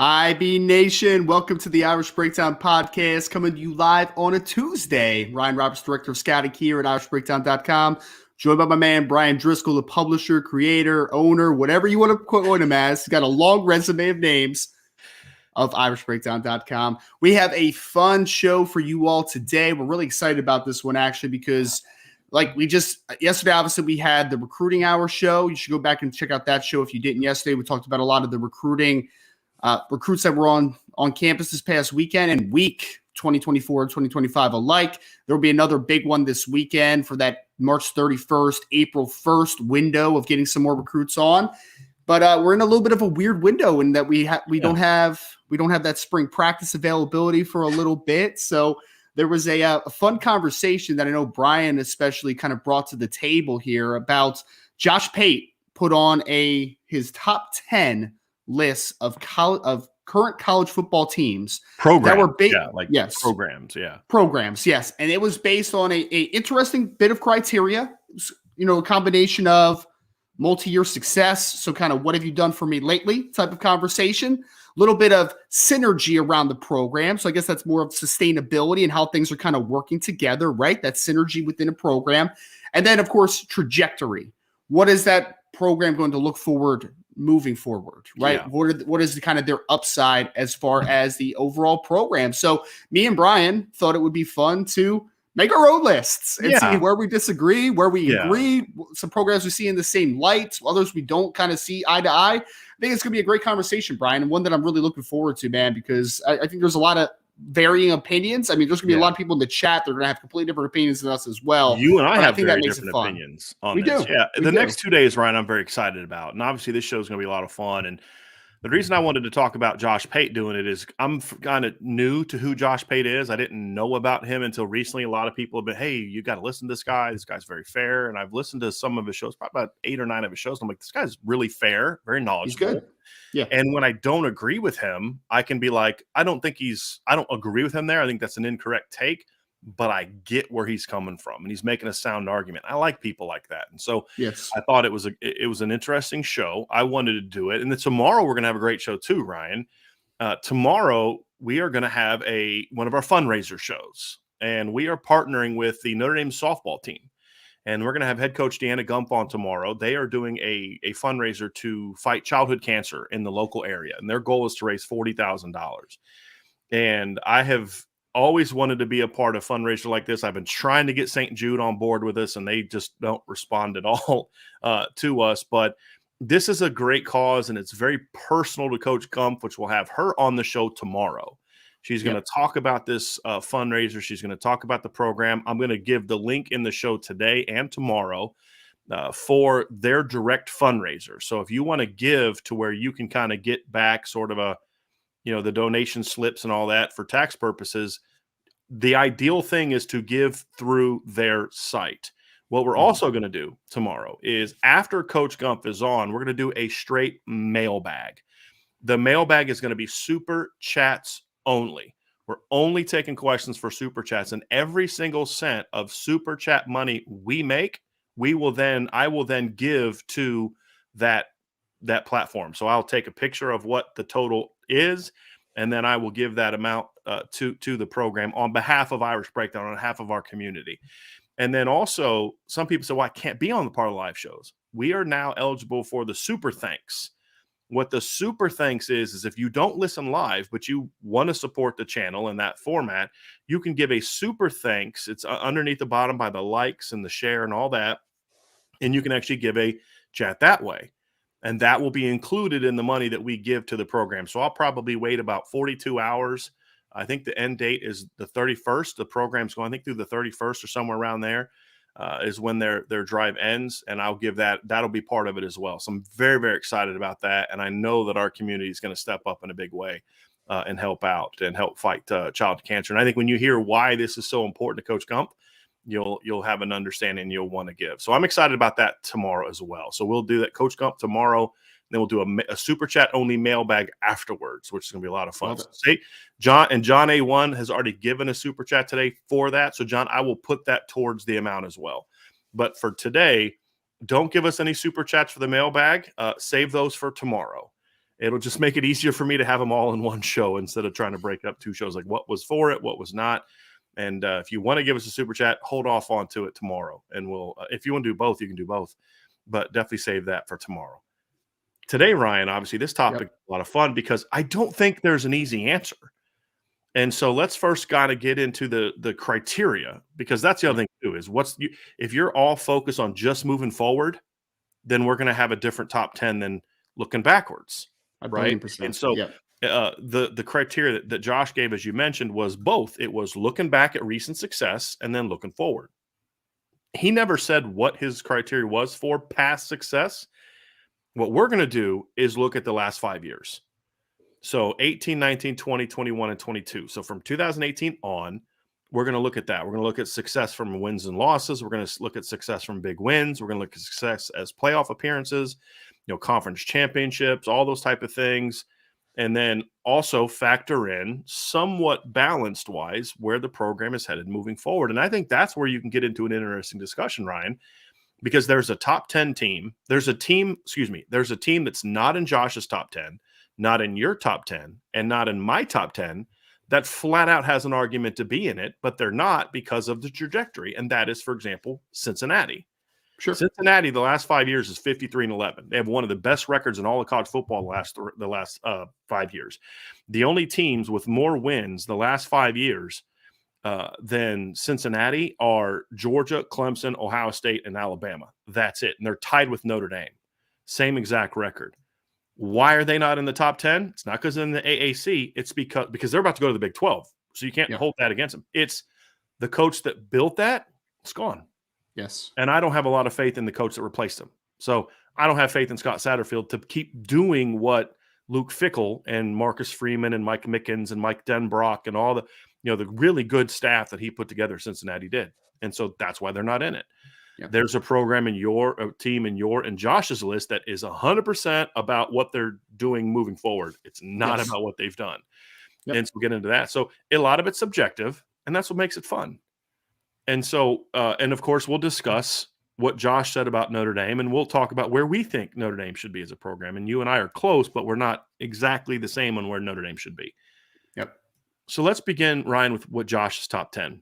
IB Nation, welcome to the Irish Breakdown Podcast, coming to you live on a Tuesday. Ryan Roberts, Director of Scouting here at irishbreakdown.com, joined by my man Brian Driscoll, the publisher, creator, owner, whatever you want to quote him as. He's got a long resume of names of irishbreakdown.com. We have a fun show for you all today. We're really excited about this one, actually, because yesterday, obviously, we had the recruiting hour show. You should go back and check out that show if you didn't yesterday. We talked about a lot of the recruits that were on campus this past weekend and week 2024 and 2025 alike. There will be another big one this weekend for that March 31st, April 1st window of getting some more recruits on. But we're in a little bit of a weird window in that we don't have that spring practice availability for a little bit. So there was a fun conversation that I know Brian especially kind of brought to the table here about Josh Pate put on his top 10 lists of current college football teams programs that were big. Programs. Yes. And it was based on a interesting bit of criteria, a combination of multi-year success. So kind of what have you done for me lately type of conversation, a little bit of synergy around the program. So I guess that's more of sustainability and how things are kind of working together, right? That synergy within a program. And then of course, trajectory. What is that program going to look forward moving forward, right? Yeah. What is the kind of their upside as far as the overall program? So me and Brian thought it would be fun to make our own lists and see where we disagree, where we agree, some programs we see in the same light, others we don't kind of see eye to eye. I think it's going to be a great conversation, Brian, and one that I'm really looking forward to, man, because I think there's a lot of varying opinions. I mean, there's going to be a lot of people in the chat that are going to have completely different opinions than us as well. You and I have very different opinions on this. Yeah, the next 2 days, Ryan, I'm very excited about. And obviously this show is going to be a lot of fun. And the reason I wanted to talk about Josh Pate doing it is I'm kind of new to who Josh Pate is. I didn't know about him until recently. A lot of people have been, hey, you got to listen to this guy. This guy's very fair. And I've listened to some of his shows, probably about 8 or 9 of his shows. And I'm like, this guy's really fair, very knowledgeable. He's good. Yeah. And when I don't agree with him, I can be like, I don't agree with him there. I think that's an incorrect take, but I get where he's coming from and he's making a sound argument. I like people like that. And so I thought it was an interesting show. I wanted to do it. And then tomorrow we're going to have a great show too, Ryan. Tomorrow we are going to have one of our fundraiser shows, and we are partnering with the Notre Dame softball team. And we're going to have head coach Deanna Gump on tomorrow. They are doing a fundraiser to fight childhood cancer in the local area. And their goal is to raise $40,000. And I have always wanted to be a part of a fundraiser like this. I've been trying to get St. Jude on board with us, and they just don't respond at all to us. But this is a great cause, and it's very personal to Coach Gump, which we'll have her on the show tomorrow. She's going to talk about this fundraiser. She's going to talk about the program. I'm going to give the link in the show today and tomorrow for their direct fundraiser. So if you want to give to where you can kind of get back sort of the donation slips and all that for tax purposes, the ideal thing is to give through their site. What we're also going to do tomorrow is after Coach Gump is on, we're going to do a straight mailbag. The mailbag is going to be super chats only. We're only taking questions for super chats, and every single cent of super chat money we make, I will then give to that platform. So I'll take a picture of what the total is, and then I will give that amount to the program on behalf of Irish Breakdown, on behalf of our community. And then also, some people say, well, I can't be on the part of the live shows. We are now eligible for the super thanks. What the super thanks is if you don't listen live, but you want to support the channel in that format, you can give a super thanks. It's underneath the bottom by the likes and the share and all that. And you can actually give a chat that way. And that will be included in the money that we give to the program. So I'll probably wait about 42 hours. I think the end date is the 31st. The program's going, I think, through the 31st or somewhere around there. Is when their drive ends, and I'll give that'll be part of it as well. So I'm very, very excited about that, and I know that our community is going to step up in a big way and help out and help fight child cancer. And I think when you hear why this is so important to Coach Gump, you'll have an understanding you'll want to give. So I'm excited about that tomorrow as well. So we'll do that Coach Gump tomorrow. Then we'll do a super chat only mailbag afterwards, which is going to be a lot of fun. So say John A1 has already given a super chat today for that. So John, I will put that towards the amount as well. But for today, don't give us any super chats for the mailbag. Save those for tomorrow. it'll just make it easier for me to have them all in one show instead of trying to break up 2 shows, like what was for it, what was not. And if you want to give us a super chat, hold off onto it tomorrow. And we'll, if you want to do both, you can do both, but definitely save that for tomorrow. Today, Ryan, obviously this topic is a lot of fun because I don't think there's an easy answer. And so let's first kind of get into the criteria, because that's the other thing too, is if you're all focused on just moving forward, then we're going to have a different top 10 than looking backwards. Right. And so the criteria that Josh gave, as you mentioned, was both. It was looking back at recent success and then looking forward. He never said what his criteria was for past success. What we're going to do is look at the last 5 years. So 18, 19, 20, 21, and 22. So from 2018 on, we're going to look at that. We're going to look at success from wins and losses. We're going to look at success from big wins. We're going to look at success as playoff appearances, conference championships, all those type of things. And then also factor in somewhat balanced wise where the program is headed moving forward. And I think that's where you can get into an interesting discussion, Ryan, because there's a top 10 team. There's a team that's not in Josh's top 10, not in your top 10, and not in my top 10 that flat out has an argument to be in it, but they're not because of the trajectory. And that is, for example, Cincinnati. Sure. Cincinnati, the last 5 years, is 53-11. They have one of the best records in all of college football the last 5 years. The only teams with more wins the last 5 years than Cincinnati are Georgia, Clemson, Ohio State, and Alabama. That's it. And they're tied with Notre Dame. Same exact record. Why are they not in the top 10? It's not because in the AAC. It's because they're about to go to the Big 12. So you can't hold that against them. It's the coach that built that. It's gone. Yes. And I don't have a lot of faith in the coach that replaced him. So I don't have faith in Scott Satterfield to keep doing what Luke Fickell and Marcus Freeman and Mike Mickens and Mike Denbrock and all the really good staff that he put together Cincinnati did. And so that's why they're not in it. Yep. There's a program in your team and Josh's list that is 100% about what they're doing moving forward. It's not about what they've done. Yep. And so we'll get into that. So a lot of it's subjective, and that's what makes it fun. And so, and of course, we'll discuss what Josh said about Notre Dame, and we'll talk about where we think Notre Dame should be as a program. And you and I are close, but we're not exactly the same on where Notre Dame should be. Yep. So let's begin, Ryan, with what Josh's top 10.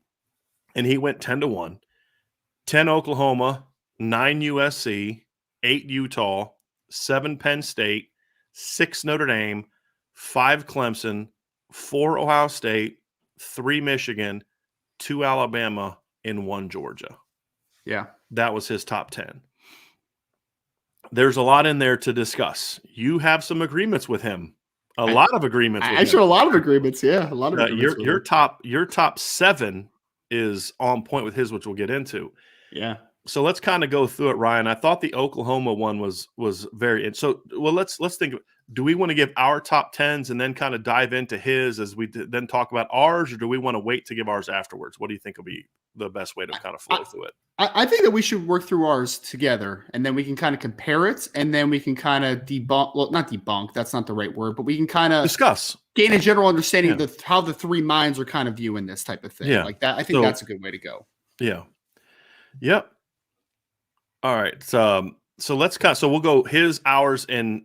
And he went 10-1, 10 Oklahoma, 9 USC, 8 Utah, 7 Penn State, 6 Notre Dame, 5 Clemson, 4 Ohio State, 3 Michigan, 2 Alabama, and 1 Georgia. Yeah. That was his top 10. There's a lot in there to discuss. You have some agreements with him. A lot of agreements. Actually, a lot of agreements. Yeah, a lot of agreements. Your top 7 is on point with his, which we'll get into. Yeah. So let's kind of go through it, Ryan. I thought the Oklahoma one was very. So well, let's think. Do we want to give our top 10s and then kind of dive into his as we then talk about ours, or do we want to wait to give ours afterwards? What do you think will be the best way to kind of flow through it? I think that we should work through ours together, and then we can kind of compare it, and then we can kind of debunk. Well, not debunk. That's not the right word, but we can kind of discuss, gain a general understanding of how the three minds are kind of viewing this type of thing. Yeah. Like that. I think that's a good way to go. Yeah. Yep. All right. So let's so we'll go his, ours, and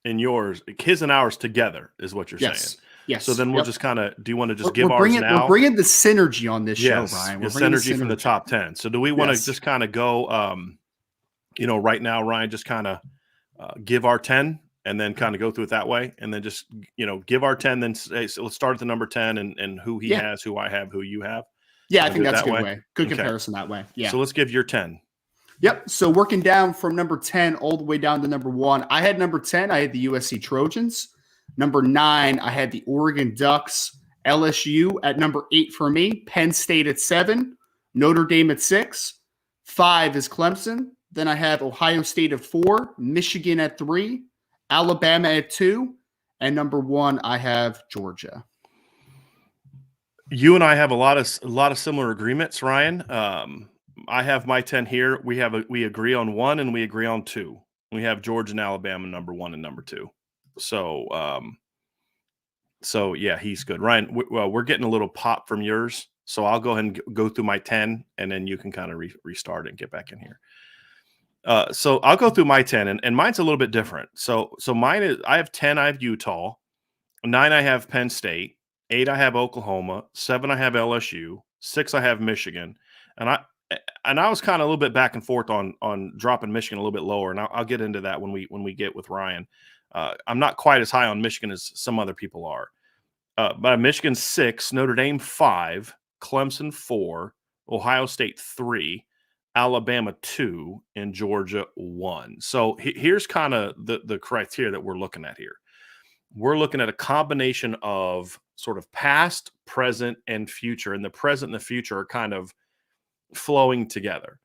yours. His and ours together is what you're saying. Yes. So then we'll just kind of. Do you want to just give ours now? We're bringing the synergy on this show, Ryan. The synergy from the top 10. So do we want to just kind of go? Right now, Ryan, just kind of give our 10 and then kind of go through it that way, and then just give our 10. Then say, so let's start at the number 10 and who he has, who I have, who you have. Yeah, I think that's a good way. Good comparison that way. Yeah. So let's give your 10. Yep. So working down from number 10 all the way down to number 1, I had number 10. I had the USC Trojans. Number 9, I had the Oregon Ducks. LSU at number 8 for me. Penn State at 7. Notre Dame at 6. 5 is Clemson. Then I have Ohio State at 4. Michigan at 3. Alabama at 2. And number 1, I have Georgia. You and I have a lot of similar agreements, Ryan. I have my 10 here. We agree on 1 and we agree on 2. We have Georgia and Alabama number 1 and number 2. So yeah, he's good. Ryan, we're getting a little pop from yours, so I'll go ahead and go through my 10, and then you can kind of restart it and get back in here. So I'll go through my 10, and mine's a little bit different. So mine is, I have 10, I have Utah. 9, I have Penn State. 8, I have Oklahoma. 7, I have LSU. 6, I have Michigan. And I was kind of a little bit back and forth on dropping Michigan a little bit lower, and I'll get into that when we get with Ryan. I'm not quite as high on Michigan as some other people are. But Michigan 6, Notre Dame 5, Clemson 4, Ohio State 3, Alabama 2, and Georgia 1. So here's kind of the criteria that we're looking at here. We're looking at a combination of sort of past, present, and future, and the present and the future are kind of flowing together.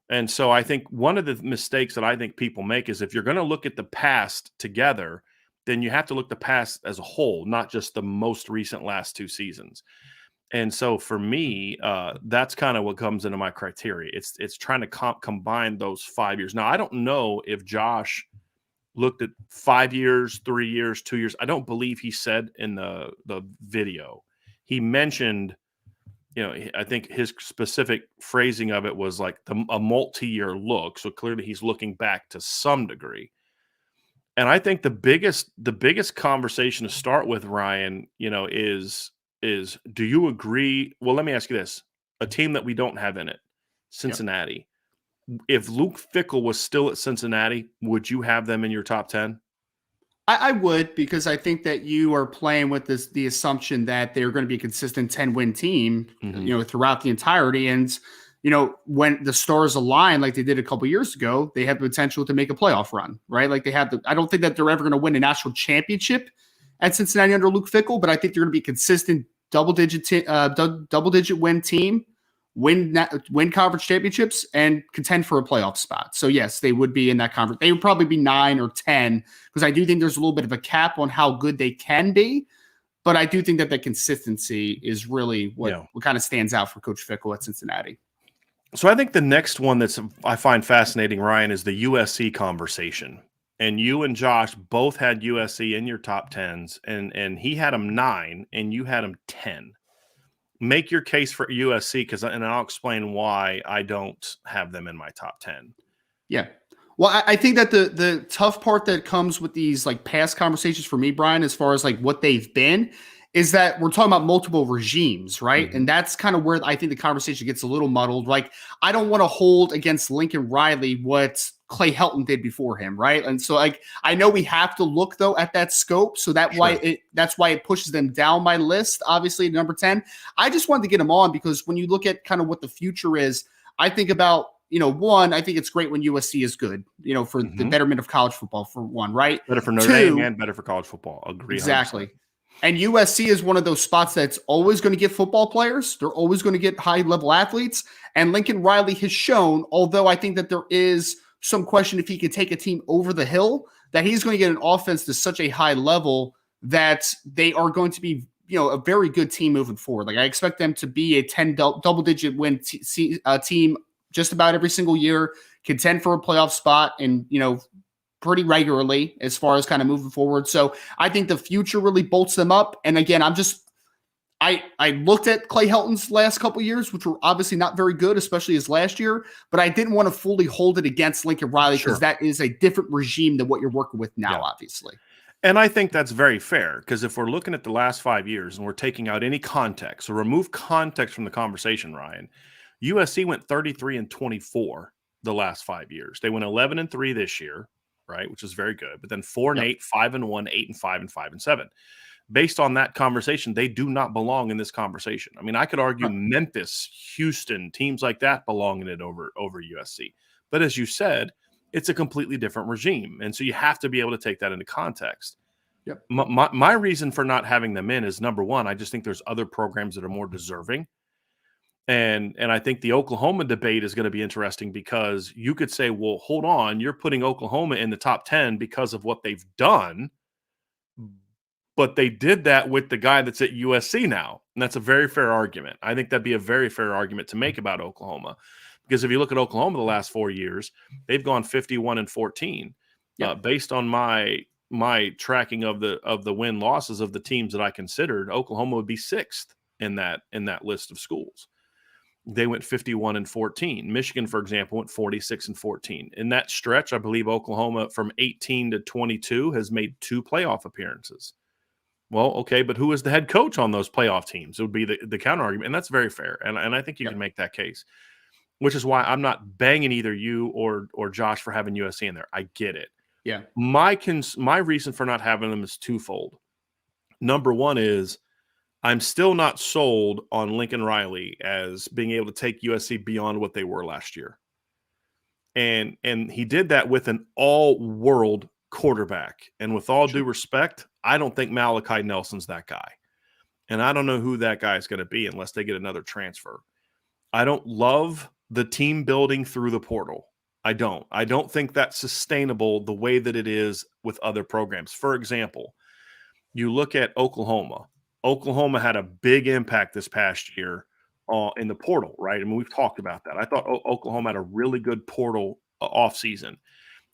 And so I think one of the mistakes that I think people make is if you're going to look at the past together, then you have to look the past as a whole, not just the most recent last 2 seasons. And so for me, that's kind of what comes into my criteria. It's trying to combine those 5 years. Now, I don't know if Josh looked at 5 years, 3 years, 2 years. I don't believe he said in the video. He mentioned, I think his specific phrasing of it was like a multi-year look. So clearly he's looking back to some degree. And I think the biggest conversation to start with, Ryan, is do you agree? Well, let me ask you this. A team that we don't have in it, Cincinnati. Yep. If Luke Fickell was still at Cincinnati, would you have them in your top 10? I would, because I think that you are playing with the assumption that they're going to be a consistent 10-win team, throughout the entirety. And, when the stars align like they did a couple years ago, they have the potential to make a playoff run, right? Like I don't think that they're ever going to win a national championship at Cincinnati under Luke Fickell, but I think they're going to be a consistent double-digit win team, win conference championships, and contend for a playoff spot. So yes, they would be in that conference. They would probably be 9 or 10, because I do think there's a little bit of a cap on how good they can be. But I do think that the consistency is really what kind of stands out for Coach Fickell at Cincinnati. So I think the next one I find fascinating, Ryan, is the USC conversation. And you and Josh both had USC in your top 10s, and he had them 9 and you had them 10. Make your case for USC, and I'll explain why I don't have them in my top 10. Yeah. Well, I think that the tough part that comes with these like past conversations for me, Brian, as far as like what they've been, is that we're talking about multiple regimes, right? Mm-hmm. And that's kind of where I think the conversation gets a little muddled. Like, I don't want to hold against Lincoln Riley what Clay Helton did before him, right? And so, like, I know we have to look though at that scope, so that's why it pushes them down my list, obviously, at number 10. I just wanted to get them on because when you look at kind of what the future is, I think about, one, I think it's great when USC is good, for the betterment of college football, for one, right? Better for Notre Dame and better for college football. Agree. Exactly. 100%. And USC is one of those spots that's always going to get football players. They're always going to get high-level athletes. And Lincoln Riley has shown, although I think that there is some question if he could take a team over the hill, that he's going to get an offense to such a high level that they are going to be, a very good team moving forward. Like, I expect them to be a 10 double-digit win team just about every single year, contend for a playoff spot, and, pretty regularly as far as kind of moving forward. So I think the future really bolts them up. And again, I looked at Clay Helton's last couple of years, which were obviously not very good, especially his last year, but I didn't want to fully hold it against Lincoln Riley because that is a different regime than what you're working with now, obviously. And I think that's very fair, because if we're looking at the last 5 years and we're taking out any context, so remove context from the conversation, Ryan, USC went 33-24 the last 5 years. They went 11-3 this year, right, which is very good. But then 4-8, 5-1, 8-5, and 5-7. Based on that conversation, they do not belong in this conversation. I mean, I could argue Memphis, Houston, teams like that belong in it over USC. But as you said, it's a completely different regime. And so you have to be able to take that into context. Yep. My reason for not having them in is, number one, I just think there's other programs that are more deserving. And I think the Oklahoma debate is going to be interesting, because you could say, well, hold on, you're putting Oklahoma in the top 10 because of what they've done, but they did that with the guy that's at USC now. And that's a very fair argument. I think that'd be a very fair argument to make about Oklahoma, because if you look at Oklahoma the last 4 years, they've gone 51-14. Based on my tracking of the win losses of the teams that I considered, Oklahoma would be 6th in that list of schools. they went 51-14. Michigan, for example, went 46-14. In that stretch, I believe Oklahoma from 18 to 22 has made 2 playoff appearances. Well, okay, but who is the head coach on those playoff teams? It would be the counter argument, and that's very fair. And I think you can make that case, which is why I'm not banging either you or Josh for having USC in there. I get it. Yeah. My reason for not having them is twofold. Number one is I'm still not sold on Lincoln Riley as being able to take USC beyond what they were last year. And he did that with an all-world quarterback. And with all due respect, I don't think Malachi Nelson's that guy. And I don't know who that guy is going to be unless they get another transfer. I don't love the team building through the portal. I don't think that's sustainable the way that it is with other programs. For example, you look at Oklahoma. Oklahoma had a big impact this past year in the portal, right? I mean, we've talked about that. I thought Oklahoma had a really good portal offseason.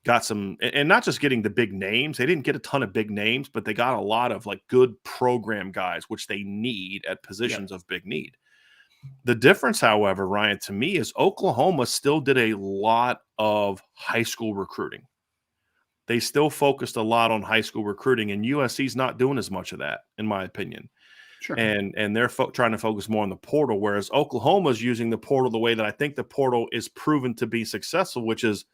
Got some, and not just getting the big names. They didn't get a ton of big names, but they got a lot of like good program guys, which they need at positions of big need. The difference, however, Ryan, to me is Oklahoma still did a lot of high school recruiting. They still focused a lot on high school recruiting, and USC's not doing as much of that, in my opinion. Sure. And they're trying to focus more on the portal, whereas Oklahoma's using the portal the way that I think the portal is proven to be successful, which is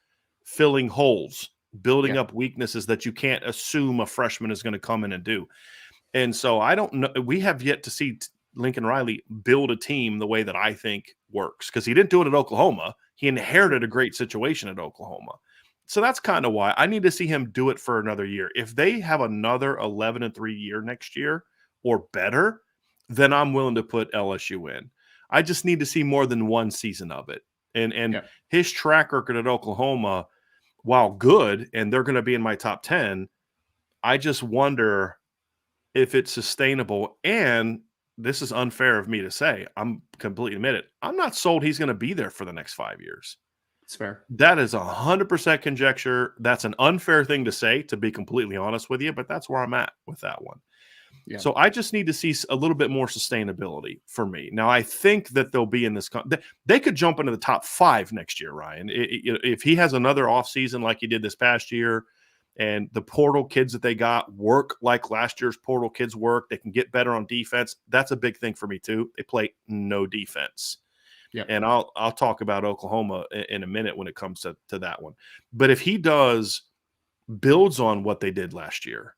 filling holes, building up weaknesses that you can't assume a freshman is going to come in and do. And so I don't know. We have yet to see Lincoln Riley build a team the way that I think works, because he didn't do it at Oklahoma. He inherited a great situation at Oklahoma. So that's kind of why I need to see him do it for another year. If they have another 11-3 year next year or better, then I'm willing to put LSU in. I just need to see more than one season of it. And his track record at Oklahoma, while good, and they're going to be in my top 10, I just wonder if it's sustainable. And this is unfair of me to say, I'm completely admitted, I'm not sold he's going to be there for the next 5 years. It's fair. That is 100% conjecture. That's an unfair thing to say, to be completely honest with you, but that's where I'm at with that one. Yeah. So I just need to see a little bit more sustainability for me. Now, I think that they'll be in this. They could jump into the top 5 next year, Ryan. If he has another offseason like he did this past year, and the portal kids that they got work like last year's portal kids work, they can get better on defense. That's a big thing for me too. They play no defense. Yeah. And I'll talk about Oklahoma in a minute when it comes to that one. But if he builds on what they did last year,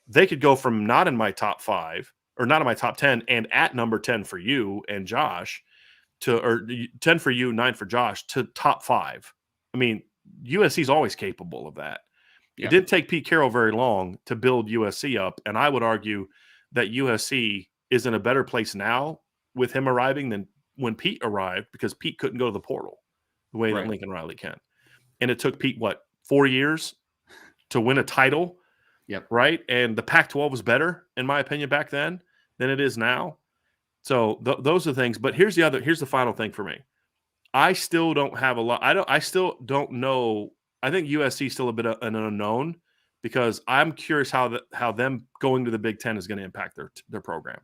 they could go from not in my top 5 or not in my top 10 and at number 10 for you and Josh or 10 for you, 9 for Josh to top 5. I mean, USC is always capable of that. Yeah. It didn't take Pete Carroll very long to build USC up. And I would argue that USC is in a better place now with him arriving than when Pete arrived, because Pete couldn't go to the portal the way that Lincoln Riley can. And it took Pete, 4 years to win a title? Yep. Right? And the Pac-12 was better, in my opinion, back then than it is now. So those are things. But here's the final thing for me. I still don't have a lot. I still don't know. I think USC is still a bit of an unknown, because I'm curious how them going to the Big Ten is going to impact their program.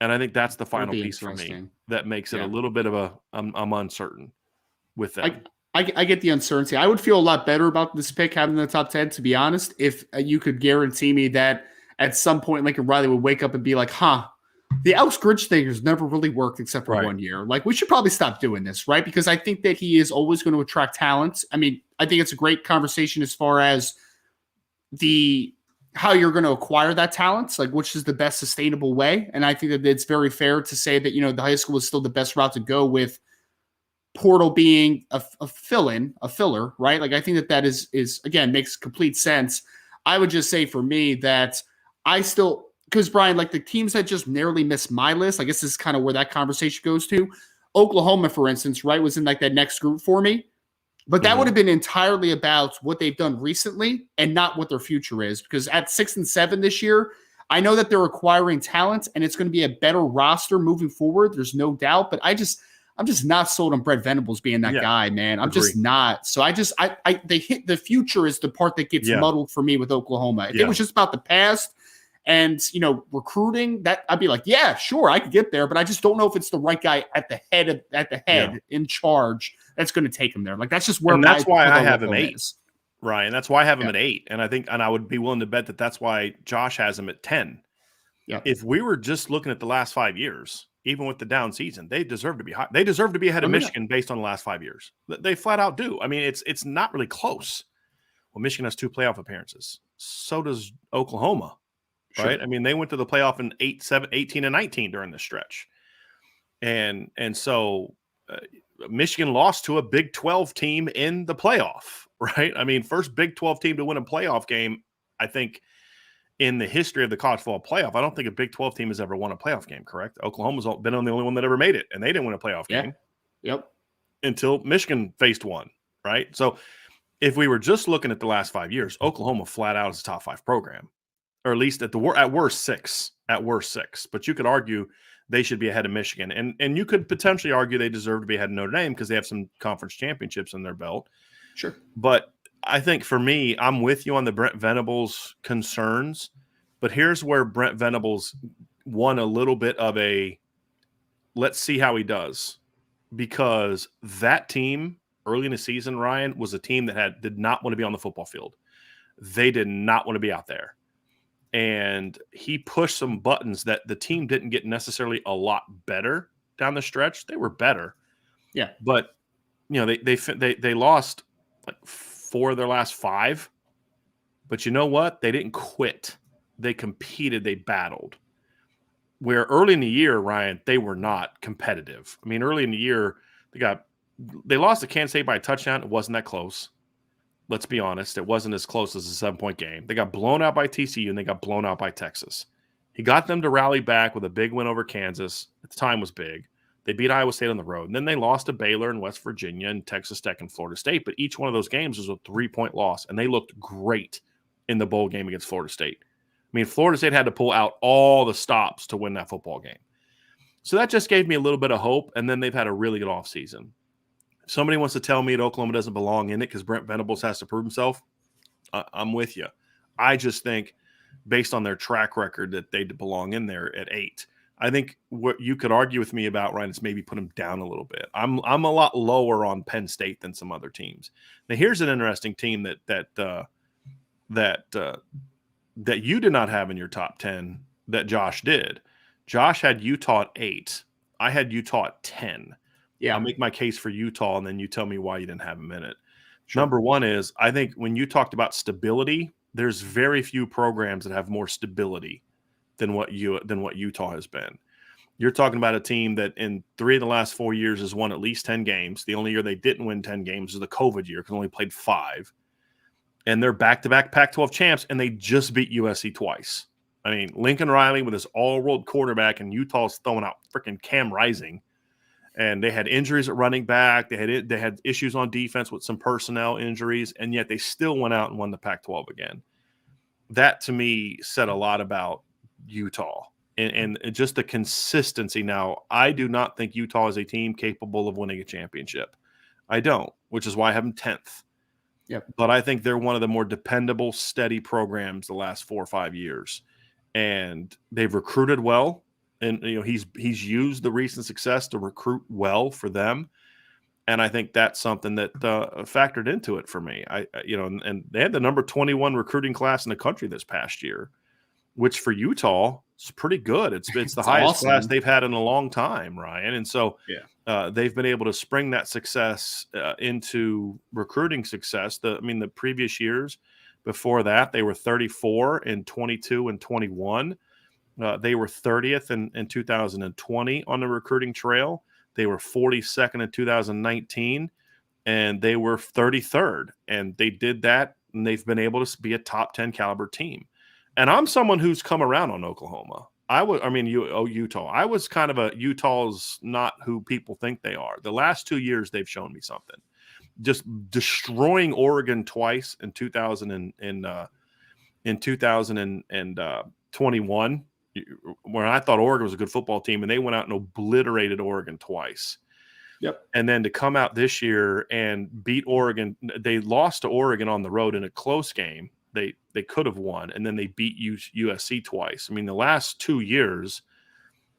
And I think that's the final piece for me that makes it a little bit of I'm uncertain with that. I get the uncertainty. I would feel a lot better about this pick having the top 10, to be honest, if you could guarantee me that at some point Lincoln Riley would wake up and be like, the Alex Grinch thing has never really worked except for 1 year. Like, we should probably stop doing this, right? Because I think that he is always going to attract talent. I mean, I think it's a great conversation as far as how you're going to acquire that talent, like which is the best sustainable way. And I think that it's very fair to say that, the high school is still the best route to go, with portal being a filler, right? Like, I think that is again, makes complete sense. I would just say for me that because Brian, like the teams that just narrowly missed my list, I guess this is kind of where that conversation goes to. Oklahoma, for instance, right, was in like that next group for me. But that would have been entirely about what they've done recently and not what their future is. Because at 6 and 7 this year, I know that they're acquiring talent and it's going to be a better roster moving forward. There's no doubt. But I'm just not sold on Brett Venables being that guy, man. I'm just not. So the future is the part that gets muddled for me with Oklahoma. If it was just about the past And, recruiting that, I'd be like, yeah, sure, I could get there, but I just don't know if it's the right guy at the head in charge that's going to take him there. Like, that's just where that's why I have him 8, is. Ryan. That's why I have him at 8. And I would be willing to bet that that's why Josh has him at 10. Yeah. If we were just looking at the last 5 years, even with the down season, they deserve to be high. They deserve to be ahead of Michigan based on the last 5 years. They flat out do. I mean, it's not really close. Well, Michigan has 2 playoff appearances. So does Oklahoma. Right. Sure. I mean, they went to the playoff in 18 and 19 during the stretch. And so Michigan lost to a Big 12 team in the playoff. Right. I mean, first Big 12 team to win a playoff game, I think, in the history of the college football playoff. I don't think a Big 12 team has ever won a playoff game, correct? Oklahoma's been the only one that ever made it, and they didn't win a playoff game. Yep. Until Michigan faced one. Right. So if we were just looking at the last 5 years, Oklahoma flat out is a top 5 program. Or at least at worst 6. But you could argue they should be ahead of Michigan. And you could potentially argue they deserve to be ahead of Notre Dame because they have some conference championships in their belt. Sure. But I think for me, I'm with you on the Brent Venables concerns. But here's where Brent Venables won a little bit of a let's see how he does. Because that team early in the season, Ryan, was a team that did not want to be on the football field. They did not want to be out there. And he pushed some buttons that the team didn't get necessarily a lot better down the stretch. They were better. Yeah. But, they lost like 4 of their last 5. But you know what? They didn't quit. They competed. They battled. Where early in the year, Ryan, they were not competitive. I mean, early in the year, they lost to Kansas State by a touchdown. It wasn't that close. Let's be honest. It wasn't as close as a 7-point game. They got blown out by TCU, and they got blown out by Texas. He got them to rally back with a big win over Kansas. At the time was big. They beat Iowa State on the road. And then they lost to Baylor and West Virginia and Texas Tech and Florida State. But each one of those games was a 3-point loss, and they looked great in the bowl game against Florida State. I mean, Florida State had to pull out all the stops to win that football game. So that just gave me a little bit of hope, and then they've had a really good offseason. Somebody wants to tell me that Oklahoma doesn't belong in it because Brent Venables has to prove himself. I'm with you. I just think based on their track record that they belong in there at 8. I think what you could argue with me about, Ryan, is maybe put them down a little bit. I'm a lot lower on Penn State than some other teams. Now, here's an interesting team that you did not have in your top 10 that Josh did. Josh had Utah at 8. I had Utah at 10. Yeah, I'll make my case for Utah, and then you tell me why you didn't have him in it. Sure. Number one is, I think when you talked about stability, there's very few programs that have more stability than what Utah has been. You're talking about a team that in 3 of the last 4 years has won at least 10 games. The only year they didn't win 10 games was the COVID year because they only played 5. And they're back-to-back Pac-12 champs, and they just beat USC twice. I mean, Lincoln Riley with his all-world quarterback, and Utah's throwing out freaking Cam Rising. And they had injuries at running back. They had issues on defense with some personnel injuries, and yet they still went out and won the Pac-12 again. That, to me, said a lot about Utah and just the consistency. Now, I do not think Utah is a team capable of winning a championship. I don't, which is why I have them 10th. Yep. But I think they're one of the more dependable, steady programs the last 4 or 5 years. And they've recruited well. And he's used the recent success to recruit well for them, and I think that's something that factored into it for me. And they had the number 21 recruiting class in the country this past year, which for Utah is pretty good. It's the highest awesome. class they've had in a long time, Ryan. And so they've been able to spring that success into recruiting success. The previous years before that, they were 34 in 22 and 21. They were 30th in 2020 on the recruiting trail. They were 42nd in 2019, and they were 33rd. And they did that, and they've been able to be a top 10 caliber team. And I'm someone who's come around on Oklahoma. Utah. I was kind of Utah's not who people think they are. The last 2 years, they've shown me something. Just destroying Oregon twice in 2021. Where I thought Oregon was a good football team, and they went out and obliterated Oregon twice. Yep. And then to come out this year and beat Oregon, they lost to Oregon on the road in a close game, they could have won, and then they beat USC twice. I mean, the last 2 years,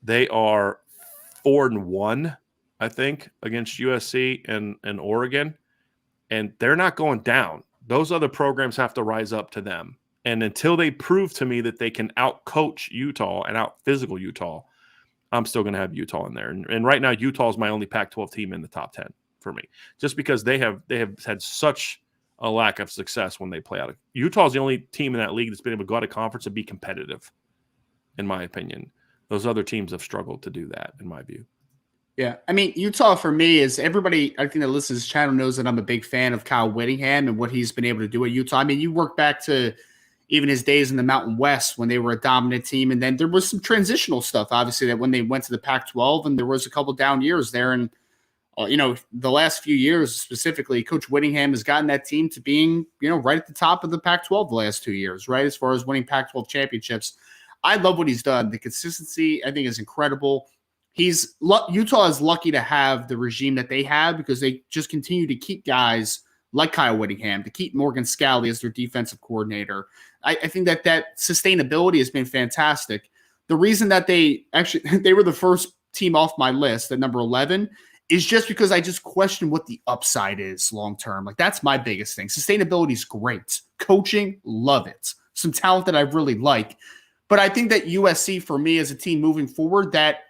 they are 4-1, I think, against USC and Oregon, and they're not going down. Those other programs have to rise up to them. And until they prove to me that they can out-coach Utah and out-physical Utah, I'm still going to have Utah in there. And right now, Utah is my only Pac-12 team in the top 10 for me, just because they have had such a lack of success when they play out. Utah is the only team in that league that's been able to go out of conference and be competitive, in my opinion. Those other teams have struggled to do that, in my view. Yeah, I mean, Utah for me is everybody, I think that listens to this channel knows that I'm a big fan of Kyle Whittingham and what he's been able to do at Utah. I mean, you work back to even his days in the Mountain West when they were a dominant team. And then there was some transitional stuff, obviously, that when they went to the Pac-12 and there was a couple down years there. And, the last few years specifically, Coach Whittingham has gotten that team to being, right at the top of the Pac-12 the last 2 years, right? As far as winning Pac-12 championships. I love what he's done. The consistency, I think, is incredible. Utah is lucky to have the regime that they have because they just continue to keep guys like Kyle Whittingham, to keep Morgan Scalley as their defensive coordinator. I think that sustainability has been fantastic. The reason that they were the first team off my list at number 11 is just because I just question what the upside is long-term. Like, that's my biggest thing. Sustainability is great. Coaching, love it. Some talent that I really like. But I think that USC, for me, as a team moving forward, that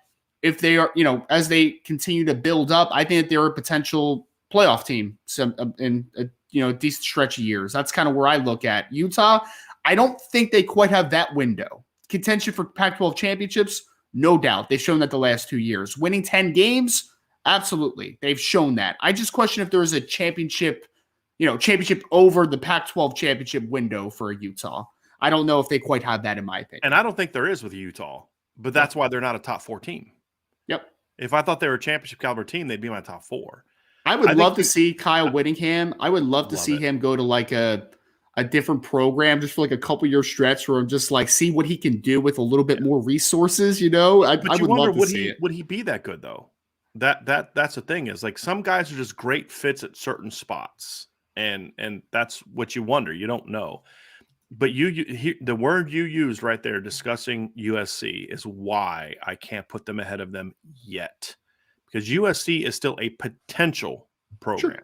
if they are, as they continue to build up, I think that they're a potential playoff team in a decent stretch of years. That's kind of where I look at Utah. I don't think they quite have that window. Contention for Pac-12 championships, no doubt. They've shown that the last 2 years. Winning 10 games, absolutely. They've shown that. I just question if there is a championship over the Pac-12 championship window for Utah. I don't know if they quite have that, in my opinion. And I don't think there is with Utah, but that's why they're not a top 4 team. Yep. If I thought they were a championship caliber team, they'd be my top 4. I would love to see Kyle Whittingham. I would love to see him go to like a different program just for like a couple year stretch where I'm just like see what he can do with a little bit more resources. I would love to see it. Would he be that good though? That's the thing is like some guys are just great fits at certain spots, and that's what you wonder. You don't know. But the word you used right there discussing USC is why I can't put them ahead of them yet. Because USC is still a potential program.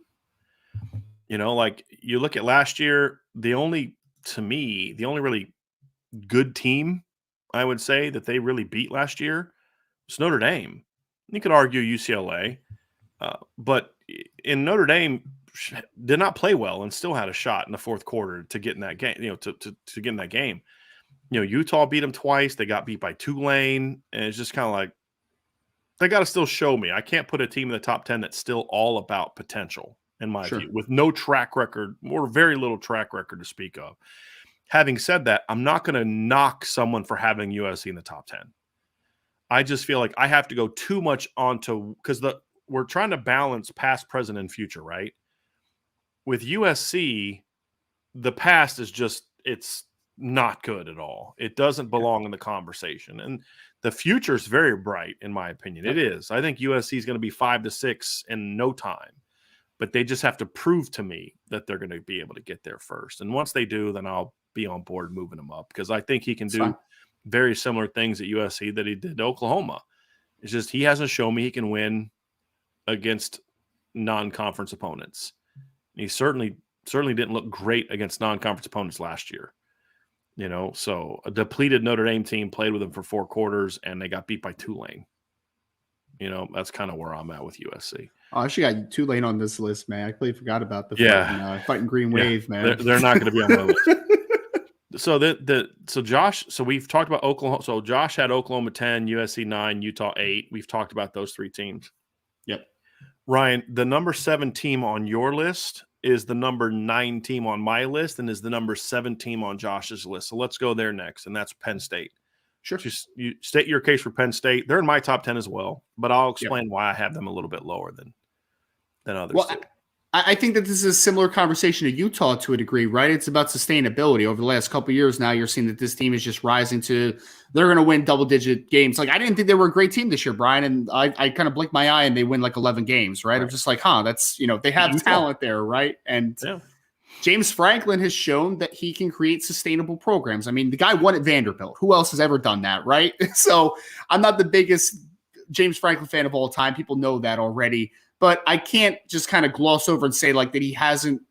Sure. Like you look at last year, the only really good team, I would say, that they really beat last year was Notre Dame. You could argue UCLA, but in Notre Dame did not play well and still had a shot in the fourth quarter to get in that game, to get in that game. Utah beat them twice. They got beat by Tulane, and it's just kind of like, they got to still show me. I can't put a team in the top 10 that's still all about potential, in my view, with no track record or very little track record to speak of. Having said that, I'm not going to knock someone for having USC in the top 10. I just feel like I have to go too much onto – because we're trying to balance past, present, and future, right? With USC, the past is just – it's not good at all. It doesn't belong in the conversation. And the future is very bright, in my opinion. It is. I think USC is going to be 5-6 in no time. But they just have to prove to me that they're going to be able to get there first. And once they do, then I'll be on board moving them up because I think he can do very similar things at USC that he did to Oklahoma. It's just he hasn't shown me he can win against non-conference opponents. He certainly didn't look great against non-conference opponents last year. So a depleted Notre Dame team played with them for 4 quarters, and they got beat by Tulane. That's kind of where I'm at with USC. Oh, I actually got Tulane on this list, man. I completely forgot about the fighting Green Wave, man. They're not going to be on my list. So Josh, we've talked about Oklahoma. So Josh had Oklahoma 10, USC 9, Utah 8. We've talked about those 3 teams. Yep. Ryan, the number 7 team on your list is the number 9 team on my list and is the number 7 team on Josh's list. So let's go there next, and that's Penn State. Sure. Just you state your case for Penn State. They're in my top 10 as well, but I'll explain why I have them a little bit lower than others. Well, I think that this is a similar conversation to Utah to a degree, right? It's about sustainability. Over the last couple of years now, you're seeing that this team is just rising to – they're going to win double-digit games. Like, I didn't think they were a great team this year, Brian, and I kind of blinked my eye and they win like 11 games, right? I'm just like, that's – they have talent there, right? And James Franklin has shown that he can create sustainable programs. I mean, the guy won at Vanderbilt. Who else has ever done that, right? So I'm not the biggest James Franklin fan of all time. People know that already. But I can't just kind of gloss over and say like that he hasn't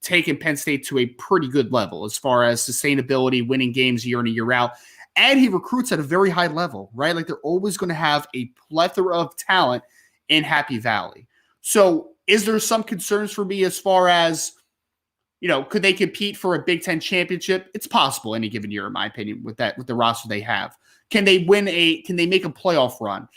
taken Penn State to a pretty good level as far as sustainability, winning games year in and year out. And he recruits at a very high level, right? Like they're always going to have a plethora of talent in Happy Valley. So is there some concerns for me as far as, could they compete for a Big Ten championship? It's possible any given year, in my opinion, with the roster they have. Can they make a playoff run?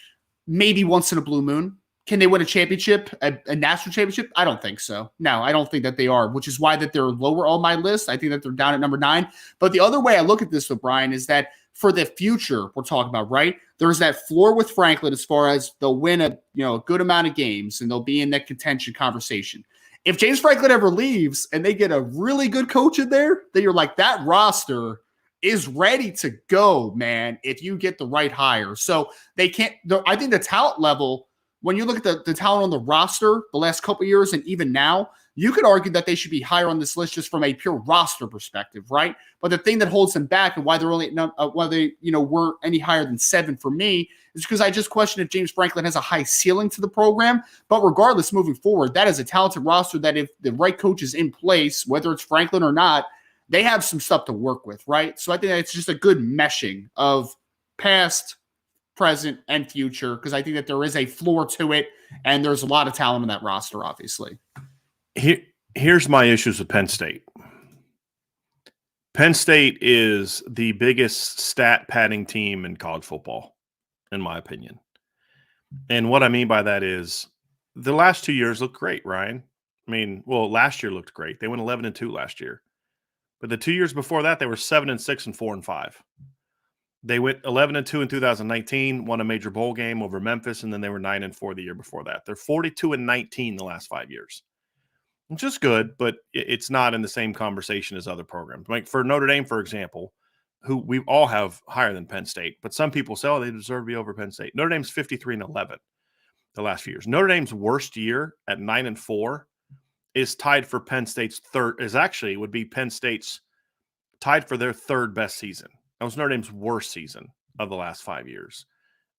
Maybe once in a blue moon. Can they win a championship, a national championship? I don't think so. No, I don't think that they are, which is why that they're lower on my list. I think that they're down at number 9. But the other way I look at this with Brian is that for the future we're talking about, right? There's that floor with Franklin as far as they'll win a good amount of games and they'll be in that contention conversation. If James Franklin ever leaves and they get a really good coach in there, then you're like, that roster is ready to go, man, if you get the right hire. So they can't – I think the talent level – when you look at the talent on the roster the last couple of years and even now, you could argue that they should be higher on this list just from a pure roster perspective, right? But the thing that holds them back and why they're only why they weren't any higher than 7 for me is because I just question if James Franklin has a high ceiling to the program. But regardless, moving forward, that is a talented roster that if the right coach is in place, whether it's Franklin or not, they have some stuff to work with, right? So I think that it's just a good meshing of past, present, and future, because I think that there is a floor to it, and there's a lot of talent in that roster, obviously. Here's my issues with Penn State. Penn State is the biggest stat padding team in college football, in my opinion. And what I mean by that is the last 2 years look great, Ryan. I mean, well, last year looked great. They went 11-2 last year. But the 2 years before that, they were 7-6 and 4-5. They went 11-2 in 2019, won a major bowl game over Memphis, and then they were 9-4 the year before that. They're 42-19 the last 5 years, which is good, but it's not in the same conversation as other programs. Like for Notre Dame, for example, who we all have higher than Penn State, but some people say, they deserve to be over Penn State. Notre Dame's 53-11 the last few years. Notre Dame's worst year at 9-4 is tied for Penn State's would be Penn State's tied for their third best season. That was Notre Dame's worst season of the last 5 years.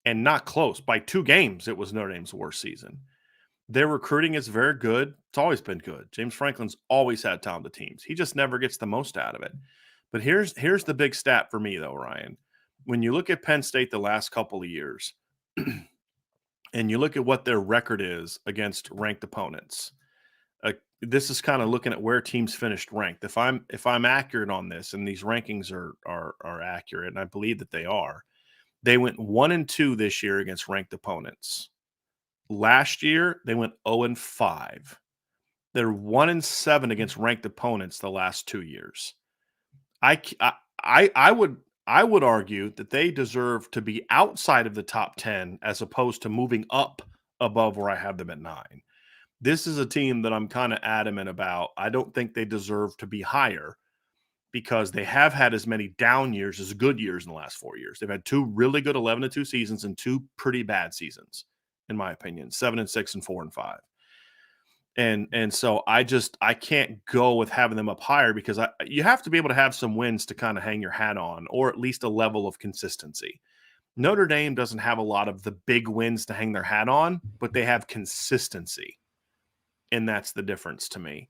And not close. By 2 games, it was Notre Dame's worst season. Their recruiting is very good. It's always been good. James Franklin's always had talented teams. He just never gets the most out of it. But here's the big stat for me, though, Ryan. When you look at Penn State the last couple of years, and you look at what their record is against ranked opponents, this is kind of looking at where teams finished ranked. If I'm accurate on this, and these rankings are accurate, and I believe that they are, they went 1-2 this year against ranked opponents. Last year they went 0-5. They're 1-7 against ranked opponents the last 2 years. I would argue that they deserve to be outside of the top 10 as opposed to moving up above where I have them at 9. This is a team that I'm kind of adamant about. I don't think they deserve to be higher because they have had as many down years as good years in the last 4 years. They've had 2 really good 11-2 seasons and 2 pretty bad seasons, in my opinion, 7-6 and 4-5. And so I can't go with having them up higher because you have to be able to have some wins to kind of hang your hat on, or at least a level of consistency. Notre Dame doesn't have a lot of the big wins to hang their hat on, but they have consistency. And that's the difference to me.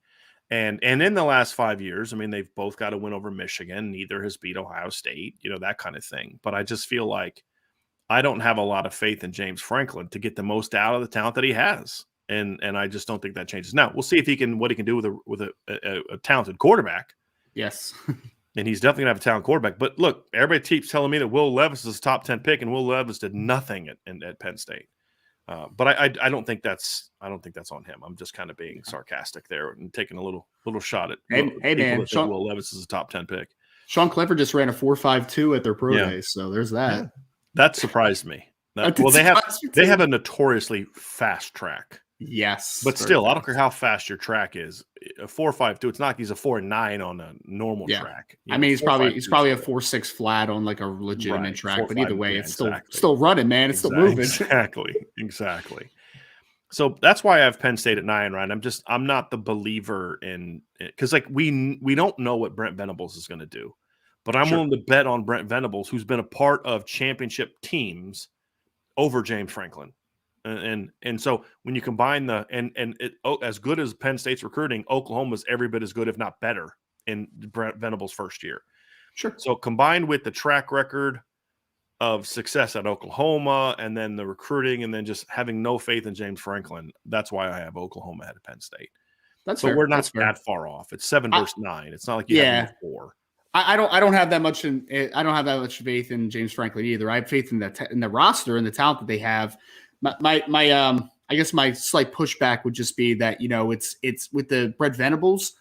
And in the last 5 years, I mean, they've both got a win over Michigan. Neither has beat Ohio State, that kind of thing. But I just feel like I don't have a lot of faith in James Franklin to get the most out of the talent that he has. And I just don't think that changes. Now, we'll see what he can do with a talented quarterback. Yes. And he's definitely going to have a talented quarterback. But look, everybody keeps telling me that Will Levis is a top 10 pick, and Will Levis did nothing at Penn State. But I don't think that's on him. I'm just kind of being sarcastic there and taking a little shot at hey man, Will Levis is a top 10 pick. Sean Clifford just ran a 4.52 at their pro day, so there's that. Yeah. That surprised me. They have a notoriously fast track. Yes, but still, I don't care how fast your track is. A 4.52. It's not like he's a 4.9 on a normal track. I mean, he's probably a 4.6 flat on like a legitimate track. But either way, it's still running, man. It's still moving. Exactly. So that's why I have Penn State at 9, Ryan. I'm not the believer in it because like we don't know what Brent Venables is going to do, but I'm willing to bet on Brent Venables, who's been a part of championship teams, over James Franklin. And so when you combine as good as Penn State's recruiting, Oklahoma's every bit as good, if not better, in Brent Venables' first year. Sure. So combined with the track record of success at Oklahoma and then the recruiting and then just having no faith in James Franklin, that's why I have Oklahoma ahead of Penn State. But we're not that far off. It's 7 versus 9. It's not like you have 4. I don't have that much I don't have that much faith in James Franklin either. I have faith in the roster and the talent that they have. My I guess my slight pushback would just be that, it's with the Brent Venables.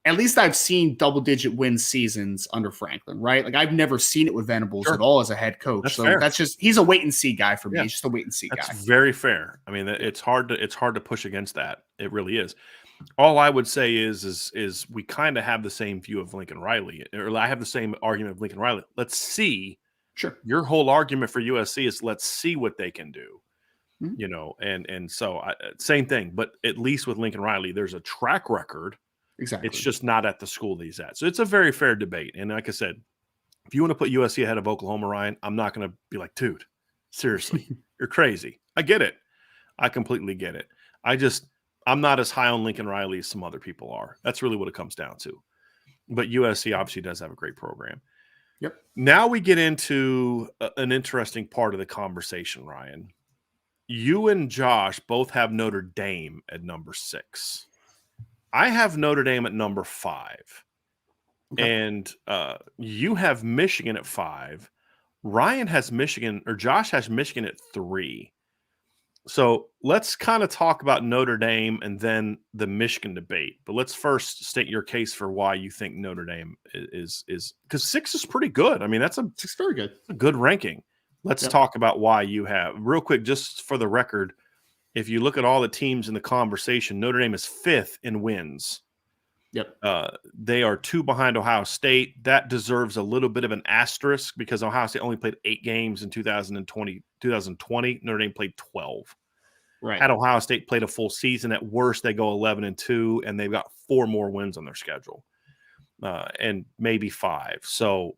At least I've seen double-digit win seasons under Franklin, right? Like I've never seen it with Venables at all as a head coach. That's fair. That's just he's a wait-and-see guy for me. He's just a wait-and-see guy. That's very fair. I mean, it's hard to push against that. It really is. All I would say is we kind of have the same view of Lincoln Riley, or I have the same argument of Lincoln Riley. Let's see. Sure. Your whole argument for USC is let's see what they can do. And so same thing, but at least with Lincoln Riley, there's a track record. Exactly. It's just not at the school that he's at. So it's a very fair debate. And like I said, if you want to put USC ahead of Oklahoma, Ryan, I'm not going to be like, dude, seriously, you're crazy. I get it. I completely get it. I'm not as high on Lincoln Riley as some other people are. That's really what it comes down to. But USC obviously does have a great program. Yep. Now we get into an interesting part of the conversation, Ryan. You and Josh both have Notre Dame at number 6. I have Notre Dame at number 5. Okay. And you have Michigan at 5. Ryan has Michigan, or Josh has Michigan at 3. So let's kind of talk about Notre Dame and then the Michigan debate. But let's first state your case for why you think Notre Dame is because 6 is pretty good. I mean, that's it's very good. A good ranking. Let's talk about why you have real quick, just for the record. If you look at all the teams in the conversation, Notre Dame is 5th in wins. Yep. They are 2 behind Ohio State. That deserves a little bit of an asterisk because Ohio State only played 8 games in 2020. Notre Dame played 12. Right. Had Ohio State played a full season, at worst they go 11-2, and they've got 4 more wins on their schedule, and maybe 5. So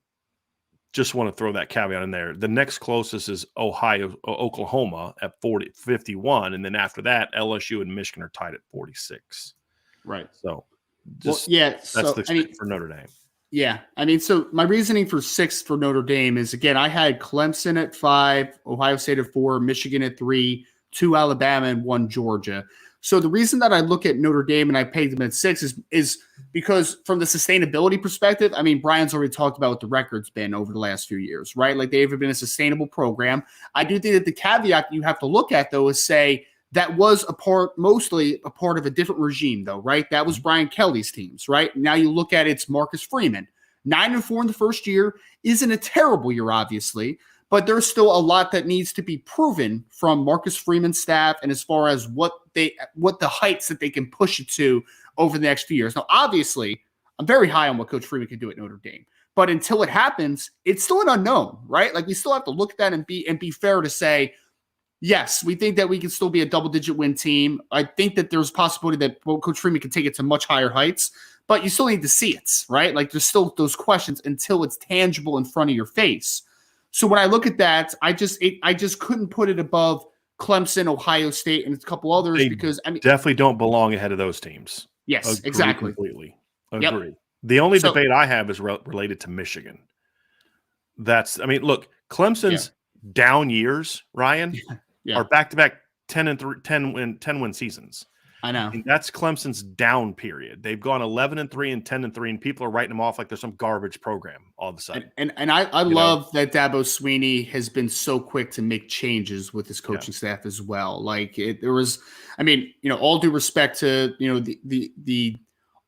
just want to throw that caveat in there. The next closest is Oklahoma at 51, and then after that, LSU and Michigan are tied at 46. Right. So. That's for Notre Dame. Yeah. I mean, so my reasoning for 6 for Notre Dame is, again, I had Clemson at 5, Ohio State at 4, Michigan at 3, 2 Alabama, and 1 Georgia. So the reason that I look at Notre Dame and I pegged them at 6 is because from the sustainability perspective, I mean, Brian's already talked about what the record's been over the last few years, right? Like they've been a sustainable program. I do think that the caveat you have to look at, though, is say, that was mostly a part of a different regime, though, right? That was Brian Kelly's teams, right? Now you look at it's Marcus Freeman. 9-4 in the first year isn't a terrible year, obviously, but there's still a lot that needs to be proven from Marcus Freeman's staff and as far as what the heights that they can push it to over the next few years. Now, obviously, I'm very high on what Coach Freeman can do at Notre Dame, but until it happens, it's still an unknown, right? Like we still have to look at that and be fair to say, yes, we think that we can still be a double-digit win team. I think that there's a possibility that Coach Freeman can take it to much higher heights, but you still need to see it, right? Like there's still those questions until it's tangible in front of your face. So when I look at that, I just couldn't put it above Clemson, Ohio State, and a couple others because I mean definitely don't belong ahead of those teams. Yes, exactly. Completely agree. Yep. The only debate I have is related to Michigan. Look, Clemson's down years, Ryan. Are back-to-back 10 win seasons. I know. And that's Clemson's down period. They've gone 11-3 and 10-3, and people are writing them off like there's some garbage program all of a sudden. And I love that Dabo Swinney has been so quick to make changes with his coaching staff as well. Like all due respect to the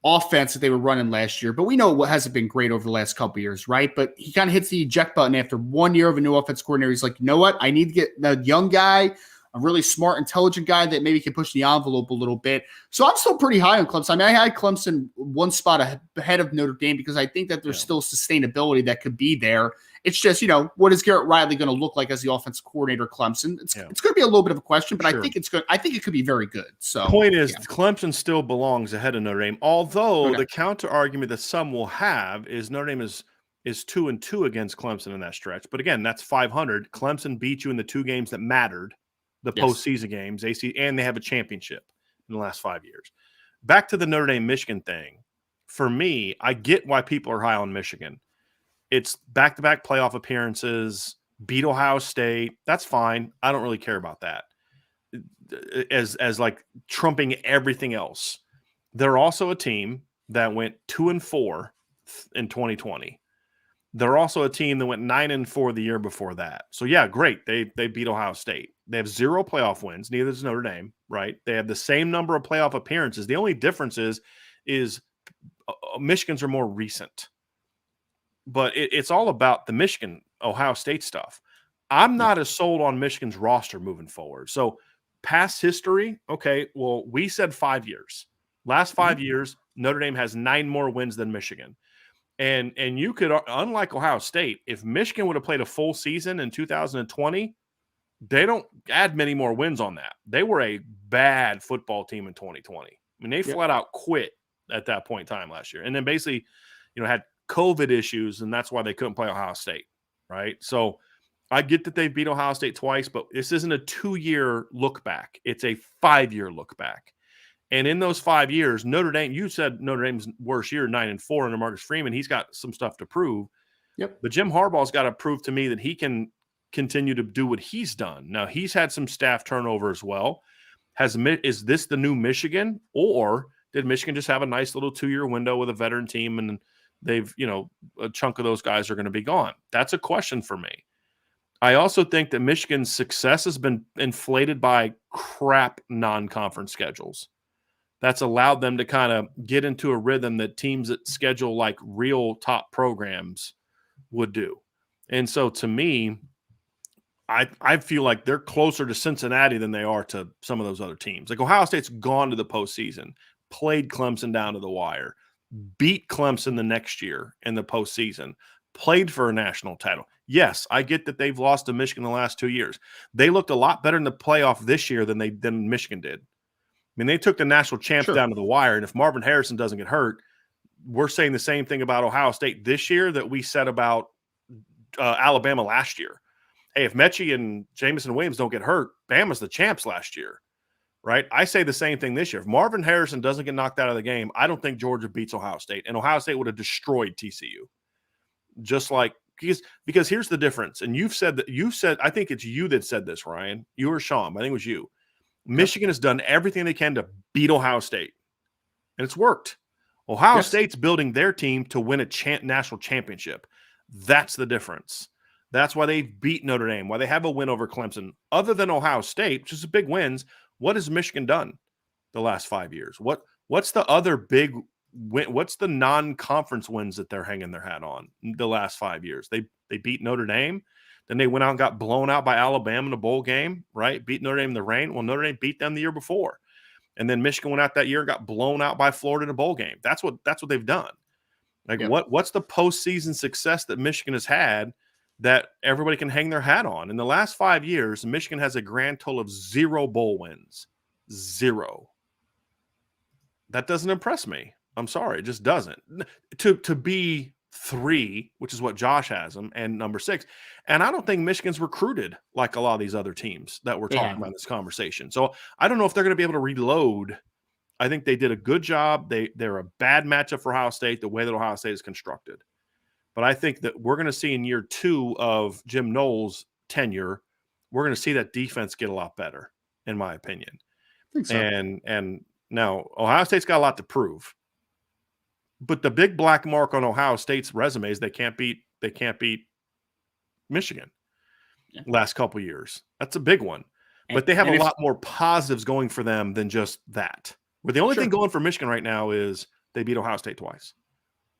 offense that they were running last year, but we know what hasn't been great over the last couple of years, right? But he kind of hits the eject button after 1 year of a new offense coordinator. He's like, you know what? I need to get the young guy a really smart, intelligent guy that maybe can push the envelope a little bit. So I'm still pretty high on Clemson. I mean, I had Clemson one spot ahead of Notre Dame because I think that there's still sustainability that could be there. It's just, what is Garrett Riley going to look like as the offensive coordinator of Clemson? It's going to be a little bit of a question, but I think it's good. I think it could be very good. So point is, Clemson still belongs ahead of Notre Dame. Although the counter argument that some will have is Notre Dame is 2-2 against Clemson in that stretch. But again, that's 500. Clemson beat you in the 2 games that mattered, the postseason games, and they have a championship in the last 5 years. Back to the Notre Dame Michigan thing. For me, I get why people are high on Michigan. It's back-to-back playoff appearances, beat Ohio State. That's fine. I don't really care about that as like trumping everything else. They're also a team that went 2-4 in 2020. They're also a team that went 9-4 the year before that. So, yeah, great. They beat Ohio State. They have 0 playoff wins. Neither does Notre Dame, right? They have the same number of playoff appearances. The only difference is Michigan's are more recent. But it's all about the Michigan-Ohio State stuff. I'm not as sold on Michigan's roster moving forward. So past history, okay, well, we said 5 years. Last 5 years, Notre Dame has 9 more wins than Michigan. And you could, unlike Ohio State, if Michigan would have played a full season in 2020, they don't add many more wins on that. They were a bad football team in 2020. I mean, they flat out quit at that point in time last year. And then basically, had COVID issues, and that's why they couldn't play Ohio State, right? So I get that they beat Ohio State twice, but this isn't a 2-year look back. It's a 5-year look back. And in those 5 years, Notre Dame, you said Notre Dame's worst year, 9-4 under Marcus Freeman. He's got some stuff to prove. Yep. But Jim Harbaugh's got to prove to me that he can continue to do what he's done. Now, he's had some staff turnover as well. Is this the new Michigan, or did Michigan just have a nice little 2-year window with a veteran team and they've, a chunk of those guys are going to be gone? That's a question for me. I also think that Michigan's success has been inflated by crap non-conference schedules. That's allowed them to kind of get into a rhythm that teams that schedule like real top programs would do. And so to me, I feel like they're closer to Cincinnati than they are to some of those other teams. Like Ohio State's gone to the postseason, played Clemson down to the wire, beat Clemson the next year in the postseason, played for a national title. Yes, I get that they've lost to Michigan the last 2 years. They looked a lot better in the playoff this year than Michigan did. I mean, they took the national champs down to the wire, and if Marvin Harrison doesn't get hurt, we're saying the same thing about Ohio State this year that we said about Alabama last year. Hey, if Mechie and Jamison Williams don't get hurt, Bama's the champs last year, right? I say the same thing this year. If Marvin Harrison doesn't get knocked out of the game, I don't think Georgia beats Ohio State, and Ohio State would have destroyed TCU. Just like because here's the difference, and you said I think it's you that said this, Ryan. You or Sean, I think it was you. Michigan has done everything they can to beat Ohio State, and it's worked. Ohio State's building their team to win a national championship. That's the difference. That's why they beat Notre Dame, why they have a win over Clemson. Other than Ohio State, which is big wins, what has Michigan done the last 5 years? What's the other big win? What's the non-conference wins that they're hanging their hat on the last 5 years? They beat Notre Dame. Then they went out and got blown out by Alabama in a bowl game, right? Beat Notre Dame in the rain. Well, Notre Dame beat them the year before. And then Michigan went out that year and got blown out by Florida in a bowl game. That's what they've done. Like what's the postseason success that Michigan has had that everybody can hang their hat on? In the last 5 years, Michigan has a grand total of 0 bowl wins. 0. That doesn't impress me. I'm sorry, it just doesn't. To be 3, which is what Josh has them, and number 6. And I don't think Michigan's recruited like a lot of these other teams that we're talking about in this conversation. So I don't know if they're going to be able to reload. I think they did a good job. They're a bad matchup for Ohio State, the way that Ohio State is constructed. But I think that we're going to see in year 2 of Jim Knowles' tenure, we're going to see that defense get a lot better, in my opinion. I think so. And now Ohio State's got a lot to prove. But the big black mark on Ohio State's resume is they can't beat Michigan last couple years. That's a big one. But they have a lot more positives going for them than just that. But the only thing going for Michigan right now is they beat Ohio State twice.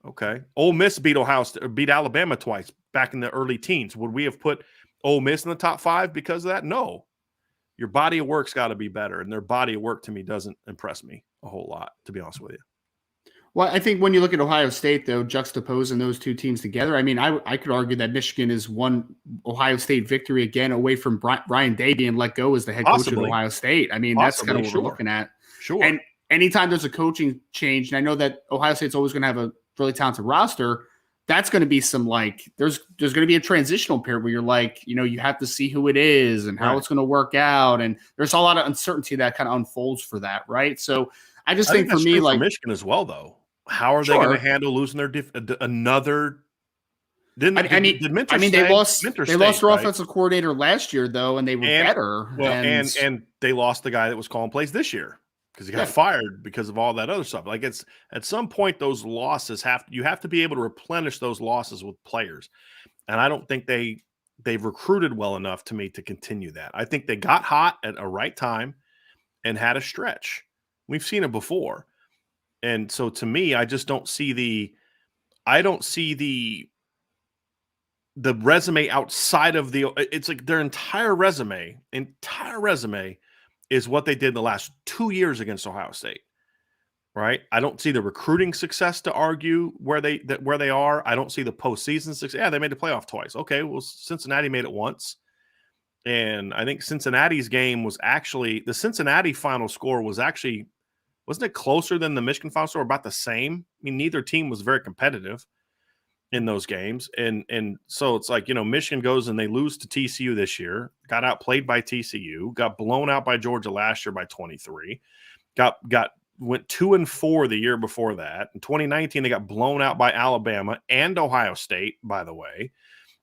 Okay. Ole Miss beat Alabama twice back in the early teens. Would we have put Ole Miss in the top 5 because of that? No. Your body of work's got to be better, and their body of work to me doesn't impress me a whole lot, to be honest with you. Well, I think when you look at Ohio State, though, juxtaposing those two teams together, I mean, I could argue that Michigan is one Ohio State victory again away from Brian Day being let go as the head coach of Ohio State. I mean, that's kind of what we're looking at. Sure. And anytime there's a coaching change, and I know that Ohio State's always going to have a really talented roster, that's going to be some there's going to be a transitional period where you're you have to see who it is and how it's going to work out. And there's a lot of uncertainty that kind of unfolds for that, right? So I think for me, for Michigan as well, though. How are they going to handle losing their another? They lost their offensive coordinator last year, though, and they were better. Well, and they lost the guy that was calling plays this year because he got fired because of all that other stuff. It's at some point those losses you have to be able to replenish those losses with players, and I don't think they've recruited well enough to me to continue that. I think they got hot at a right time and had a stretch. We've seen it before. And so to me, I just don't see the resume outside of it's like their entire resume is what they did the last 2 years against Ohio State. Right. I don't see the recruiting success to argue where they are. I don't see the postseason success. Yeah, they made the playoff twice. Okay. Well, Cincinnati made it once. And I think Cincinnati's game was actually the Cincinnati final score was actually, wasn't it closer than the Michigan final score? About the same. I mean, neither team was very competitive in those games. And so it's like, Michigan goes and they lose to TCU this year, got outplayed by TCU, got blown out by Georgia last year by 23, went 2-4 the year before that. In 2019, they got blown out by Alabama and Ohio State, by the way.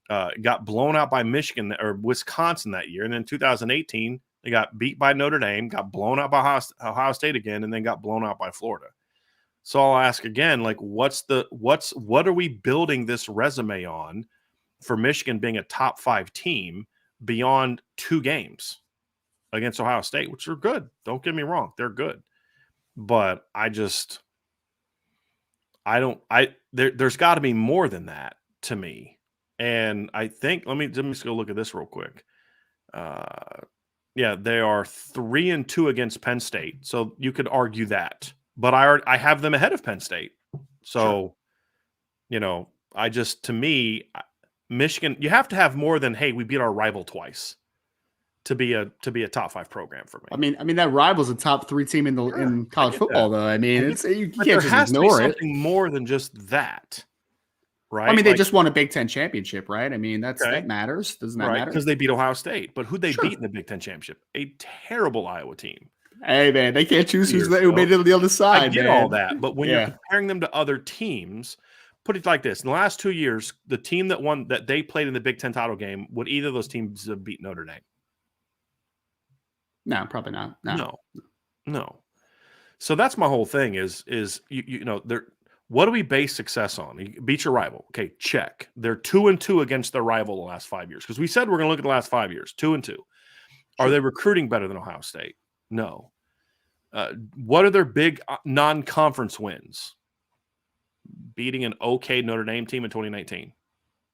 Got blown out by Michigan or Wisconsin that year. And then 2018, they got beat by Notre Dame, got blown out by Ohio State again, and then got blown out by Florida. So I'll ask again, what are we building this resume on for Michigan being a top 5 team beyond 2 games against Ohio State, which are good. Don't get me wrong. They're good. But there's got to be more than that to me. And I think, let me just go look at this real quick. Yeah, they are 3-2 against Penn State. So you could argue that. But I have them ahead of Penn State. So, to me, Michigan, you have to have more than, hey, we beat our rival twice to be a top 5 program for me. I mean that rival's a top 3 team in college football, though. I mean, you can't just ignore it. Something more than just that. Right. I mean, they just won a Big Ten championship, right? I mean, that matters. Doesn't that matter? Because they beat Ohio State. But who'd they beat in the Big Ten championship? A terrible Iowa team. Hey, man, they can't choose who made it on the other side. I get all that. But when you're comparing them to other teams, put it like this. In the last 2 years, the team that they played in the Big Ten title game, would either of those teams have beat Notre Dame? No, probably not. No. So that's my whole thing is what do we base success on? You beat your rival. Okay, check. They're 2-2 against their rival the last 5 years. Because we said we're going to look at the last 5 years. 2-2. Are they recruiting better than Ohio State? No. What are their big non-conference wins? Beating an okay Notre Dame team in 2019,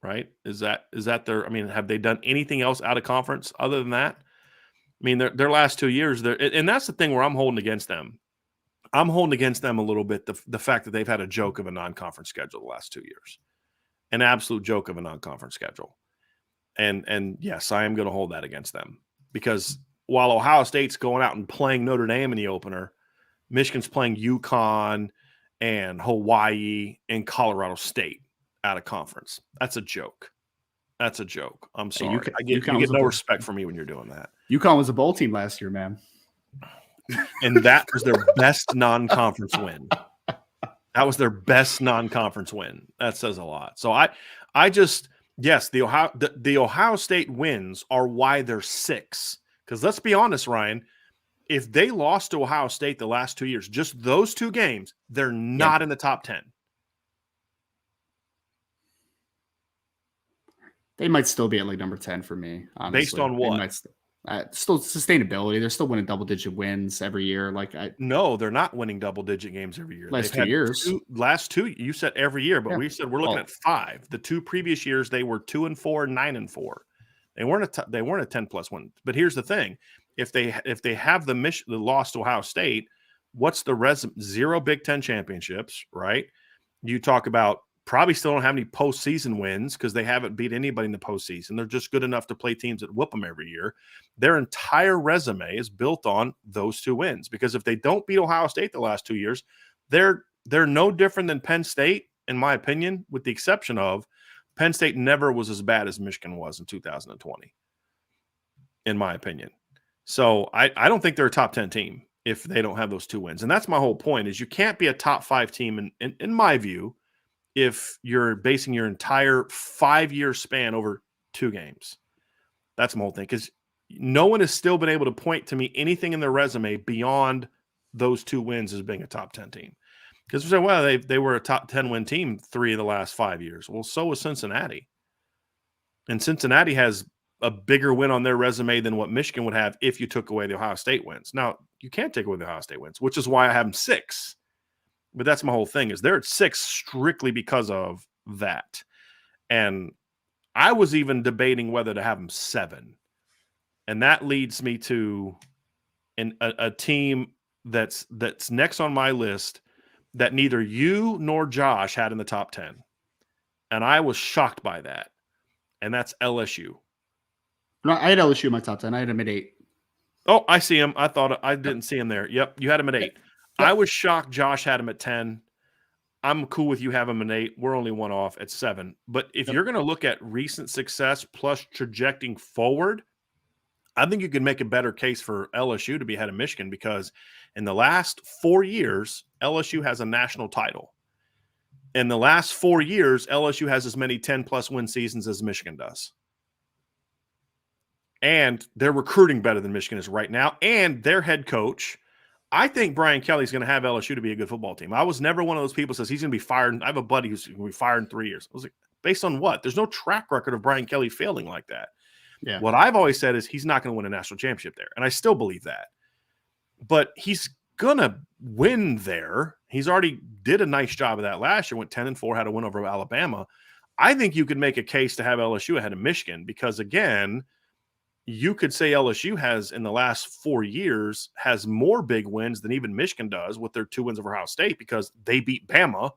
right? Is that their? I mean, have they done anything else out of conference other than that? I mean, their last 2 years, and that's the thing where I'm holding against them. I'm holding against them a little bit the fact that they've had a joke of a non-conference schedule the last 2 years, an absolute joke of a non-conference schedule, and yes, I am going to hold that against them because while Ohio State's going out and playing Notre Dame in the opener, Michigan's playing UConn and Hawaii and Colorado State out of conference. That's a joke. That's a joke. I'm sorry. You get no respect for me when you're doing that. UConn was a bowl team last year, man. And that was their best non-conference win. That was their best non-conference win. That says a lot. So the Ohio State wins are why they're 6. Because let's be honest, Ryan, if they lost to Ohio State the last 2 years, just those 2 games, they're not in the top 10. They might still be at number 10 for me, honestly. Based on what? Still sustainability. They're still winning double-digit wins every year. No, they're not winning double-digit games every year. Last 2 years. Last 2, you said every year, but we said we're looking at 5. The 2 previous years, they were 2-4, 9-4. They weren't a 10+ win. But here's the thing: if they have the loss to Ohio State, what's the resume? 0 Big Ten championships, right? You talk about probably still don't have any postseason wins because they haven't beat anybody in the postseason. They're just good enough to play teams that whoop them every year. Their entire resume is built on those 2 wins, because if they don't beat Ohio State the last 2 years, they're no different than Penn State, in my opinion, with the exception of Penn State never was as bad as Michigan was in 2020, in my opinion. So I don't think they're a top 10 team if they don't have those 2 wins. And that's my whole point, is you can't be a top 5 team, in my view, if you're basing your entire 5-year span over 2 games. That's my whole thing, because no one has still been able to point to me anything in their resume beyond those 2 wins as being a top 10 team. Because we say, well, they were a top 10 win team 3 of the last 5 years. Well, so was Cincinnati. And Cincinnati has a bigger win on their resume than what Michigan would have if you took away the Ohio State wins. Now, you can't take away the Ohio State wins, which is why I have them 6. But that's my whole thing, is they're at 6 strictly because of that. And I was even debating whether to have them 7. And that leads me to a team that's next on my list that neither you nor Josh had in the top 10. And I was shocked by that. And that's LSU. No, I had LSU in my top 10. I had them at 8. Oh, I see him. I thought I didn't see him there. Yep, you had him at 8. Yep. I was shocked Josh had him at 10. I'm cool with you having him at 8. We're only 1 off at 7. But if you're going to look at recent success plus trajecting forward, I think you can make a better case for LSU to be ahead of Michigan, because in the last 4 years, LSU has a national title. In the last 4 years, LSU has as many 10-plus win seasons as Michigan does. And they're recruiting better than Michigan is right now. And their head coach, I think Brian Kelly's going to have LSU to be a good football team. I was never one of those people who says he's going to be fired. I have a buddy who's going to be fired in 3 years. I was like, based on what? There's no track record of Brian Kelly failing like that. Yeah. What I've always said is he's not going to win a national championship there. And I still believe that. But he's going to win there. He's already did a nice job of that last year, went 10-4, had a win over Alabama. I think you could make a case to have LSU ahead of Michigan because, again, you could say LSU has, in the last 4 years, has more big wins than even Michigan does with their 2 wins over Ohio State, because they beat Bama,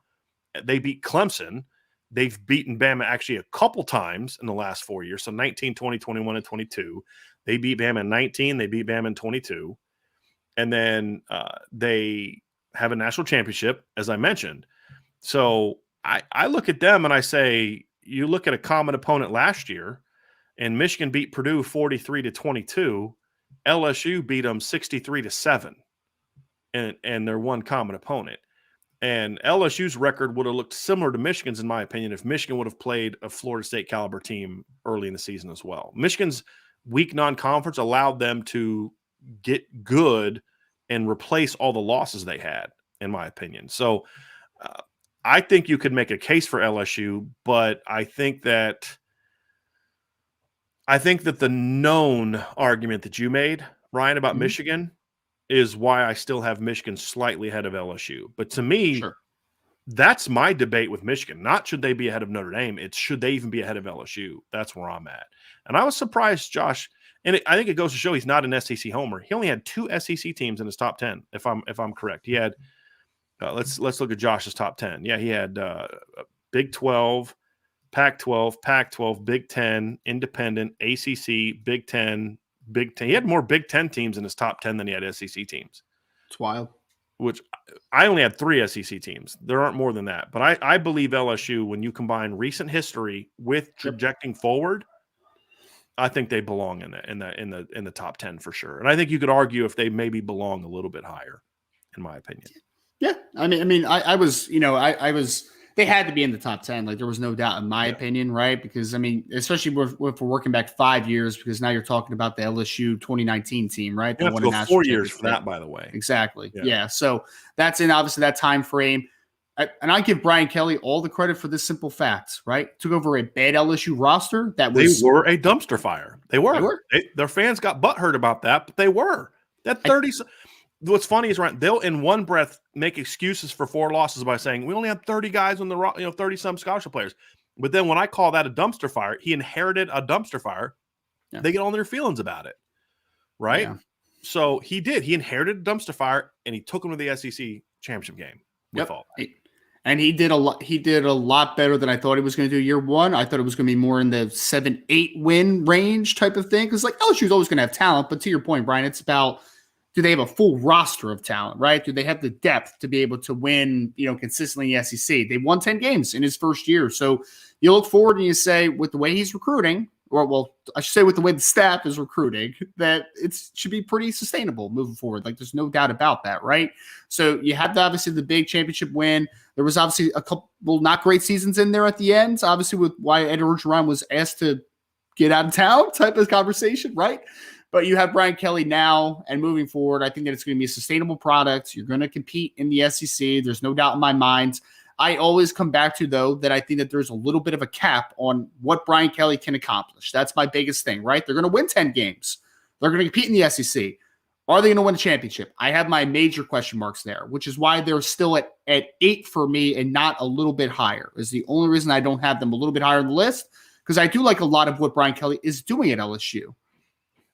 they beat Clemson. They've beaten Bama actually a couple times in the last 4 years. So 19, 20, 21, and 22. They beat Bama in 19. They beat Bama in 22. And then they have a national championship, as I mentioned. So I look at them and I say, you look at a common opponent last year, and Michigan beat Purdue 43-22. LSU beat them 63-7. And they're one common opponent. And LSU's record would have looked similar to Michigan's, in my opinion, if Michigan would have played a Florida State caliber team early in the season as well. Michigan's weak non-conference allowed them to get good and replace all the losses they had, in my opinion. So I think you could make a case for LSU, but I think that the known argument that you made, Ryan, about Michigan is why I still have Michigan slightly ahead of LSU. But to me, that's my debate with Michigan. Not should they be ahead of Notre Dame. It's should they even be ahead of LSU. That's where I'm at. And I was surprised, Josh, and I think it goes to show he's not an SEC homer. He only had 2 SEC teams in his top 10, if I'm correct. He had let's look at Josh's top 10. Yeah, he had Big 12, Pac-12, Pac-12, Big 10, Independent, ACC, Big 10, Big 10. He had more Big 10 teams in his top 10 than he had SEC teams. It's wild. Which I only had 3 SEC teams. There aren't more than that. But I believe LSU, when you combine recent history with projecting forward, I think they belong in the top 10 for sure. And I think you could argue if they maybe belong a little bit higher, in my opinion. Yeah, I mean, I was they had to be in the top 10. Like, there was no doubt in my opinion, right? Because, I mean, especially if we're working back 5 years, because now you're talking about the LSU 2019 team, right? You have to go 4 years for that, by the way. Exactly. Yeah. So that's in obviously that time frame. And I give Brian Kelly all the credit for this simple fact, right? Took over a bad LSU roster they were a dumpster fire. They were. Their fans got butthurt about that, but they were. That 30. What's funny is, right, they'll in one breath make excuses for 4 losses by saying we only have 30 guys on the 30-some scholarship players. But then when I call that a dumpster fire, he inherited a dumpster fire. Yeah. They get on their feelings about it, right? Yeah. So he did. He inherited a dumpster fire, and he took him to the SEC championship game with all that. And he did a lot. He did a lot better than I thought he was going to do year one. I thought it was going to be more in the 7-8 win range type of thing. Because like LSU's always going to have talent, but to your point, Brian, it's about, do they have a full roster of talent, right? Do they have the depth to be able to win, consistently in the SEC? They won 10 games in his first year. So you look forward and you say, with the way he's recruiting, I should say with the way the staff is recruiting, that it should be pretty sustainable moving forward. Like, there's no doubt about that, right? So you have obviously the big championship win. There was obviously a couple not great seasons in there at the end, obviously with why Ed Orgeron was asked to get out of town type of conversation, right? But you have Brian Kelly now, and moving forward, I think that it's going to be a sustainable product. You're going to compete in the SEC. There's no doubt in my mind. I always come back to, though, that I think that there's a little bit of a cap on what Brian Kelly can accomplish. That's my biggest thing, right? They're going to win 10 games. They're going to compete in the SEC. Are they going to win a championship? I have my major question marks there, which is why they're still at 8 for me and not a little bit higher. Is the only reason I don't have them a little bit higher on the list, because I do like a lot of what Brian Kelly is doing at LSU.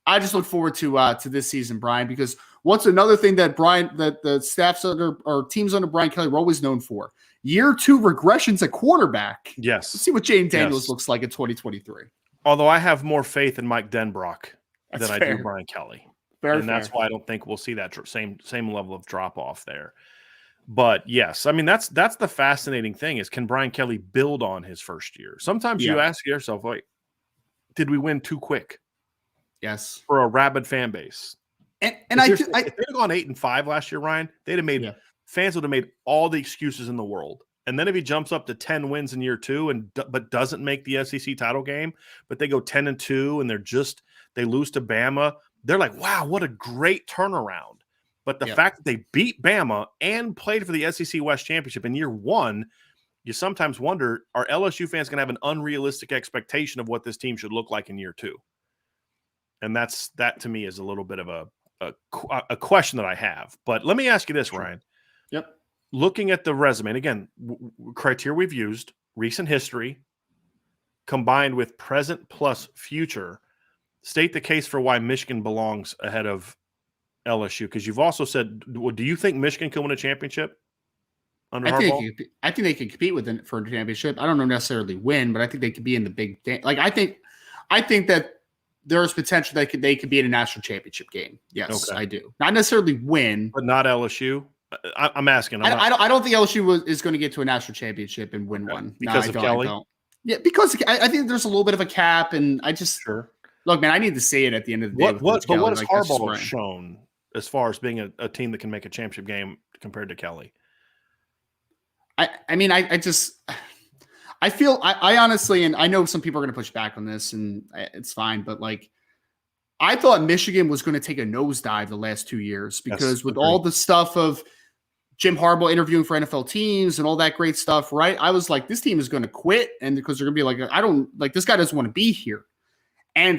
I just look forward to this season, Brian, because what's another thing that the staffs under or teams under Brian Kelly were always known for? Year 2 regressions at quarterback. Yes. Let's see what Jane Daniels looks like in 2023. Although I have more faith in Mike Denbrock than I do Brian Kelly. That's why I don't think we'll see that same level of drop off there. But yes, I mean, that's the fascinating thing is, can Brian Kelly build on his first year? Sometimes you ask yourself, like, did we win too quick? Yes. For a rabid fan base. And if they'd have gone 8-5 last year, Ryan, they'd have made fans would have made all the excuses in the world. And then if he jumps up to 10 wins in year 2 but doesn't make the SEC title game, but they go 10-2 and they lose to Bama, they're like, wow, what a great turnaround. But the fact that they beat Bama and played for the SEC West Championship in year 1, you sometimes wonder, are LSU fans going to have an unrealistic expectation of what this team should look like in year 2? And that to me is a little bit of a question that I have. But let me ask you this, Ryan. Yep. Looking at the resume, and again, criteria we've used, recent history combined with present plus future, state the case for why Michigan belongs ahead of LSU. Because you've also said, do you think Michigan can win a championship under Harbaugh? I think they can compete for a championship. I don't know necessarily win, but I think they could be in the big – like I think that there's potential they could be in a national championship game. Yes, okay. I do. Not necessarily win. But not LSU? I'm asking. I don't think LSU is going to get to a national championship and win one. Because of Kelly? Yeah, because I think there's a little bit of a cap, and I just look, man, I need to see it at the end of the day. What has Harbaugh shown as far as being a team that can make a championship game compared to Kelly? I feel honestly, and I know some people are going to push back on this, and it's fine, but like, I thought Michigan was going to take a nosedive the last 2 years because with all the stuff of Jim Harbaugh interviewing for NFL teams and all that great stuff, right? I was like, this team is going to quit, and because they're going to be like, this guy doesn't want to be here. And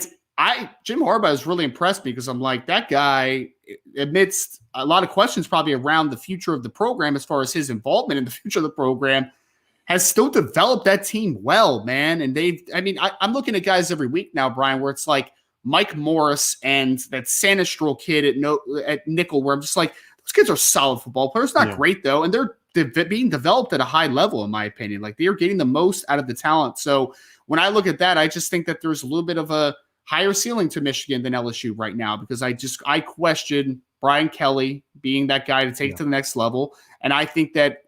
Jim Harbaugh has really impressed me because I'm like, that guy, amidst a lot of questions probably around the future of the program as far as his involvement in the future of the program, has still developed that team well, man. And I'm looking at guys every week now, Brian, where it's like Mike Morris and that Sanistral kid at nickel, where I'm just like, those kids are solid football players. Not great, though. And they're being developed at a high level, in my opinion. Like, they are getting the most out of the talent. So when I look at that, I just think that there's a little bit of a higher ceiling to Michigan than LSU right now, because I question Brian Kelly being that guy to take it to the next level. And I think that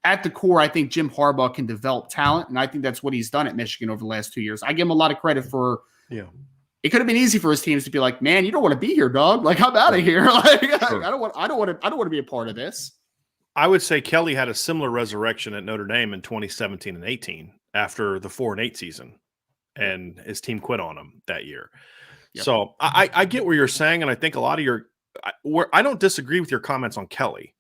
at the core, I think Jim Harbaugh can develop talent, and I think that's what he's done at Michigan over the last 2 years. I give him a lot of credit for it could have been easy for his teams to be like, man, you don't want to be here, dog. Like, I'm out of here. Like, I don't want to be a part of this. I would say Kelly had a similar resurrection at Notre Dame in 2017 and 18 after the 4-8 season, and his team quit on him that year. Yep. So I get where you're saying, and I think a lot of I don't disagree with your comments on Kelly.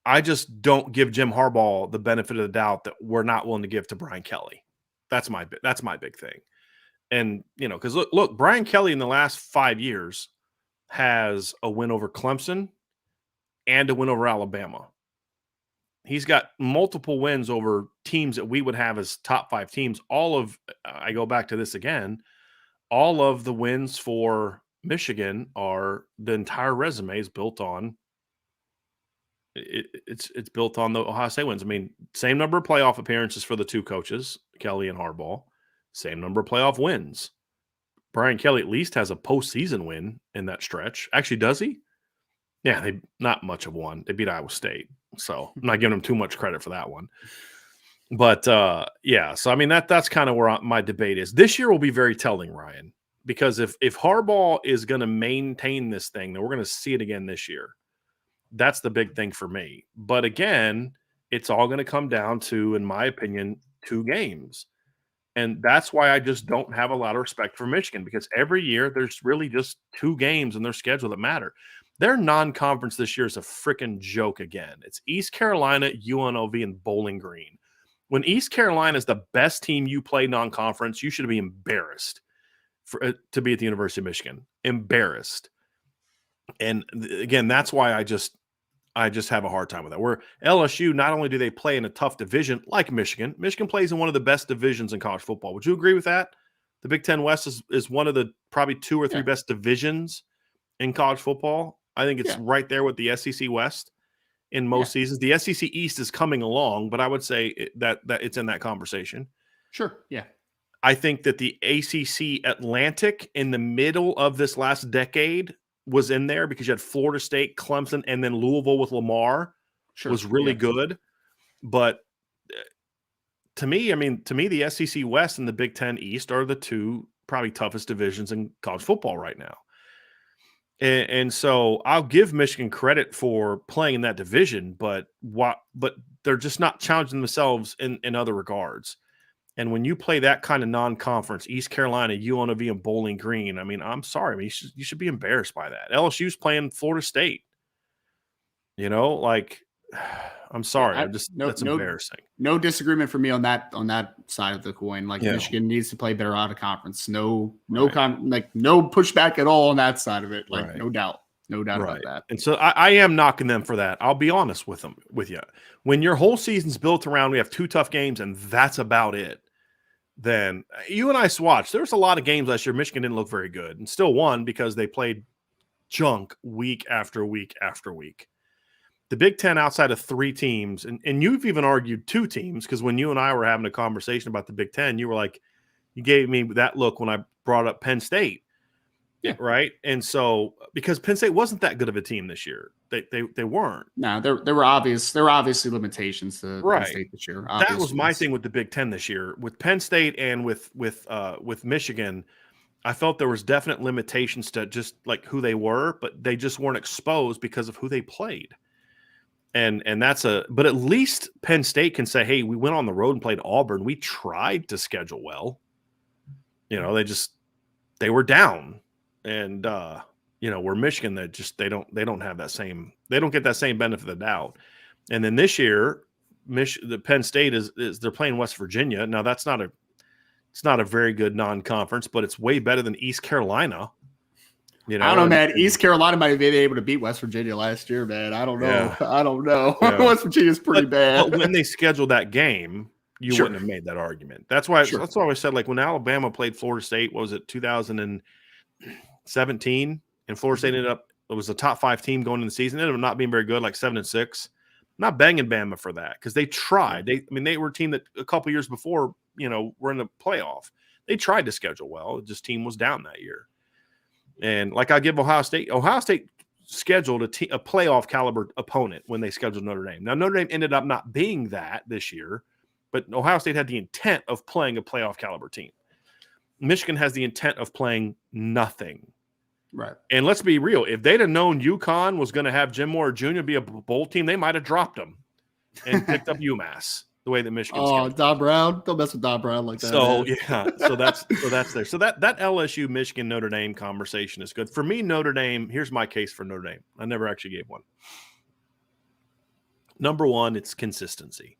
I just don't give Jim Harbaugh the benefit of the doubt that we're not willing to give to Brian Kelly. That's my big thing. And, because look, Brian Kelly in the last 5 years has a win over Clemson and a win over Alabama. He's got multiple wins over teams that we would have as top 5 teams. I go back to this again, all of the wins for Michigan the entire resume is built on it's built on the Ohio State wins. I mean, same number of playoff appearances for the two coaches, Kelly and Harbaugh, same number of playoff wins. Brian Kelly at least has a postseason win in that stretch. Actually, does he? Yeah, they not much of one. They beat Iowa State, so I'm not giving them too much credit for that one. But yeah, so I mean that's kind of where my debate is. This year will be very telling, Ryan, because if Harbaugh is going to maintain this thing, then we're going to see it again this year. That's the big thing for me. But again, it's all going to come down to, in my opinion, 2 games. And that's why I just don't have a lot of respect for Michigan, because every year there's really just 2 games in their schedule that matter. Their non-conference this year is a freaking joke again. It's East Carolina, UNLV, and Bowling Green. When East Carolina is the best team you play non-conference, you should be embarrassed to be at the University of Michigan. Embarrassed. And again, that's why I just have a hard time with that. Where LSU, not only do they play in a tough division like Michigan plays in one of the best divisions in college football. Would you agree with that? The Big Ten West is one of the probably 2 or 3 best divisions in college football. I think it's right there with the SEC West in most seasons. The SEC East is coming along, but I would say that it's in that conversation. Sure, yeah. I think that the ACC Atlantic in the middle of this last decade was in there because you had Florida State, Clemson, and then Louisville with Lamar was really good. But to me, the SEC West and the Big Ten East are the 2 probably toughest divisions in college football right now. And so I'll give Michigan credit for playing in that division, but they're just not challenging themselves in other regards. And when you play that kind of non-conference, East Carolina, UNLV, and Bowling Green, I mean, I'm sorry. I mean, you should be embarrassed by that. LSU's playing Florida State. You know, like, I'm sorry. That's embarrassing. No disagreement for me on that side of the coin. Like, Michigan needs to play better out of conference. No pushback at all on that side of it. Like, no doubt. No doubt about that. And so I am knocking them for that. I'll be honest with you. When your whole season's built around, we have 2 tough games and that's about it. Then you and I swatched. There was a lot of games last year. Michigan didn't look very good and still won because they played junk week after week after week. The Big Ten outside of 3 teams, and you've even argued 2 teams, because when you and I were having a conversation about the Big Ten, you were like, you gave me that look when I brought up Penn State. Yeah. Right. And so because Penn State wasn't that good of a team this year, they weren't. No, there were obviously limitations to Penn State this year. That was my thing with the Big Ten this year. With Penn State and with Michigan, I felt there was definite limitations to just like who they were, but they just weren't exposed because of who they played. And but at least Penn State can say, hey, we went on the road and played Auburn. We tried to schedule well. You know, they were down. And where Michigan, they don't have that same, they don't get that same benefit of the doubt. And then this year, the Penn State is they're playing West Virginia. Now it's not a very good non-conference, but it's way better than East Carolina. You know, I don't know, man. East Carolina might have been able to beat West Virginia last year, man. I don't know. Yeah. I don't know. Yeah. West Virginia's pretty bad. But when they scheduled that game, you wouldn't have made that argument. That's why I said, like, when Alabama played Florida State, what was it, 2017, and Florida State it was a top 5 team going into the season. It ended up not being very good, like 7-6. I'm not banging Bama for that because they tried. They were a team that a couple years before, were in the playoff. They tried to schedule well. Just team was down that year. And like I give Ohio State scheduled a playoff caliber opponent when they scheduled Notre Dame. Now, Notre Dame ended up not being that this year, but Ohio State had the intent of playing a playoff caliber team. Michigan has the intent of playing nothing. Right. And let's be real. If they'd have known UConn was going to have Jim Moore Jr. be a bowl team, they might have dropped them and picked up UMass the way that Michigan. Oh, Don Brown. Don't mess with Don Brown like that. So, yeah. So that's there. So that LSU, Michigan, Notre Dame conversation is good. For me, Notre Dame, here's my case for Notre Dame. I never actually gave one. Number one, it's consistency.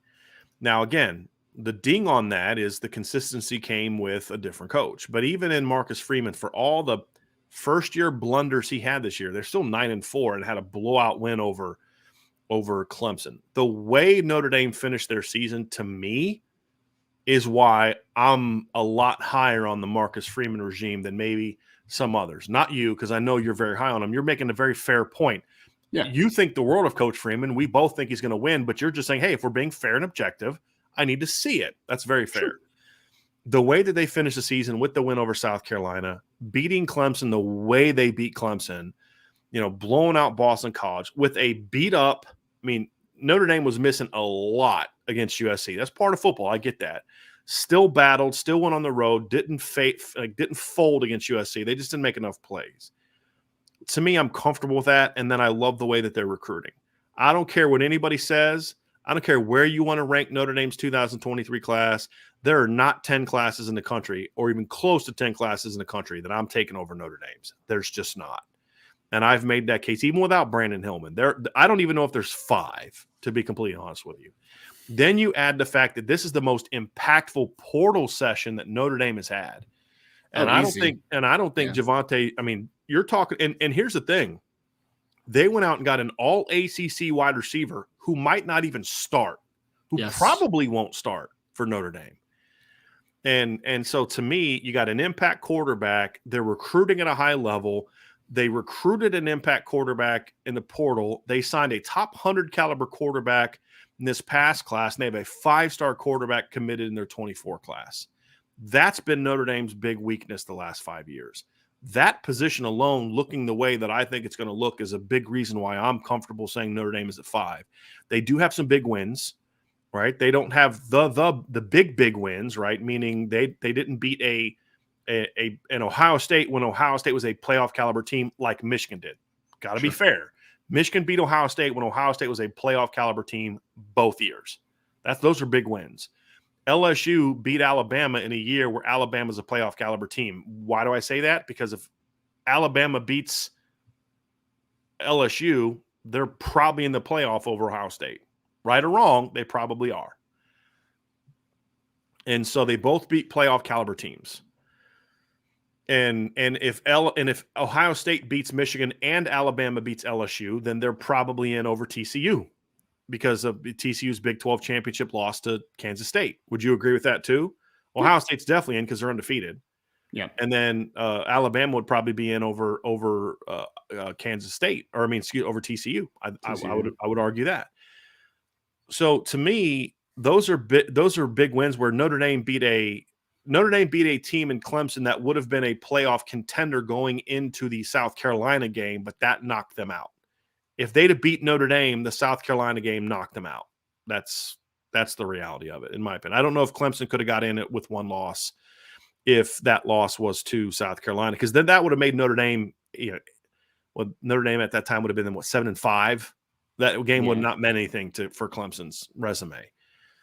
Now, again, the ding on that is the consistency came with a different coach. But even in Marcus Freeman, for all the first-year blunders he had this year, they're still 9-4 and had a blowout win over Clemson. The way Notre Dame finished their season, to me, is why I'm a lot higher on the Marcus Freeman regime than maybe some others. Not you, because I know you're very high on him. You're making a very fair point. Yeah. You think the world of Coach Freeman. We both think he's going to win, but you're just saying, hey, if we're being fair and objective, I need to see it. That's very fair. Sure. The way that they finished the season with the win over South Carolina, beating Clemson the way they beat Clemson, blowing out Boston College with a beat up. I mean, Notre Dame was missing a lot against USC. That's part of football. I get that. Still battled, still went on the road, didn't fold against USC. They just didn't make enough plays. To me, I'm comfortable with that, and then I love the way that they're recruiting. I don't care what anybody says. I don't care where you want to rank Notre Dame's 2023 class. There are not 10 classes in the country, or even close to 10 classes in the country, that I'm taking over Notre Dame's. There's just not. And I've made that case even without Brandon Hillman. I don't even know if there's 5, to be completely honest with you. Then you add the fact that this is the most impactful portal session that Notre Dame has had. And I don't think Javonte, I mean, you're talking, and here's the thing. They went out and got an all ACC wide receiver who might not even start, who probably won't start for Notre Dame. And so to me, you got an impact quarterback. They're recruiting at a high level. They recruited an impact quarterback in the portal. They signed a top 100 caliber quarterback in this past class, and they have a 5-star quarterback committed in their 24 class. That's been Notre Dame's big weakness the last 5 years. That position alone, looking the way that I think it's going to look, is a big reason why I'm comfortable saying Notre Dame is at 5. They do have some big wins, right? They don't have the big wins, right? Meaning they didn't beat an Ohio State when Ohio State was a playoff caliber team like Michigan did. Got to be fair. Michigan beat Ohio State when Ohio State was a playoff caliber team both years. Those are big wins. LSU beat Alabama in a year where Alabama's a playoff caliber team. Why do I say that? Because if Alabama beats LSU, they're probably in the playoff over Ohio State. Right or wrong, they probably are. And so they both beat playoff caliber teams. And if Ohio State beats Michigan and Alabama beats LSU, then they're probably in over TCU because of TCU's Big 12 championship loss to Kansas State. Would you agree with that too? Ohio State's definitely in because they're undefeated. Yeah, and then Alabama would probably be in over Kansas State, or over TCU. I would argue that. So to me, those are big wins where Notre Dame beat a team in Clemson that would have been a playoff contender going into the South Carolina game, but that knocked them out. If they'd have beat Notre Dame, the South Carolina game knocked them out. That's the reality of it, in my opinion. I don't know if Clemson could have got in it with one loss if that loss was to South Carolina, because then that would have made Notre Dame, Notre Dame at that time would have been 7-5. That game would not meant anything for Clemson's resume.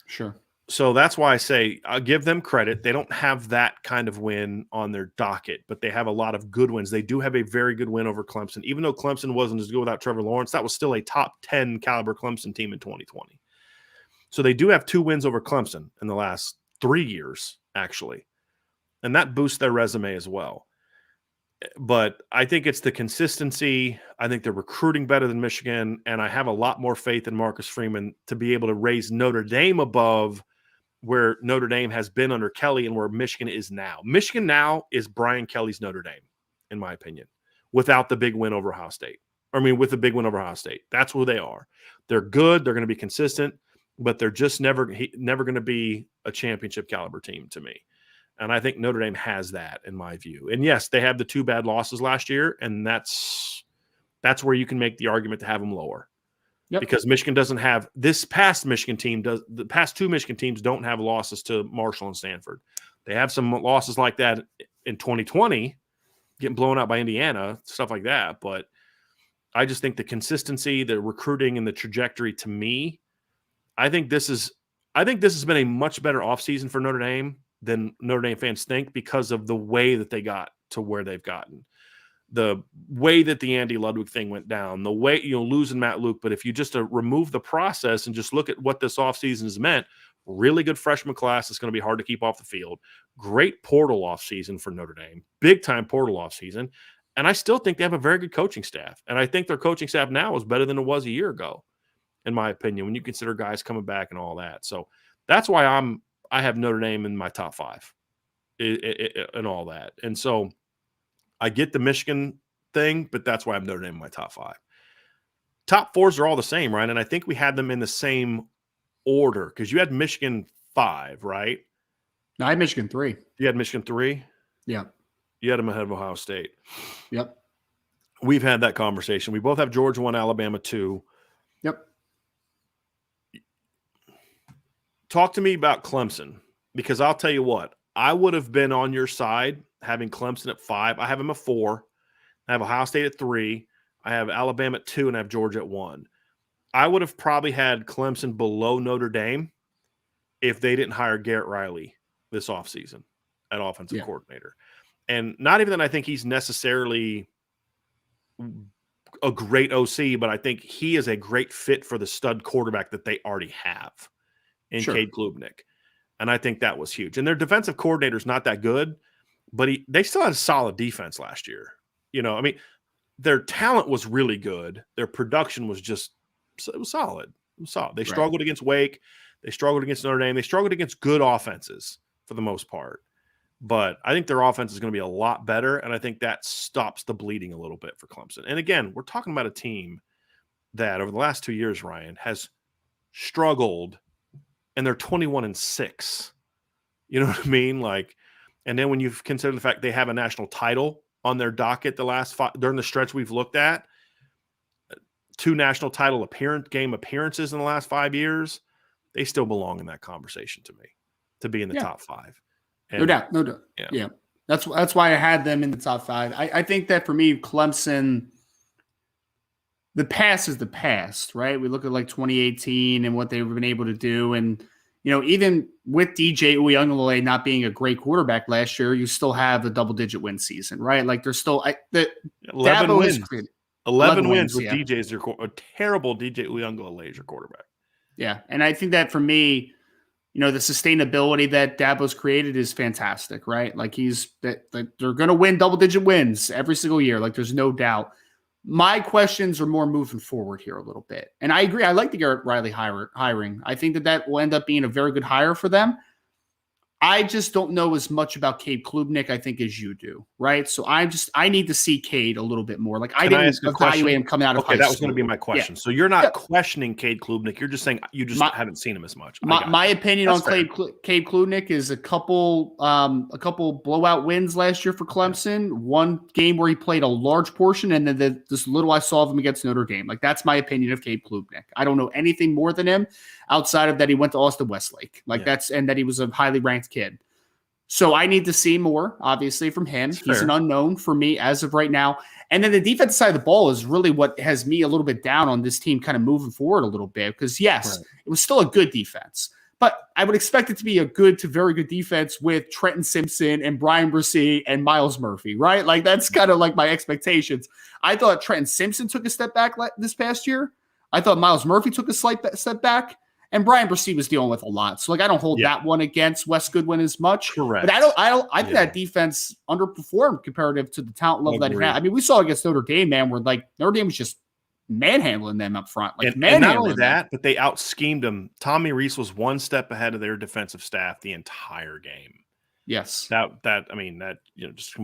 Sure. So that's why I say I'll give them credit. They don't have that kind of win on their docket, but they have a lot of good wins. They do have a very good win over Clemson. Even though Clemson wasn't as good without Trevor Lawrence, that was still a top 10 caliber Clemson team in 2020. So they do have 2 wins over Clemson in the last 3 years, actually. And that boosts their resume as well. But I think it's the consistency. I think they're recruiting better than Michigan, and I have a lot more faith in Marcus Freeman to be able to raise Notre Dame above where Notre Dame has been under Kelly and where Michigan is now. Michigan now is Brian Kelly's Notre Dame, in my opinion, without the big win over Ohio State. With the big win over Ohio State. That's who they are. They're good. They're going to be consistent, but they're just never going to be a championship caliber team to me. And I think Notre Dame has that, in my view. And yes, they have the 2 bad losses last year, and that's where you can make the argument to have them lower. Yep. Because Michigan doesn't have the past 2 Michigan teams don't have losses to Marshall and Stanford. They have some losses like that in 2020, getting blown out by Indiana, stuff like that. But I just think the consistency, the recruiting, and the trajectory, to me, I think this has been a much better offseason for Notre Dame than Notre Dame fans think, because of the way that they got to where they've gotten. The way that the Andy Ludwig thing went down, the way, losing Matt Luke. But if you just remove the process and just look at what this offseason has meant, really good freshman class is going to be hard to keep off the field. Great portal offseason for Notre Dame, big-time portal offseason. And I still think they have a very good coaching staff. And I think their coaching staff now is better than it was a year ago, in my opinion, when you consider guys coming back and all that. So that's why I'm I have Notre Dame in my top 5 and all that. And so I get the Michigan thing, but that's why I have Notre Dame in my top 5. Top 4s are all the same, right? And I think we had them in the same order because you had Michigan 5, right? No, I had Michigan 3. You had Michigan 3? Yeah. You had them ahead of Ohio State. Yep. We've had that conversation. We both have Georgia 1, Alabama 2. Yep. Talk to me about Clemson, because I'll tell you what, I would have been on your side having Clemson at 5. I have them at 4. I have Ohio State at 3. I have Alabama at 2, and I have Georgia at 1. I would have probably had Clemson below Notre Dame if they didn't hire Garrett Riley this offseason at offensive coordinator. And not even that I think he's necessarily a great OC, but I think he is a great fit for the stud quarterback that they already have in Cade Klubnik. And I think that was huge. And their defensive coordinator is not that good, but they still had a solid defense last year. You know, I mean, their talent was really good. Their production was just – it was solid. It was solid. They struggled against Wake. They struggled against Notre Dame. They struggled against good offenses for the most part. But I think their offense is going to be a lot better, and I think that stops the bleeding a little bit for Clemson. And again, we're talking about a team that over the last 2 years, Ryan, has struggled, and they're 21-6. You know what I mean? Like, and then when you consider the fact they have a national title on their docket the last 5 during the stretch we've looked at, 2 national title game appearances in the last 5 years, they still belong in that conversation to me to be in the top 5. And, no doubt. Yeah. That's why I had them in the top 5. I think that for me, Clemson, the past is the past, right? We look at like 2018 and what they've been able to do. And, you know, even with DJ Uiagalelei not being a great quarterback last year, you still have a double-digit win season, right? Like there's still 11 wins. 11 wins with DJ's a terrible DJ Uiagalelei as your quarterback. Yeah, and I think that for me, you know, the sustainability that Dabo's created is fantastic, right? Like they're going to win double-digit wins every single year. Like there's no doubt. My questions are more moving forward here a little bit. And I agree. I like the Garrett Riley hiring. I think that will end up being a very good hire for them. I just don't know as much about Cade Klubnik, I think, as you do, right? So I need to see Cade a little bit more. Like I didn't evaluate him coming out of high school. That was going to be my question. Yeah. So you're not questioning Cade Klubnik. You're just saying you just haven't seen him as much. My opinion on Cade Klubnik is a couple blowout wins last year for Clemson. One game where he played a large portion, and then this little I saw of him against Notre Dame. Like that's my opinion of Cade Klubnik. I don't know anything more than him outside of that he went to Austin Westlake. And that he was a highly ranked kid. So I need to see more, obviously, from him. He's an unknown for me as of right now. And then the defensive side of the ball is really what has me a little bit down on this team kind of moving forward a little bit. Because, yes, it was still a good defense. But I would expect it to be a good to very good defense with Trenton Simpson and Brian Bresee and Miles Murphy, right? Like, that's kind of like my expectations. I thought Trenton Simpson took a step back this past year. I thought Miles Murphy took a slight step back. And Brian Bresee was dealing with a lot. So, like, I don't hold that one against Wes Goodwin as much. Correct. But I think that defense underperformed comparative to the talent level that it had. I mean, we saw against Notre Dame, man, where, like, Notre Dame was just manhandling them up front. Like, and not only that, but they out-schemed them. Tommy Rees was one step ahead of their defensive staff the entire game. Yes. Just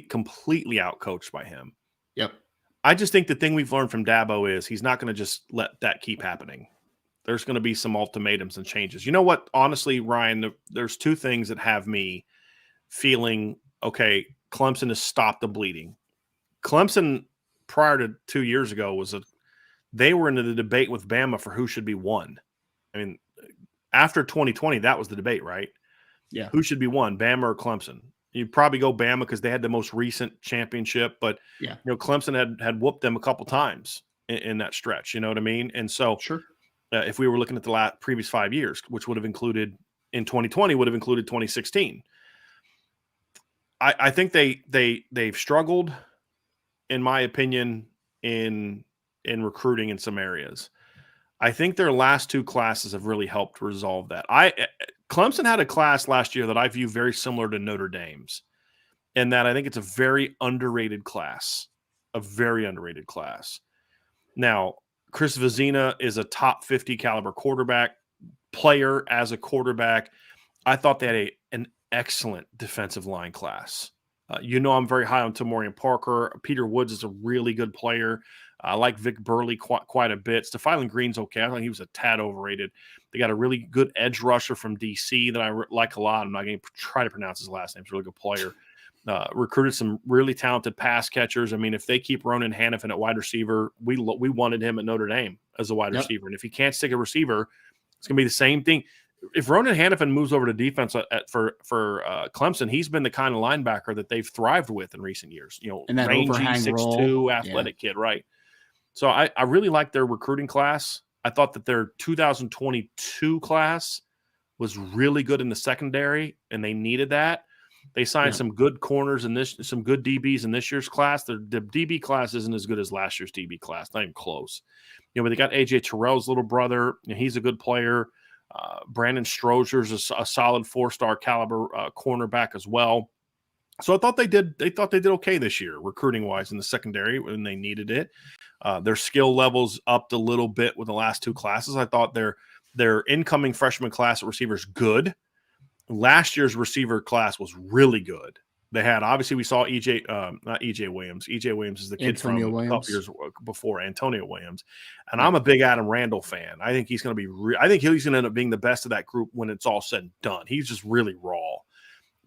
completely out-coached by him. Yep. I just think the thing we've learned from Dabo is he's not going to just let that keep happening. There's going to be some ultimatums and changes. You know what? Honestly, Ryan, there's 2 things that have me feeling, okay, Clemson has stopped the bleeding. Clemson, prior to 2 years ago, they were into the debate with Bama for who should be 1. I mean, after 2020, that was the debate, right? Yeah. Who should be 1, Bama or Clemson? You'd probably go Bama because they had the most recent championship, but Clemson had whooped them a couple times in that stretch. You know what I mean? And so if we were looking at the previous 5 years, which would have included in 2020, would have included 2016. I think they've struggled, in my opinion, in recruiting in some areas. I think their last 2 classes have really helped resolve that. Clemson had a class last year that I view very similar to Notre Dame's, in that I think it's a very underrated class, Now, Chris Vezina is a top 50 caliber player as a quarterback. I thought they had an excellent defensive line class. I'm very high on Tamorian Parker. Peter Woods is a really good player. I like Vic Burley quite a bit. Stephylon Green's okay. I think he was a tad overrated. They got a really good edge rusher from DC that I like a lot. I'm not going to try to pronounce his last name. He's a really good player. Recruited some really talented pass catchers. I mean, if they keep Ronan Hannafin at wide receiver, we wanted him at Notre Dame as a wide receiver. And if he can't stick a receiver, it's going to be the same thing. If Ronan Hannafin moves over to defense for Clemson, he's been the kind of linebacker that they've thrived with in recent years. And that rangy, overhang 6'2", athletic kid, right? So I really like their recruiting class. I thought that their 2022 class was really good in the secondary, and they needed that. They signed some good corners some good DBs in this year's class. The DB class isn't as good as last year's DB class, not even close. But they got AJ Terrell's little brother. He's a good player. Brandon Strozer's a solid 4-star caliber cornerback as well. So I thought they did okay this year, recruiting wise in the secondary when they needed it. Their skill levels upped a little bit with the last two classes. I thought their incoming freshman class at receiver is good. Last year's receiver class was really good. They had, obviously, we saw not EJ Williams. EJ Williams is the kid Antonio from Williams. A couple years before, Antonio Williams. And I'm a big Adam Randall fan. I think he's going to be I think he's going to end up being the best of that group when it's all said and done. He's just really raw.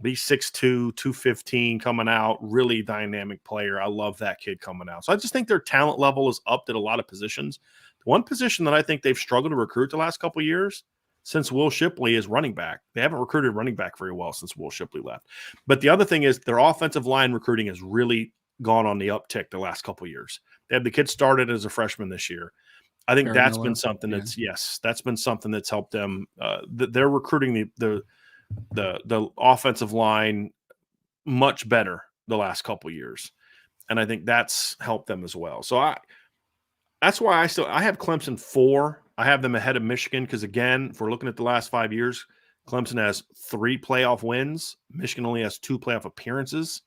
But he's 6'2", 215 coming out, really dynamic player. I love that kid coming out. So I just think their talent level is upped at a lot of positions. One position that I think they've struggled to recruit the last couple of years since Will Shipley is running back. They haven't recruited running back very well since Will Shipley left. But the other thing is their offensive line recruiting has really gone on the uptick the last couple of years. They had the kid started as a freshman this year. I think that's been something that's been something that's helped them. They're recruiting the offensive line much better the last couple of years. And I think that's helped them as well. So that's why I have Clemson 4. I have them ahead of Michigan because, again, if we're looking at the last 5 years, Clemson has 3 playoff wins. Michigan only has 2 playoff appearances.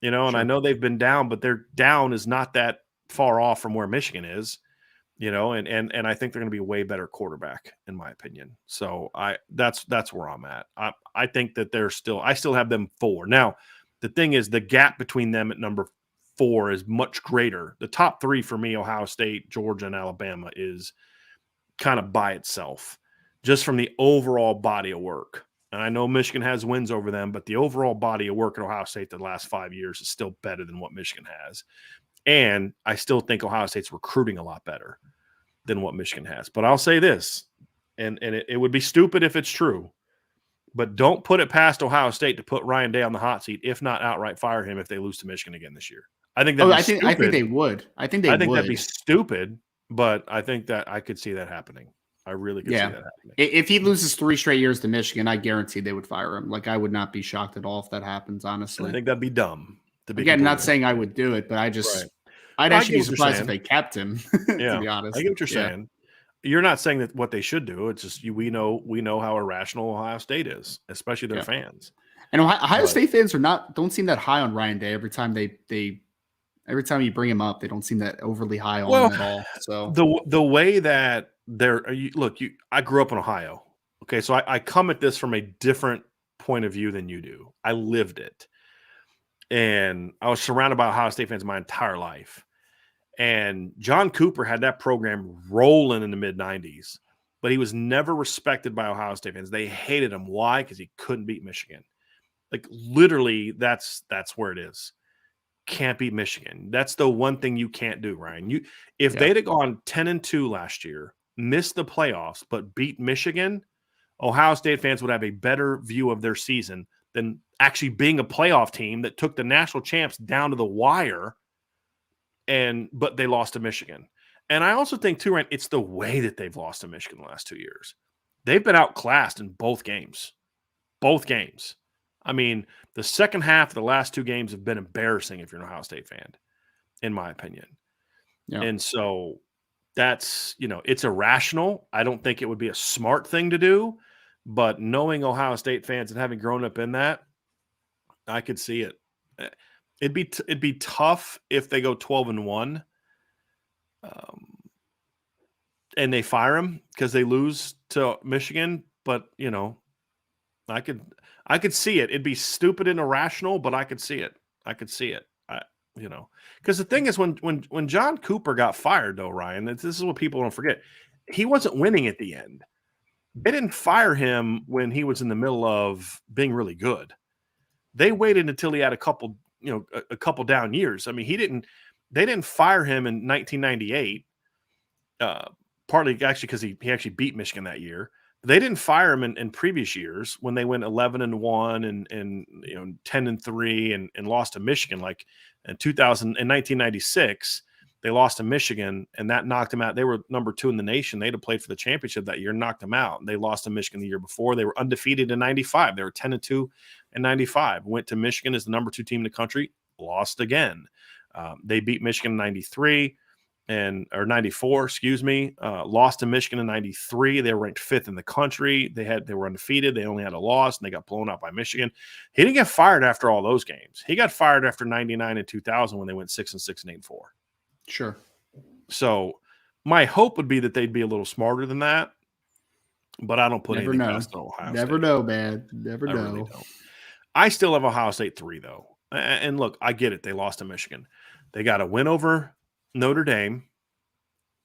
And I know they've been down, but their down is not that far off from where Michigan is. And I think they're going to be a way better quarterback, in my opinion. So that's where I'm at. I think that I still have them 4. Now, the thing is, the gap between them at number 4 is much greater. The top 3 for me, Ohio State, Georgia, and Alabama, is kind of by itself, just from the overall body of work. And I know Michigan has wins over them, but the overall body of work at Ohio State the last 5 years is still better than what Michigan has. And I still think Ohio State's recruiting a lot better than what Michigan has. But I'll say this, and it would be stupid if it's true, but don't put it past Ohio State to put Ryan Day on the hot seat, if not outright fire him if they lose to Michigan again this year. I think I think they would. I think that'd be stupid, but I think that I could see that happening. I really could see that happening. If he loses 3 straight years to Michigan, I guarantee they would fire him. Like, I would not be shocked at all if that happens, honestly. I think that'd be dumb. Again, not saying I would do it, but I'd actually be surprised if they kept him, to be honest. I get what you're saying. You're not saying that what they should do. It's just we know how irrational Ohio State is, especially their fans. And Ohio State fans don't seem that high on Ryan Day. Every time every time you bring him up, they don't seem that overly high on him at all. So the way that I grew up in Ohio. Okay, so I come at this from a different point of view than you do. I lived it. And I was surrounded by Ohio State fans my entire life. And John Cooper had that program rolling in the mid-90s, but he was never respected by Ohio State fans. They hated him. Why? Because he couldn't beat Michigan. Like, literally, that's where it is. Can't beat Michigan. That's the one thing you can't do, Ryan. If they'd have gone 10-2 last year, missed the playoffs, but beat Michigan, Ohio State fans would have a better view of their season than actually being a playoff team that took the national champs down to the wire, but they lost to Michigan. And I also think, too, Ryan, it's the way that they've lost to Michigan the last 2 years. They've been outclassed in both games. Both games. I mean, the second half of the last 2 games have been embarrassing if you're an Ohio State fan, in my opinion. Yeah. And so that's, it's irrational. I don't think it would be a smart thing to do, but knowing Ohio State fans and having grown up in that, I could see it. It'd be tough if they go 12-1, and they fire him because they lose to Michigan. But I could see it. It'd be stupid and irrational, but I could see it. Because the thing is, when John Cooper got fired, though, Ryan, this is what people don't forget. He wasn't winning at the end. They didn't fire him when he was in the middle of being really good. They waited until he had a couple down years. I mean, they didn't fire him in 1998, partly actually because he actually beat Michigan that year. They didn't fire him in previous years when they went 11-1 and 10-3 and lost to Michigan. Like in 1996, they lost to Michigan and that knocked them out. They were number 2 in the nation. They'd have played for the championship that year, knocked them out. And they lost to Michigan the year before. They were undefeated in 95. They were 10-2 in 95. Went to Michigan as the number 2 team in the country, lost again. They beat Michigan in 93. Or 94, lost to Michigan in 93. They were ranked 5th in the country. They were undefeated. They only had a loss, and they got blown out by Michigan. He didn't get fired after all those games. He got fired after 99 and 2000 when they went 6-6 and 8-4. Sure. So my hope would be that they'd be a little smarter than that, but I don't put anything past Ohio State. Never know, man. Never know. Really don't. I still have Ohio State 3, though. And look, I get it. They lost to Michigan. They got a win over Notre Dame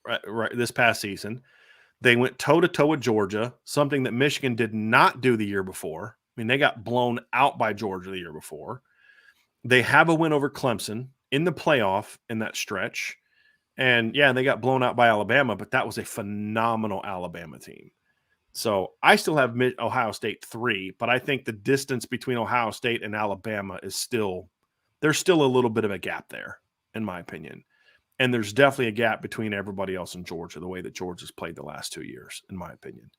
right this past season. They went toe-to-toe with Georgia, something that Michigan did not do the year before. I mean, they got blown out by Georgia the year before. They have a win over Clemson in the playoff in that stretch. And, yeah, they got blown out by Alabama, but that was a phenomenal Alabama team. So I still have Ohio State 3, but I think the distance between Ohio State and Alabama is there's still a little bit of a gap there, in my opinion. And there's definitely a gap between everybody else in Georgia, the way that Georgia's played the last 2 years, in my opinion.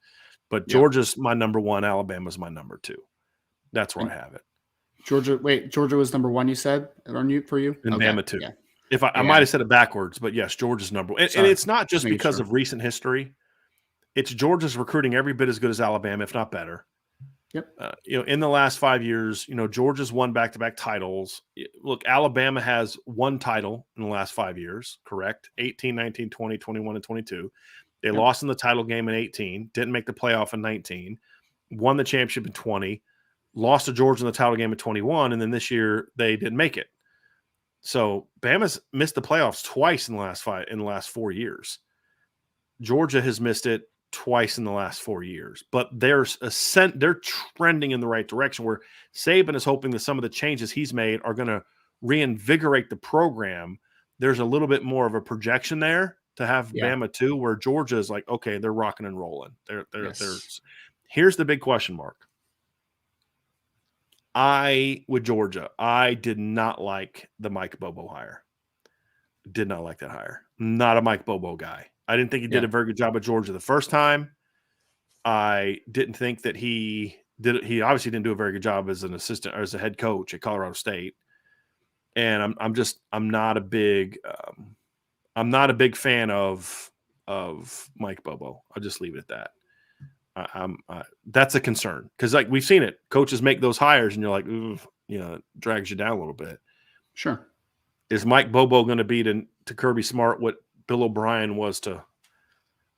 But Georgia's my number 1. Alabama's my number 2. That's where I have it. Georgia was number 1, you said, for you? And okay. Bama 2. Yeah. I might have said it backwards, but yes, Georgia's number 1. And it's not just because of recent history. It's Georgia's recruiting every bit as good as Alabama, if not better. Yep. In the last 5 years, Georgia's won back-to-back titles. Look, Alabama has one title in the last 5 years, correct? 18, 19, 20, 21, and 22. They lost in the title game in 18, didn't make the playoff in 19, won the championship in 20, lost to Georgia in the title game in 21, and then this year they didn't make it. So Bama's missed the playoffs twice in the last 4 years. Georgia has missed it twice in the last 4 years, but they're trending in the right direction where Saban is hoping that some of the changes he's made are going to reinvigorate the program. There's a little bit more of a projection there to have Bama too, where Georgia is like, okay, they're rocking and rolling. Here's the big question mark. With Georgia, I did not like the Mike Bobo hire. Did not like that hire. Not a Mike Bobo guy. I didn't think he did a very good job at Georgia the first time. I didn't think that he obviously didn't do a very good job as an assistant or as a head coach at Colorado State. And I'm not a big fan of Mike Bobo. I'll just leave it at that. That's a concern because like we've seen it, coaches make those hires and you're like, it drags you down a little bit. Sure. Is Mike Bobo going to be to Kirby Smart what Bill O'Brien was to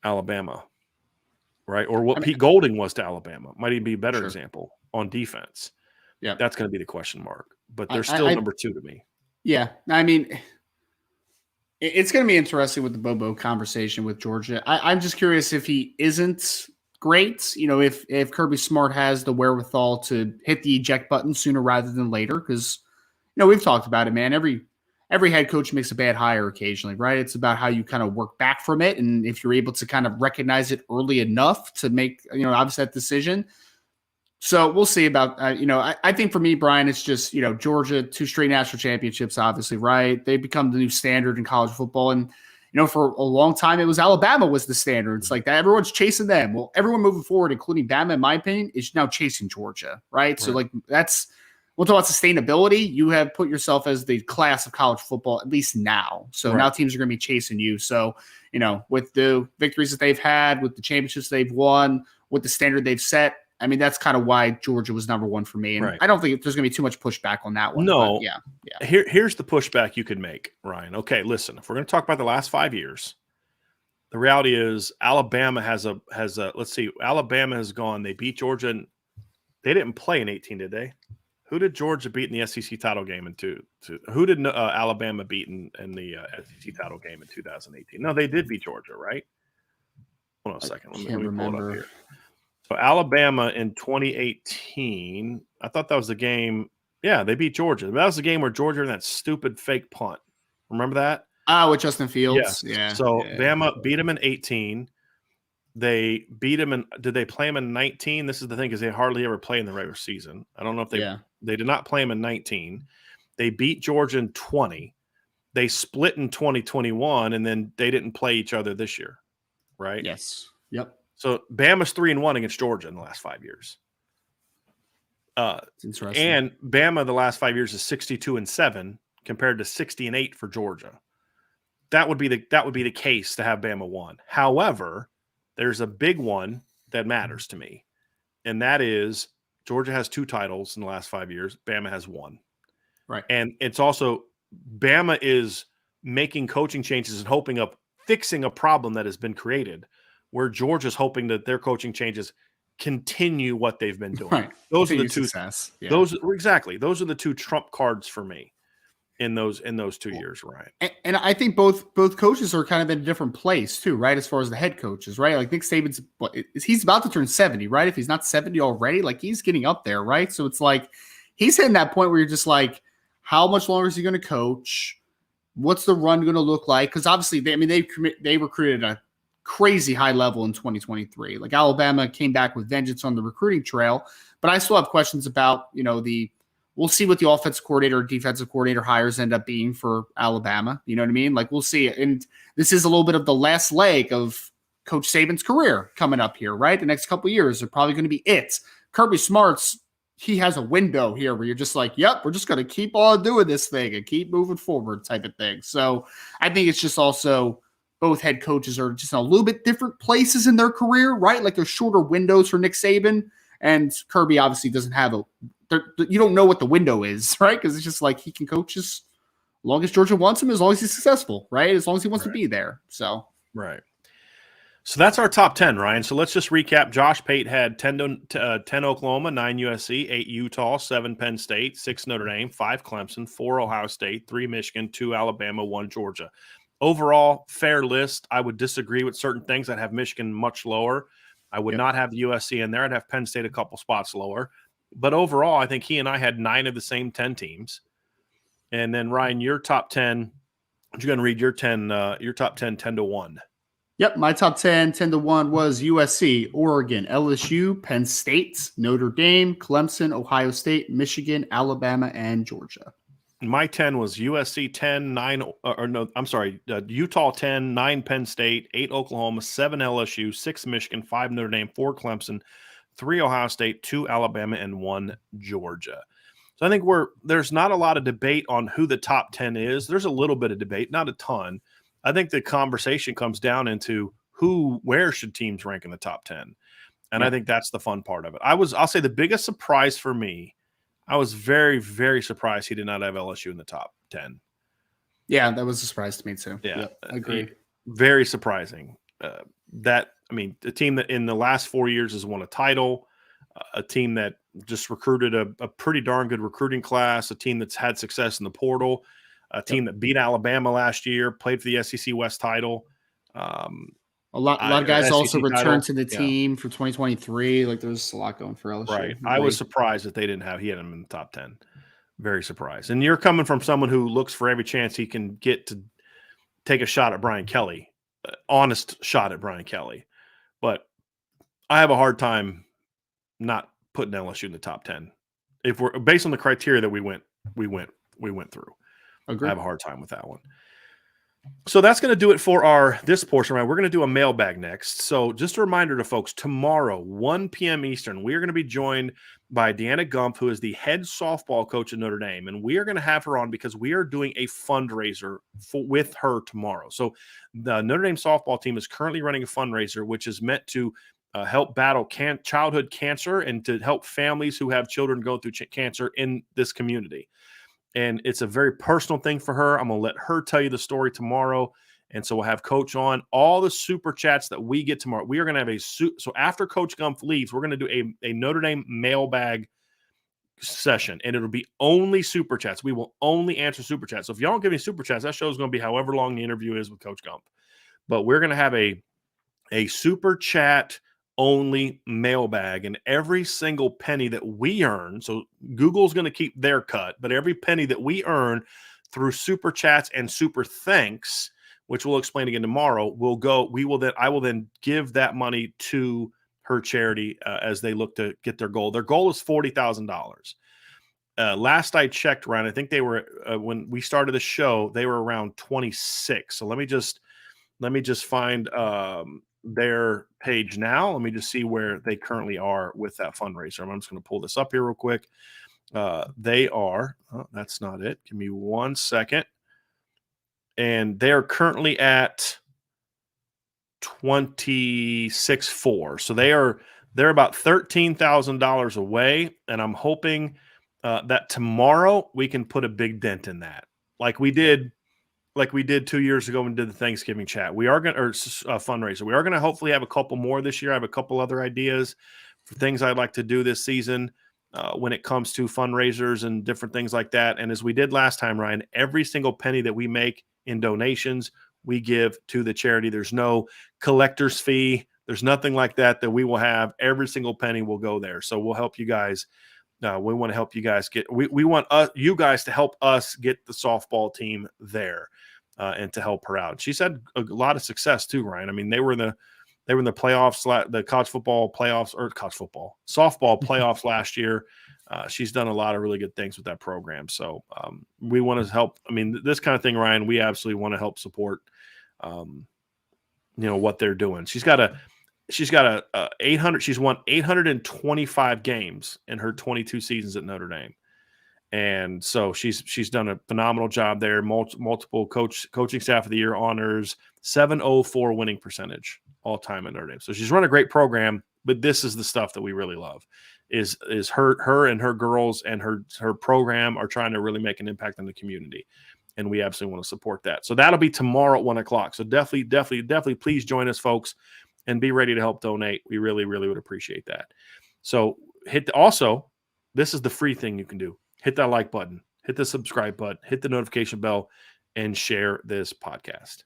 Alabama, right? Or what Pete Golding was to Alabama. Might even be a better example on defense. Yeah, that's going to be the question mark. But they're still number 2 to me. Yeah, I mean, it's going to be interesting with the Bobo conversation with Georgia. I'm just curious if he isn't great. If Kirby Smart has the wherewithal to hit the eject button sooner rather than later, because we've talked about it, man. Every head coach makes a bad hire occasionally, right? It's about how you kind of work back from it. And if you're able to kind of recognize it early enough to make, obviously that decision. So we'll see about, I think for me, Brian, it's just, Georgia, 2 straight national championships, obviously, right? They become the new standard in college football. And, for a long time, it was Alabama was the standard. It's like that. Everyone's chasing them. Well, everyone moving forward, including Bama, in my opinion, is now chasing Georgia, right? So we'll talk about sustainability. You have put yourself as the class of college football, at least now. So now teams are going to be chasing you. So, with the victories that they've had, with the championships they've won, with the standard they've set, I mean, that's kind of why Georgia was number 1 for me. And I don't think there's going to be too much pushback on that one. No. Yeah. Here's the pushback you could make, Ryan. Okay, listen, if we're going to talk about the last 5 years, the reality is Alabama has let's see, Alabama has gone, they beat Georgia They didn't play in 18, did they? Who did Georgia beat in the SEC title game in two? Who did Alabama beat in the SEC title game in 2018? No, they did beat Georgia, right? Hold on a second. Let me pull it up here. So Alabama in 2018, I thought that was the game. Yeah, they beat Georgia. That was the game where Georgia had that stupid fake punt. Remember that? With Justin Fields. Yeah. So Bama beat them in 18. They beat him in. Did they play him in 19? This is the thing, because they hardly ever play in the regular season. I don't know if they did not play him in 19. They beat Georgia in 20. They split in 2021, and then they didn't play each other this year, right? Yes. Yep. So Bama's 3-1 against Georgia in the last 5 years. It's interesting. And Bama the last 5 years is 62-7 compared to 60-8 for Georgia. That would be the case to have Bama won. However, there's a big one that matters to me, and that is Georgia has 2 titles in the last 5 years. Bama has 1. Right. And it's also Bama is making coaching changes and hoping of fixing a problem that has been created, where Georgia's hoping that their coaching changes continue what they've been doing. Right. Those are the 2 success. Yeah. Those are the 2 trump cards for me in those 2 years, Ryan. And I think both coaches are kind of in a different place too, right? As far as the head coaches, right? Like Nick Saban's, he's about to turn 70, right? If he's not 70 already, like he's getting up there, right? So it's like he's hitting that point where you're just like, how much longer is he going to coach? What's the run going to look like? Because obviously, they recruited a crazy high level in 2023. Like Alabama came back with vengeance on the recruiting trail, but I still have questions about, we'll see what the offensive coordinator or defensive coordinator hires end up being for Alabama. You know what I mean? Like we'll see. And this is a little bit of the last leg of Coach Saban's career coming up here, right? The next couple of years are probably going to be it. Kirby Smart's, he has a window here where you're just like, yep, we're just going to keep on doing this thing and keep moving forward type of thing. So I think it's just also both head coaches are just in a little bit different places in their career, right? Like there's shorter windows for Nick Saban, and Kirby obviously doesn't have you don't know what the window is, right? Because it's just like he can coach as long as Georgia wants him, as long as he's successful, right? As long as he wants to be there. So right. So that's our top 10, Ryan. So let's just recap. Josh Pate had 10 Oklahoma, 9 USC, 8 Utah, 7 Penn State, 6 Notre Dame, 5 Clemson, 4 Ohio State, 3 Michigan, 2 Alabama, 1 Georgia. Overall, fair list. I would disagree with certain things. I'd have Michigan much lower. I would not have the USC in there. I'd have Penn State a couple spots lower. But overall, I think he and I had 9 of the same 10 teams. And then, Ryan, your top 10, you're going to read your top 10, 10-1. Yep, my top 10, 10-1 was USC, Oregon, LSU, Penn State, Notre Dame, Clemson, Ohio State, Michigan, Alabama, and Georgia. My 10 was USC 10, 9, Utah 10, 9 Penn State, 8 Oklahoma, 7 LSU, 6 Michigan, 5 Notre Dame, 4 Clemson, 3 Ohio State, 2 Alabama, and 1 Georgia. So I think there's not a lot of debate on who the top 10 is. There's a little bit of debate, not a ton. I think the conversation comes down into where should teams rank in the top 10. And I think that's the fun part of it. I'll say the biggest surprise for me, I was very, very surprised he did not have LSU in the top 10. Yeah, that was a surprise to me too. Yeah, yep, I agree. Very surprising. The team that in the last 4 years has won a title, a team that just recruited a pretty darn good recruiting class, a team that's had success in the portal, a team that beat Alabama last year, played for the SEC West title. A lot of guys also returned to the team for 2023. Like there's a lot going for LSU. Right. I was surprised that he had him in the top 10. Very surprised. And you're coming from someone who looks for every chance he can get to take a shot at Brian Kelly, honest shot at Brian Kelly. But I have a hard time not putting LSU in the top 10. If we're based on the criteria that we went through. Agreed. I have a hard time with that one. So that's going to do it for this portion. Right? We're going to do a mailbag next. So just a reminder to folks, tomorrow, 1 p.m. Eastern, we are going to be joined by Deanna Gump, who is the head softball coach at Notre Dame. And we are going to have her on because we are doing a fundraiser with her tomorrow. So the Notre Dame softball team is currently running a fundraiser, which is meant to help battle childhood cancer and to help families who have children go through cancer in this community. And it's a very personal thing for her. I'm going to let her tell you the story tomorrow. And so we'll have Coach on. All the super chats that we get tomorrow, we are going to have so after Coach Gumpf leaves, we're going to do a Notre Dame mailbag session, and it'll be only super chats. We will only answer super chats. So if y'all don't give me super chats, that show is going to be however long the interview is with Coach Gumpf. But we're going to have a super chat only mailbag, and every single penny that we earn, so Google's going to keep their cut, but every penny that we earn through super chats and super thanks, which we'll explain again tomorrow, I will then give that money to her charity as they look to get their goal. Their goal is $40,000. Last I checked, Ryan, I think they were when we started the show, they were around 26. So let me just find their page now. Let me just see where they currently are with that fundraiser. I'm just going to pull this up here real quick. They are, that's not it. Give me 1 second. And they're currently at 26.4. So they're about $13,000 away. And I'm hoping that tomorrow we can put a big dent in that. Like we did 2 years ago when we did the Thanksgiving chat. We are going to, fundraiser. We are going to hopefully have a couple more this year. I have a couple other ideas for things I'd like to do this season when it comes to fundraisers and different things like that. And as we did last time, Ryan, every single penny that we make in donations, we give to the charity. There's no collector's fee. There's nothing like that we will have. Every single penny will go there. So we'll help you guys. We want to help you guys we want you guys to help us get the softball team there and to help her out. She's had a lot of success too, Ryan. I mean, they were in the playoffs, the college football playoffs, or softball playoffs last year. She's done a lot of really good things with that program. So we want to help. I mean, this kind of thing, Ryan, we absolutely want to help support, what they're doing. She's got a 800. She's won 825 games in her 22 seasons at Notre Dame. And so she's done a phenomenal job there. Multiple coaching staff of the year honors, 704 winning percentage all time at Notre Dame. So she's run a great program, but this is the stuff that we really love is her and her girls and her program are trying to really make an impact on the community. And we absolutely want to support that. So that'll be tomorrow at 1:00. So definitely please join us, folks, and be ready to help donate. We really, really would appreciate that. So this is the free thing you can do. Hit that like button, hit the subscribe button, hit the notification bell, and share this podcast.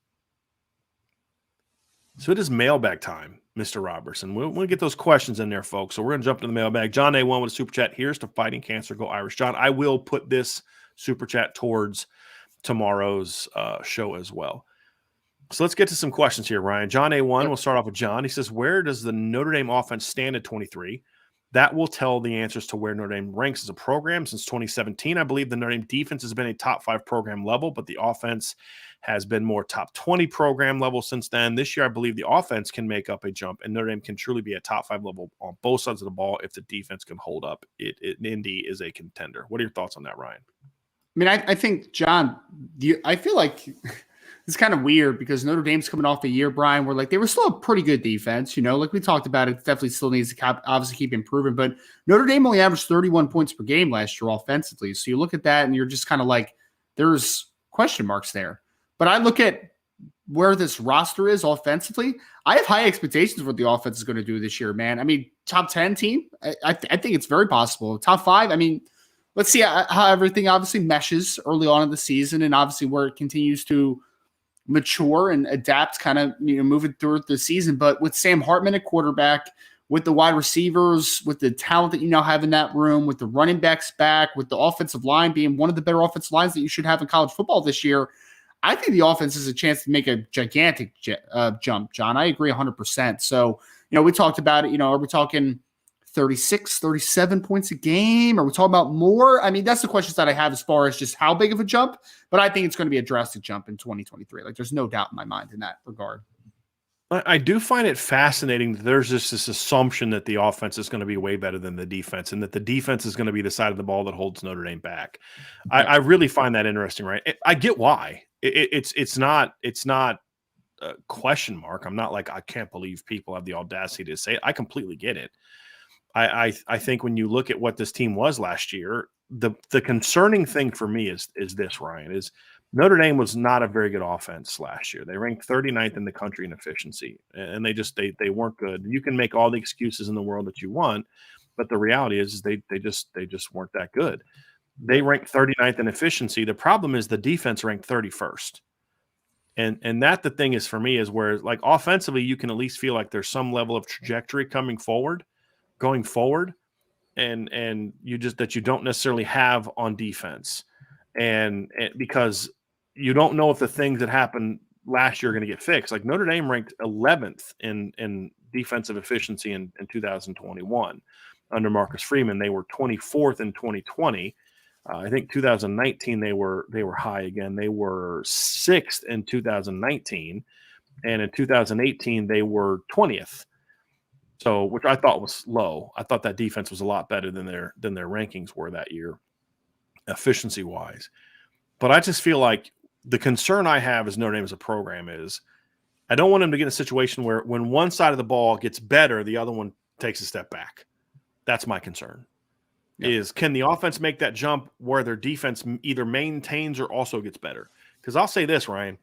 So it is mailbag time, Mr. Robertson. We'll get those questions in there, folks. So we're going to jump into the mailbag. John A1 with a super chat. Here's to fighting cancer. Go Irish. John, I will put this super chat towards tomorrow's show as well. So let's get to some questions here, Ryan. John A1, we'll start off with John. He says, where does the Notre Dame offense stand at 23? That will tell the answers to where Notre Dame ranks as a program. Since 2017, I believe the Notre Dame defense has been a top 5 program level, but the offense has been more top 20 program level since then. This year, I believe the offense can make up a jump, and Notre Dame can truly be a top 5 level on both sides of the ball if the defense can hold up. Indy is a contender. What are your thoughts on that, Ryan? I mean, I think, John, I feel like it's kind of weird because Notre Dame's coming off a year, Brian, where like they were still a pretty good defense, like we talked about, it definitely still needs to obviously keep improving, but Notre Dame only averaged 31 points per game last year offensively. So you look at that and you're just kind of like, there's question marks there. But I look at where this roster is offensively. I have high expectations for what the offense is going to do this year, man. I mean, top 10 team, I think it's very possible. Top 5, I mean, let's see how everything obviously meshes early on in the season and obviously where it continues to mature and adapt kind of moving through the season. But with Sam Hartman at quarterback, with the wide receivers, with the talent that you now have in that room, with the running backs back, with the offensive line being one of the better offensive lines that you should have in college football this year, I think the offense has a chance to make a gigantic jump, John. I agree 100%. So, we talked about it, are we talking 36, 37 points a game? Are we talking about more? I mean, that's the questions that I have as far as just how big of a jump, but I think it's going to be a drastic jump in 2023. Like there's no doubt in my mind in that regard. I do find it fascinating that there's just this assumption that the offense is going to be way better than the defense and that the defense is going to be the side of the ball that holds Notre Dame back. Yeah. I really find that interesting, right? I get why. It's not a question mark. I'm not like, I can't believe people have the audacity to say it. I completely get it. I think when you look at what this team was last year, the concerning thing for me is this, Ryan, is Notre Dame was not a very good offense last year. They ranked 39th in the country in efficiency, and they weren't good. You can make all the excuses in the world that you want, but the reality is they just weren't that good. They ranked 39th in efficiency. The problem is the defense ranked 31st. And that the thing is for me is where, like, offensively, you can at least feel like there's some level of trajectory going forward, and you don't necessarily have on defense. And because you don't know if the things that happened last year are going to get fixed. Like, Notre Dame ranked 11th in defensive efficiency in 2021 under Marcus Freeman. They were 24th in 2020. I think 2019 they were high again. They were 6th in 2019, and in 2018 they were 20th. So, which I thought was low. I thought that defense was a lot better than their rankings were that year, efficiency wise. But I just feel like the concern I have as Notre Dame as a program is I don't want them to get in a situation where when one side of the ball gets better, the other one takes a step back. That's my concern. Yep. Is can the offense make that jump where their defense either maintains or also gets better? Because I'll say this, Ryan,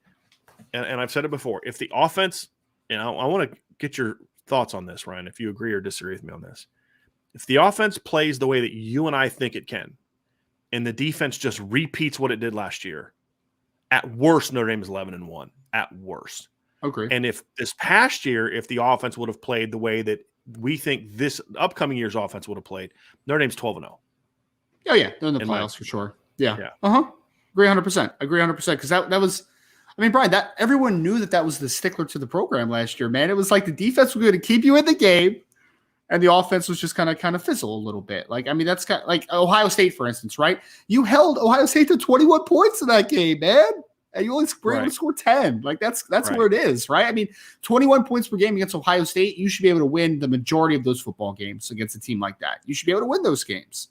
and I've said it before. If the offense, I want to get your thoughts on this, Ryan, if you agree or disagree with me on this. If the offense plays the way that you and I think it can, and the defense just repeats what it did last year, at worst, Notre Dame is 11-1. At worst. Okay. And if this past year, if the offense would have played the way that we think this upcoming year's offense would have played, Notre Dame's 12-0. Oh, yeah. They're in the playoffs for sure. Yeah. Agree 100%. Agree 100%. Because that was, I mean, Brian, that everyone knew that was the stickler to the program last year, man. It was like the defense was going to keep you in the game, and the offense was just kind of fizzle a little bit. Like, I mean, that's kind of like Ohio State, for instance, right? You held Ohio State to 21 points in that game, man. And you only were able to score 10. Like, that's where it is, right? I mean, 21 points per game against Ohio State, you should be able to win the majority of those football games against a team like that. You should be able to win those games.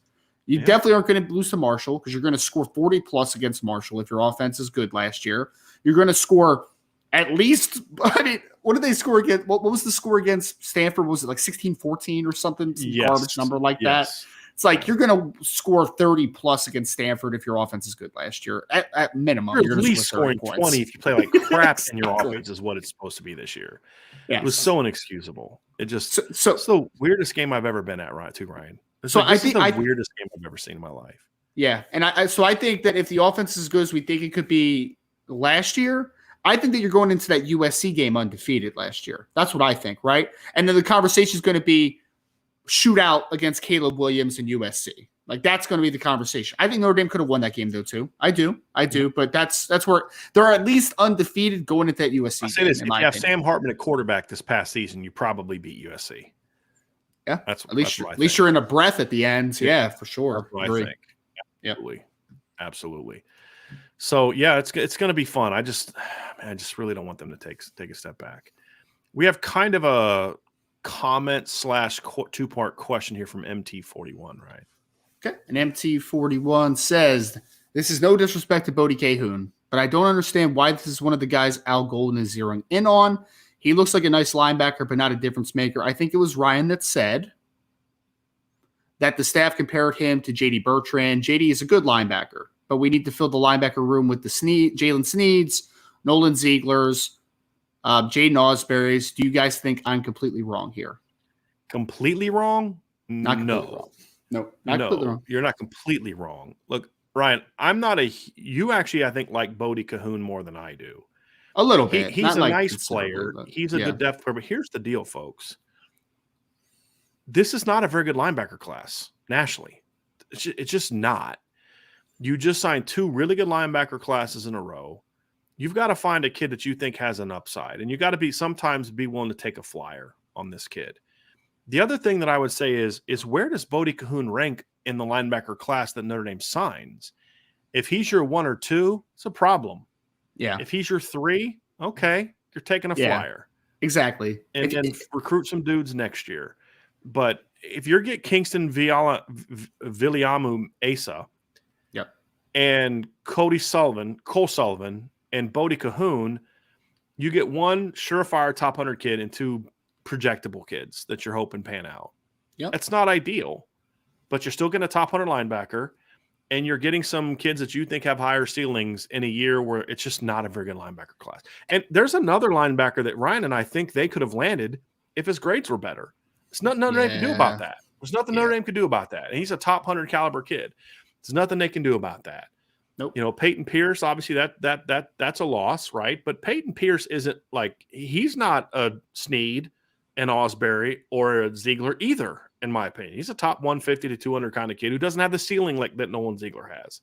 You definitely aren't going to lose to Marshall because you're going to score 40-plus against Marshall if your offense is good last year. You're going to score at least – I mean, what did they score against? What was the score against Stanford? Was it like 16-14 or something? Some garbage number like that. It's like you're going to score 30-plus against Stanford if your offense is good last year. At minimum, you're at least scoring 20 if you play like crap in your offense is what it's supposed to be this year. Yeah. It was so inexcusable. It just it's the weirdest game I've ever been at, Ryan. This is the weirdest game I've ever seen in my life. Yeah, and I think that if the offense is as good as we think it could be last year, I think that you're going into that USC game undefeated last year. That's what I think, right? And then the conversation is going to be shootout against Caleb Williams and USC. Like, that's going to be the conversation. I think Notre Dame could have won that game though too. I do. But that's where they're at least undefeated going into that USC. I'll say this: if you have Sam Hartman at quarterback this past season, you probably beat USC. Yeah, at least you're in a breath at the end. Yeah, for sure. That's what I think. Absolutely. So yeah, it's going to be fun. I just really don't want them to take a step back. We have kind of a comment / two-part question here from MT41, right? Okay. And MT41 says, this is no disrespect to Bodie Cahoon, but I don't understand why this is one of the guys Al Golden is zeroing in on. He looks like a nice linebacker, but not a difference maker. I think it was Ryan that said that the staff compared him to J.D. Bertrand. J.D. is a good linebacker, but we need to fill the linebacker room with the Jalen Sneeds, Nolan Zieglers, Jaden Osbury's. Do you guys think I'm completely wrong here? Completely wrong? Not completely wrong. No, completely wrong. You're not completely wrong. Look, Ryan, you actually, I think, like Bodie Cahoon more than I do. A little bit. He's a nice player. He's a good depth player. But here's the deal, folks. This is not a very good linebacker class nationally. It's just not. You just signed 2 really good linebacker classes in a row. You've got to find a kid that you think has an upside. And you got to sometimes be willing to take a flyer on this kid. The other thing that I would say is where does Bodie Cahoon rank in the linebacker class that Notre Dame signs? If he's your 1 or 2, it's a problem. Yeah. If he's your 3, okay, you're taking a flyer. Exactly. And recruit some dudes next year. But if you get Kingston Viliamu Asa and Cole Sullivan, and Bodie Cahoon, you get 1 surefire top 100 kid and 2 projectable kids that you're hoping pan out. Yep. That's not ideal, but you're still getting a top 100 linebacker. and you're getting some kids that you think have higher ceilings in a year where it's just not a very good linebacker class. And there's another linebacker that Ryan and I think they could have landed if his grades were better. There's nothing Notre Dame can do about that. There's nothing Notre Dame could do about that. And he's a top 100 caliber kid. There's nothing they can do about that. Nope. You know, Peyton Pierce, obviously that's a loss, right? But Peyton Pierce isn't like, he's not a Snead, an Osbury, or a Ziegler either, in my opinion. He's a top 150 to 200 kind of kid who doesn't have the ceiling like that Nolan Ziegler has,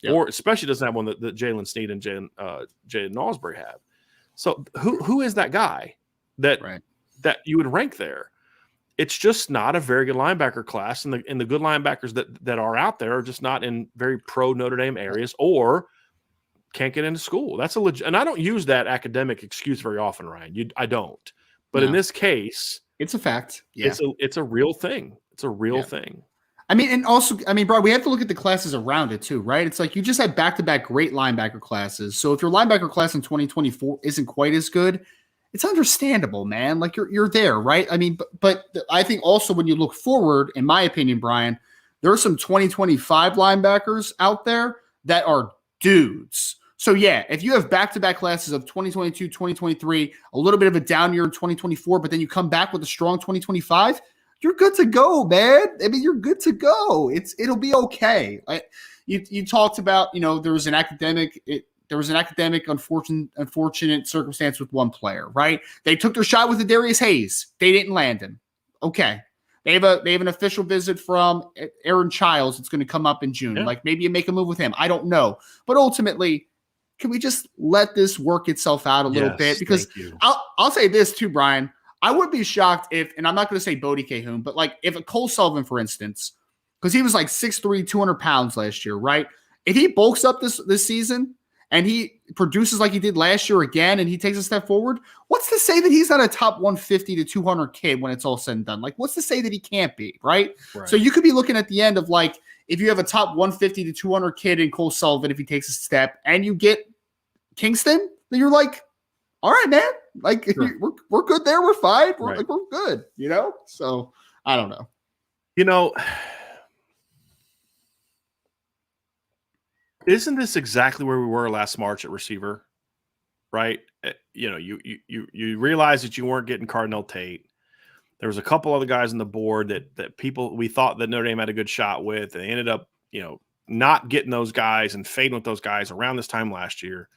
or especially doesn't have one that Jalen Snead and Jaden Osbury have. So who is that guy that you would rank there? It's just not a very good linebacker class, and the good linebackers that are out there are just not in very pro Notre Dame areas or can't get into school. That's a legit, and I don't use that academic excuse very often, Ryan. I don't. But in this case, it's a fact. Yeah. It's a real thing. It's a real thing. I mean, and also, Brian, we have to look at the classes around it too, right? It's like you just had back-to-back great linebacker classes. So if your linebacker class in 2024 isn't quite as good, it's understandable, man. Like you're there, right? I mean, but I think also when you look forward, in my opinion, Brian, there are some 2025 linebackers out there that are dudes. So, yeah, if you have back-to-back classes of 2022, 2023, a little bit of a down year in 2024, but then you come back with a strong 2025, you're good to go, man. I mean, you're good to go. It'll be okay. You talked about, there was an academic unfortunate circumstance with one player, right? They took their shot with Darius Hayes. They didn't land him. Okay. They have an official visit from Aaron Childs. It's going to come up in June. Yeah. Like maybe you make a move with him. I don't know. But ultimately, can we just let this work itself out a little bit? Because I'll say this too, Brian. I would be shocked if, and I'm not going to say Bodie Cahoon, but like if a Cole Sullivan, for instance, because he was like 6'3", 200 pounds last year, right? If he bulks up this season and he produces like he did last year again and he takes a step forward, what's to say that he's not a top 150 to 200 kid when it's all said and done? Like, what's to say that he can't be, right? So you could be looking at the end of like, if you have a top 150 to 200 kid in Cole Sullivan, if he takes a step and you get Kingston, then you're like, all right, man, like we're good there. We're fine. We're good, So I don't know. Isn't this exactly where we were last March at receiver? Right. You realized that you weren't getting Cardinal Tate. There was a couple other guys on the board that people, we thought that Notre Dame had a good shot with, and they ended up, not getting those guys and fading with those guys around this time last year.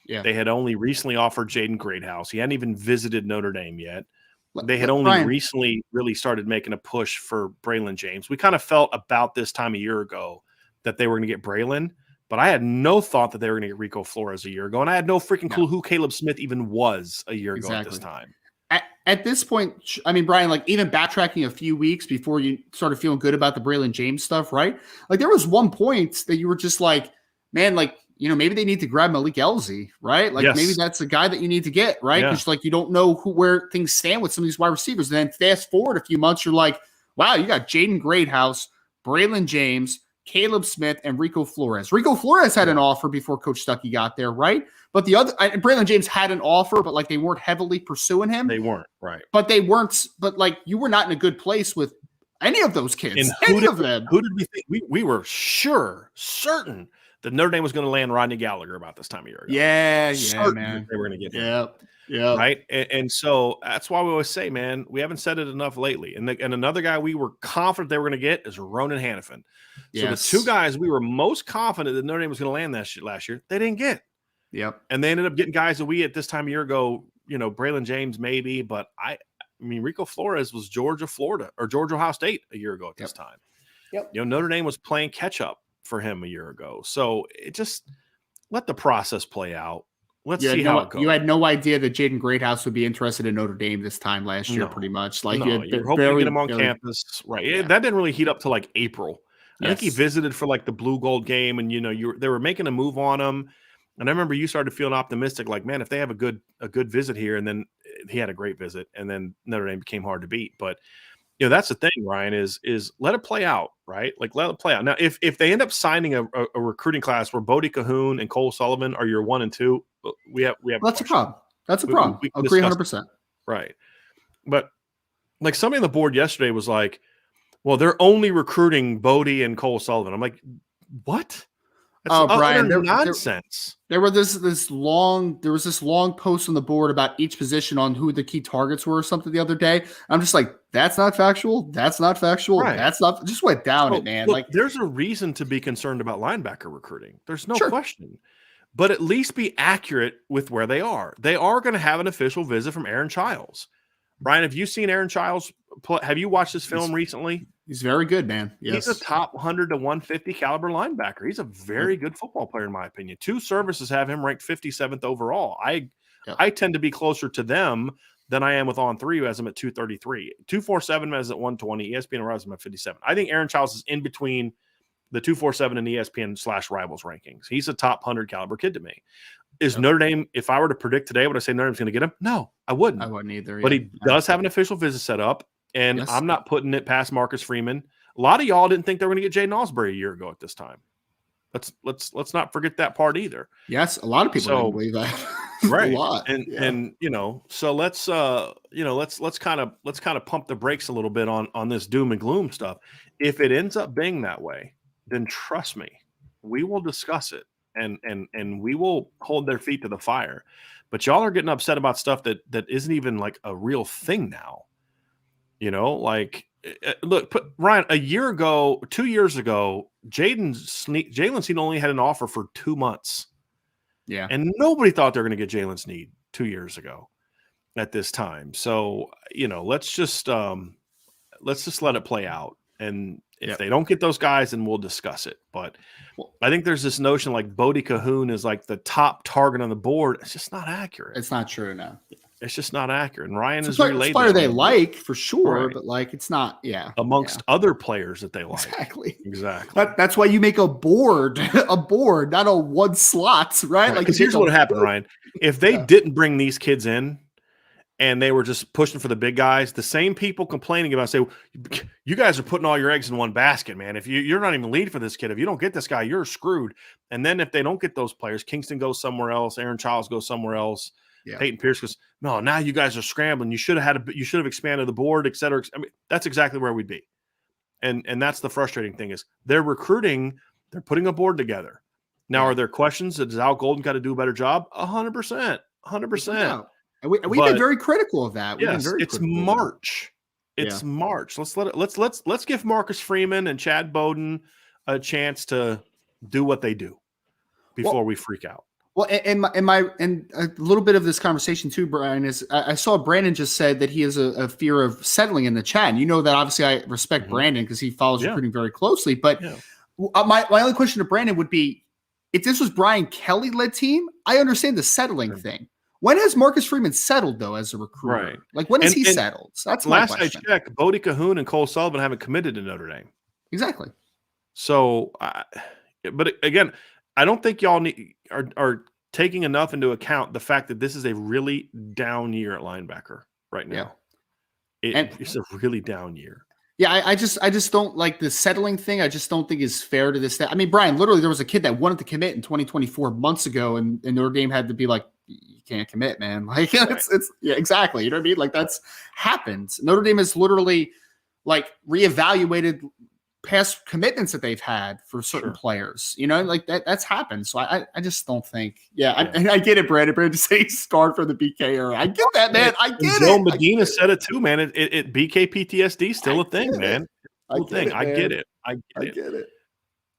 Yeah. They had only recently offered Jaden Greathouse. He hadn't even visited Notre Dame yet. They had only recently really started making a push for Braylon James. We kind of felt about this time a year ago that they were going to get Braylon, but I had no thought that they were going to get Rico Flores a year ago, and I had no freaking clue who Caleb Smith even was a year ago at this time. At this point, I mean, Brian, like even backtracking a few weeks before you started feeling good about the Braylon James stuff, right? Like there was one point that you were just like, man, like, maybe they need to grab Malik Elzy, right? Like maybe that's a guy that you need to get, right? Because like you don't know where things stand with some of these wide receivers. And then fast forward a few months, you're like, wow, you got Jaden Greathouse, Braylon James, Caleb Smith, and Rico Flores. Rico Flores had an offer before Coach Stuckey got there, right? But the other, Braylon James had an offer, but like they weren't heavily pursuing him. They weren't, right? But they weren't. But like you were not in a good place with any of those kids. Any of them. Who did we think? We were certain that Notre Dame was going to land Rodney Gallagher about this time of year ago. Yeah, man. They were going to get him. Yeah. Right. And so that's why we always say, man, we haven't said it enough lately. And another guy we were confident they were going to get is Ronan Hannafin. So the two guys we were most confident that Notre Dame was going to land that shit last year, they didn't get. Yep. And they ended up getting guys that we at this time of year ago, Braylon James maybe, but I mean, Rico Flores was Georgia, Ohio State a year ago at this time. Yep. Notre Dame was playing catch up for him a year ago. So it just let the process play out. Let's see how it goes. You had no idea that Jaden Greathouse would be interested in Notre Dame this time last year, pretty much. Like you were hoping to get him on campus, right? Yeah. That didn't really heat up to like April. I think he visited for like the Blue Gold game, and they were making a move on him. And I remember you started feeling optimistic, like, man, if they have a good visit here, and then he had a great visit, and then Notre Dame became hard to beat. But that's the thing, Ryan, is let it play out, right? Like let it play out. Now, if they end up signing a recruiting class where Bodie Cahoon and Cole Sullivan are your 1 and 2, we have that's a problem. That's a problem. I agree 100%. Right. But like somebody on the board yesterday was like, well, they're only recruiting Bodie and Cole Sullivan. I'm like, what? That's Oh, Brian, nonsense. There was this long post on the board about each position on who the key targets were or something the other day. I'm just like, that's not factual. That's not factual. Right. That's not. Just went down it, man. Look, like, there's a reason to be concerned about linebacker recruiting. There's no Sure. question. But at least be accurate with where they are. They are going to have an official visit from Aaron Childs. Brian, have you seen Aaron Childs play? Have you watched this film recently? He's very good, man. Yes. He's a top 100 to 150 caliber linebacker. He's a very good football player, in my opinion. 2 services have him ranked 57th overall. I tend to be closer to them than I am with On3, who has him at 233. 247 has at 120. ESPN has him at 57. I think Aaron Childs is in between the 247 and ESPN/Rivals rankings. He's a top 100 caliber kid to me. Is Notre Dame, if I were to predict today, would I say Notre Dame's going to get him? No, I wouldn't. I wouldn't either. But he does have an official visit set up, and I'm not putting it past Marcus Freeman. A lot of y'all didn't think they were going to get Jaden Osbury a year ago at this time. Let's not forget that part either. Yes, a lot of people didn't believe that. Right. A lot. And so let's kind of pump the brakes a little bit on this doom and gloom stuff. If it ends up being that way, then trust me, we will discuss it and we will hold their feet to the fire. But y'all are getting upset about stuff that isn't even like a real thing now. Look, Ryan, a year ago, 2 years ago, Jalen Sneed only had an offer for 2 months. Yeah. And nobody thought they were going to get Jalen Sneed 2 years ago at this time. So, let's just let it play out. And if they don't get those guys, then we'll discuss it. But I think there's this notion like Bodie Cahoon is like the top target on the board. It's just not accurate. It's not true now. It's just not accurate. And Ryan is relayed. It's a player they like for sure, but like it's not. Yeah, amongst other players that they like. Exactly. That's why you make a board, not a one slots, right? Like, because here's what happened, Ryan. If they didn't bring these kids in, and they were just pushing for the big guys, the same people complaining about say, you guys are putting all your eggs in one basket, man. If you're not even lead for this kid, if you don't get this guy, you're screwed. And then if they don't get those players, Kingston goes somewhere else, Aaron Childs goes somewhere else. Yeah. Peyton Pierce goes, no, now you guys are scrambling. You should have expanded the board, et cetera. I mean, that's exactly where we'd be. And that's the frustrating thing is they're recruiting, they're putting a board together. Now, are there questions? Does Al Golden got to do a better job? 100%. No. And we've been very critical of that. It's March. It's March. Let's give Marcus Freeman and Chad Bowden a chance to do what they do before we freak out. Well, and a little bit of this conversation too, Brian, is I saw Brandon just said that he has a fear of settling in the chat. And that obviously I respect Brandon because he follows recruiting very closely. But my only question to Brandon would be, if this was Brian Kelly-led team, I understand the settling thing. When has Marcus Freeman settled, though, as a recruiter? Right. Like, when has he settled? So that's my question. Last I checked, Bodie Cahoon and Cole Sullivan haven't committed to Notre Dame. Exactly. So, but again, I don't think y'all are taking enough into account the fact that this is a really down year at linebacker right now. It's a really down year. Yeah, I just don't like the settling thing. I just don't think is fair to this. I mean, Brian, literally, there was a kid that wanted to commit in 2024 months ago, and Notre Dame had to be like, you can't commit, man. Like, it's exactly. You know what I mean? Like, that's happened. Notre Dame has literally like reevaluated past commitments that they've had for certain players. Like that's happened. So I just don't think. I get it, Brandon. Brandon just say he's scarred for the BK era. I get that, man. I get it. Joe Medina said it too, man. It BK PTSD still a thing, man. I get it. I get it.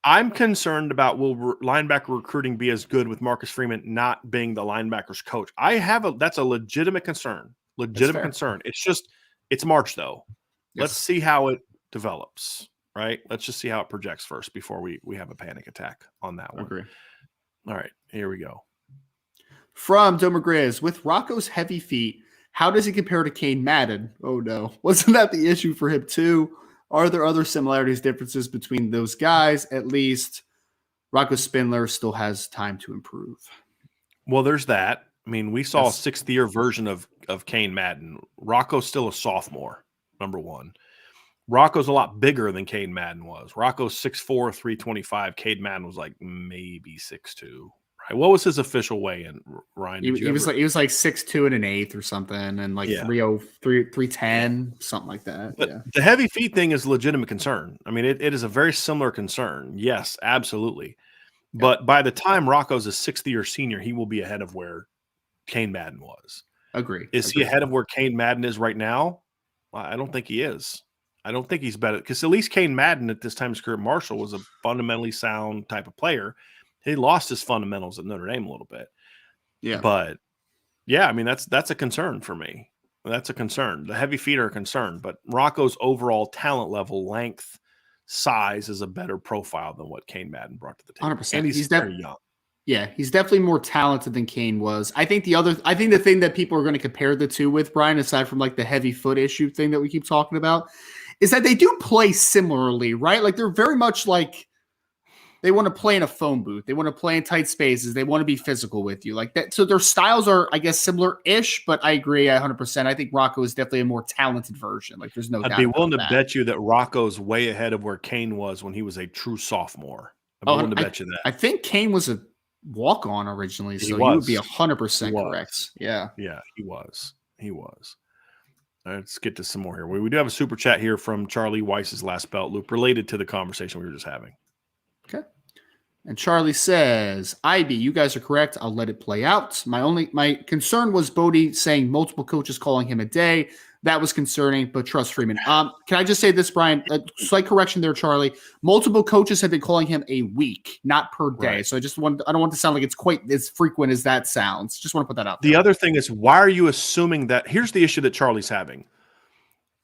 I'm concerned about will linebacker recruiting be as good with Marcus Freeman not being the linebackers coach. That's a legitimate concern. It's March though. Yes. Let's see how it develops. Right. Let's just see how it projects first before we have a panic attack on that one. Agree. All right, here we go. From Domer Grizz, with Rocco's heavy feet, how does he compare to Kane Madden? Oh no, wasn't that the issue for him too? Are there other similarities, differences between those guys? At least Rocco Spindler still has time to improve. Well, there's that. I mean, we saw a 6th-year version of Kane Madden. Rocco's still a sophomore, number one. Rocco's a lot bigger than Cade Madden was. Rocco's 6'4", 325. Cade Madden was like maybe 6'2", right? What was his official weigh-in, Ryan? He was like 6'2" and 1/8 or something, and like 303, 310, something like that. But the heavy feet thing is a legitimate concern. I mean, it is a very similar concern. Yes, absolutely. But by the time Rocco's a sixth-year senior, he will be ahead of where Kane Madden was. Agree. Is he ahead of where Kane Madden is right now? I don't think he is. I don't think he's better, because at least Kane Madden at this time in his career, Marshall, was a fundamentally sound type of player. He lost his fundamentals at Notre Dame a little bit. Yeah. But, yeah, I mean, that's a concern for me. That's a concern. The heavy feet are a concern, but Rocco's overall talent level, length, size is a better profile than what Kane Madden brought to the table. 100%. And he's very young. Yeah, he's definitely more talented than Kane was. I think the thing that people are going to compare the two with, Brian, aside from like the heavy foot issue thing that we keep talking about, is that they do play similarly, right? Like they're very much like they want to play in a phone booth. They want to play in tight spaces. They want to be physical with you like that. So their styles are, I guess, similar-ish, but I agree 100%. I think Rocco is definitely a more talented version. Like there's no doubt. I'd be willing to bet you that Rocco's way ahead of where Kane was when he was a true sophomore. I'd be willing to bet you that. I think Kane was a walk-on originally, so you would be 100% correct. Yeah. Yeah, he was. All right, let's get to some more here. We do have a super chat here from Charlie Weiss's last belt loop related to the conversation we were just having. Okay. And Charlie says, Ivy, you guys are correct. I'll let it play out. My concern was Bodie saying multiple coaches calling him a day. That was concerning, but trust Freeman. Can I just say this, Brian? A slight correction there, Charlie. Multiple coaches have been calling him a week, not per day. Right. So I don't want to sound like it's quite as frequent as that sounds. Just want to put that out there. The other thing is, why are you assuming that? Here's the issue that Charlie's having.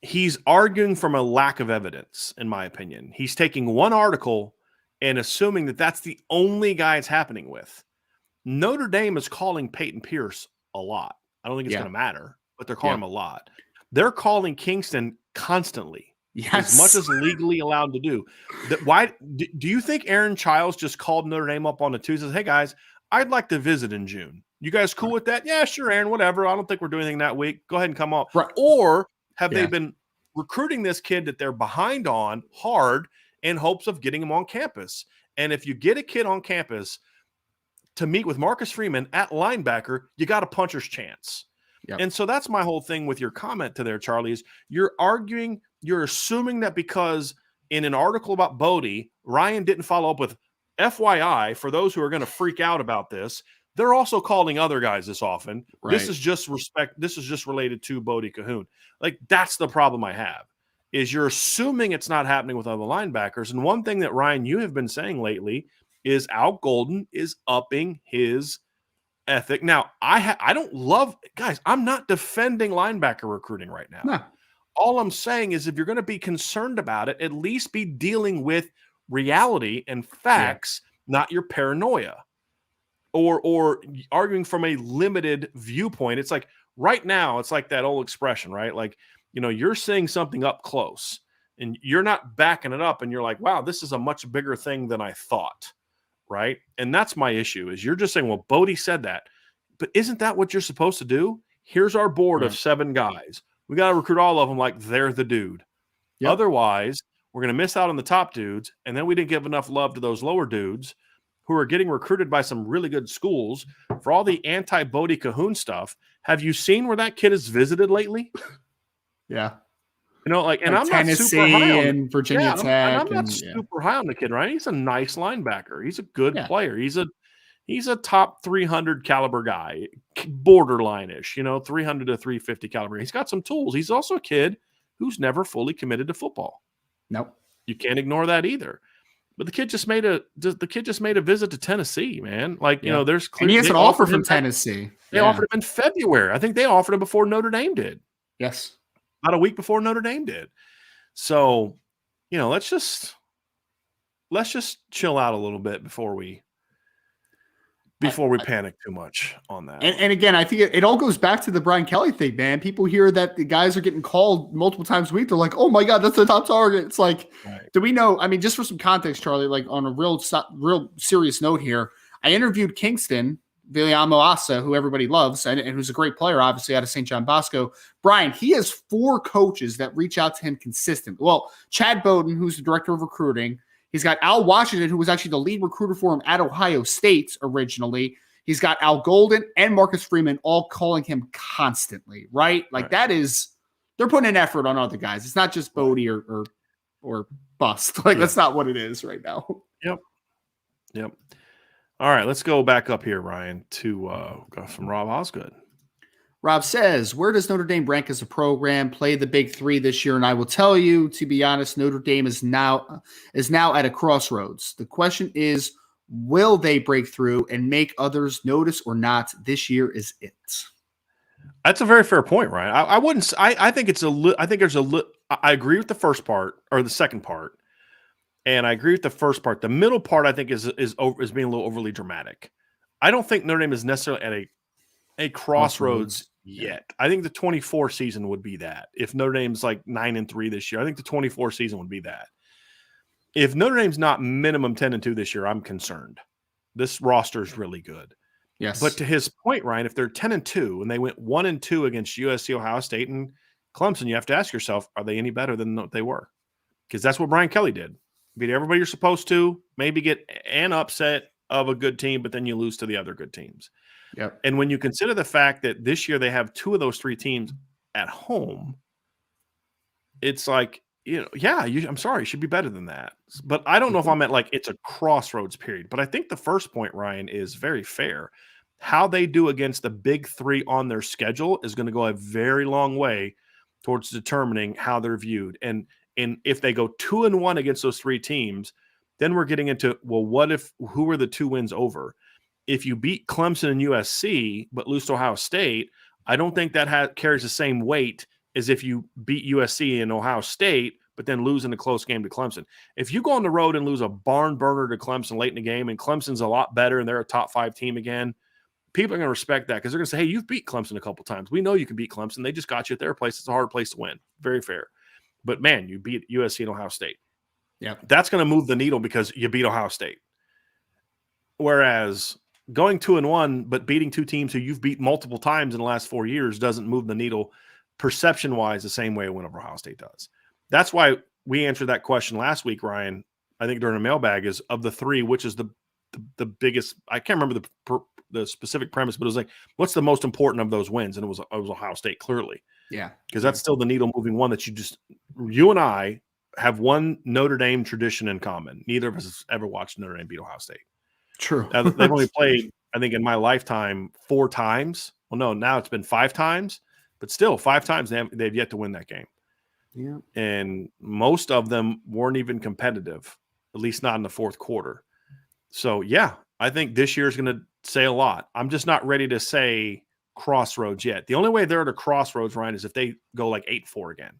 He's arguing from a lack of evidence, in my opinion. He's taking one article and assuming that that's the only guy it's happening with. Notre Dame is calling Peyton Pierce a lot. I don't think it's going to matter, but they're calling him a lot. They're calling Kingston constantly, as much as legally allowed to do. Why do you think Aaron Childs just called Notre Dame up on a Tuesday? Hey guys, I'd like to visit in June. You guys cool with that? Yeah, sure, Aaron. Whatever. I don't think we're doing anything that week. Go ahead and come up. Right. Or have they been recruiting this kid that they're behind on hard in hopes of getting him on campus? And if you get a kid on campus to meet with Marcus Freeman at linebacker, you got a puncher's chance. Yep. And so that's my whole thing with your comment to there, Charlie, is you're assuming that because in an article about Bodie, Ryan didn't follow up with FYI for those who are going to freak out about this. They're also calling other guys this often. Right. This is just respect. This is just related to Bodie Cahoon. Like, that's the problem I have, is you're assuming it's not happening with other linebackers. And one thing that, Ryan, you have been saying lately is Al Golden is upping his ethic. Now, I don't love – guys, I'm not defending linebacker recruiting right now. No. All I'm saying is if you're going to be concerned about it, at least be dealing with reality and facts, not your paranoia or arguing from a limited viewpoint. It's like right now, it's like that old expression, right? Like, you know, you're seeing something up close and you're not backing it up and you're like, wow, this is a much bigger thing than I thought. Right. And that's my issue is you're just saying, well, Bodie said that, but isn't that what you're supposed to do? Here's our board of 7 guys. We got to recruit all of them like they're the dude. Yep. Otherwise, we're going to miss out on the top dudes. And then we didn't give enough love to those lower dudes who are getting recruited by some really good schools for all the anti-Bodie Cahoon stuff. Have you seen where that kid has visited lately? Yeah. You know, like, and like I'm Tennessee not super high on and Virginia Tech. I'm not super high on the kid, right? He's a nice linebacker. He's a good player. He's a top 300 caliber guy, borderline-ish, 300 to 350 caliber. He's got some tools. He's also a kid who's never fully committed to football. Nope. You can't ignore that either. But the kid just made a visit to Tennessee, man. Like, there's clear. And he has an offer from Tennessee. They offered him in February. I think they offered him before Notre Dame did. Yes. About a week before Notre Dame did. So, let's just chill out a little bit before we panic too much on that. And again, I think it all goes back to the Brian Kelly thing, man. People hear that the guys are getting called multiple times a week. They're like, oh my God, that's the top target. It's like, do we know? I mean, just for some context, Charlie, like on a real serious note here, I interviewed Kingston, Viliamo Asa, who everybody loves, and who's a great player, obviously, out of St. John Bosco. Brian, he has 4 coaches that reach out to him consistently. Well, Chad Bowden, who's the director of recruiting, He's got Al Washington, who was actually the lead recruiter for him at Ohio State originally. He's got Al Golden and Marcus Freeman all calling him constantly, right? Like that is, they're putting an effort on other guys. It's not just Bodie or bust. Like that's not what it is right now. Yep. All right, let's go back up here, Ryan, to from Rob Osgood. Rob says, where does Notre Dame rank as a program? Play the big three this year, and I will tell you, to be honest, Notre Dame is now at a crossroads. The question is, will they break through and make others notice or not? This year is it. That's a very fair point, Ryan. I wouldn't. I think it's a. I think there's a. I agree with the first part or the second part, and I agree with the first part. The middle part, I think, is being a little overly dramatic. I don't think Notre Dame is necessarily at a crossroads yet. I think the 24 season would be that. If Notre Dame's like 9-3 this year, I think the 24 season would be that. If Notre Dame's not minimum 10-2 this year, I'm concerned. This roster is really good. Yes. But to his point, Ryan, if they're 10-2 and they went 1-2 against USC, Ohio State, and Clemson, you have to ask yourself, are they any better than what they were? Because that's what Brian Kelly did. Beat everybody you're supposed to, maybe get an upset of a good team, but then you lose to the other good teams. Yep. And when you consider the fact that this year they have 2 of those 3 teams at home, it's like, I'm sorry, you should be better than that. But I don't know if I'm at like it's a crossroads period. But I think the first point, Ryan, is very fair. How they do against the big 3 on their schedule is going to go a very long way towards determining how they're viewed. And if they go 2-1 against those 3 teams, then we're getting into, well, who are the 2 wins over? If you beat Clemson and USC but lose to Ohio State, I don't think that carries the same weight as if you beat USC and Ohio State but then lose in a close game to Clemson. If you go on the road and lose a barn burner to Clemson late in the game and Clemson's a lot better and they're a top 5 team again, people are going to respect that because they're going to say, hey, you've beat Clemson a couple times. We know you can beat Clemson. They just got you at their place. It's a hard place to win. Very fair. But, man, you beat USC and Ohio State. Yeah, that's going to move the needle because you beat Ohio State. Whereas going 2-1 but beating 2 teams who you've beat multiple times in the last 4 years doesn't move the needle perception-wise the same way a win over Ohio State does. That's why we answered that question last week, Ryan, I think during a mailbag, is of the 3, which is the biggest – I can't remember the specific premise, but it was like, what's the most important of those wins? And it was Ohio State, clearly. Yeah. Because that's still the needle-moving one that you and I have one Notre Dame tradition in common. Neither of us has ever watched Notre Dame beat Ohio State. True. They've only played, I think, in my lifetime 4 times. Well, no, now it's been 5 times, but still 5 times they've yet to win that game. Yeah. And most of them weren't even competitive, at least not in the fourth quarter. So, yeah, I think this year is going to say a lot. I'm just not ready to say crossroads yet. The only way they're at a crossroads, Ryan, is if they go like 8-4 again.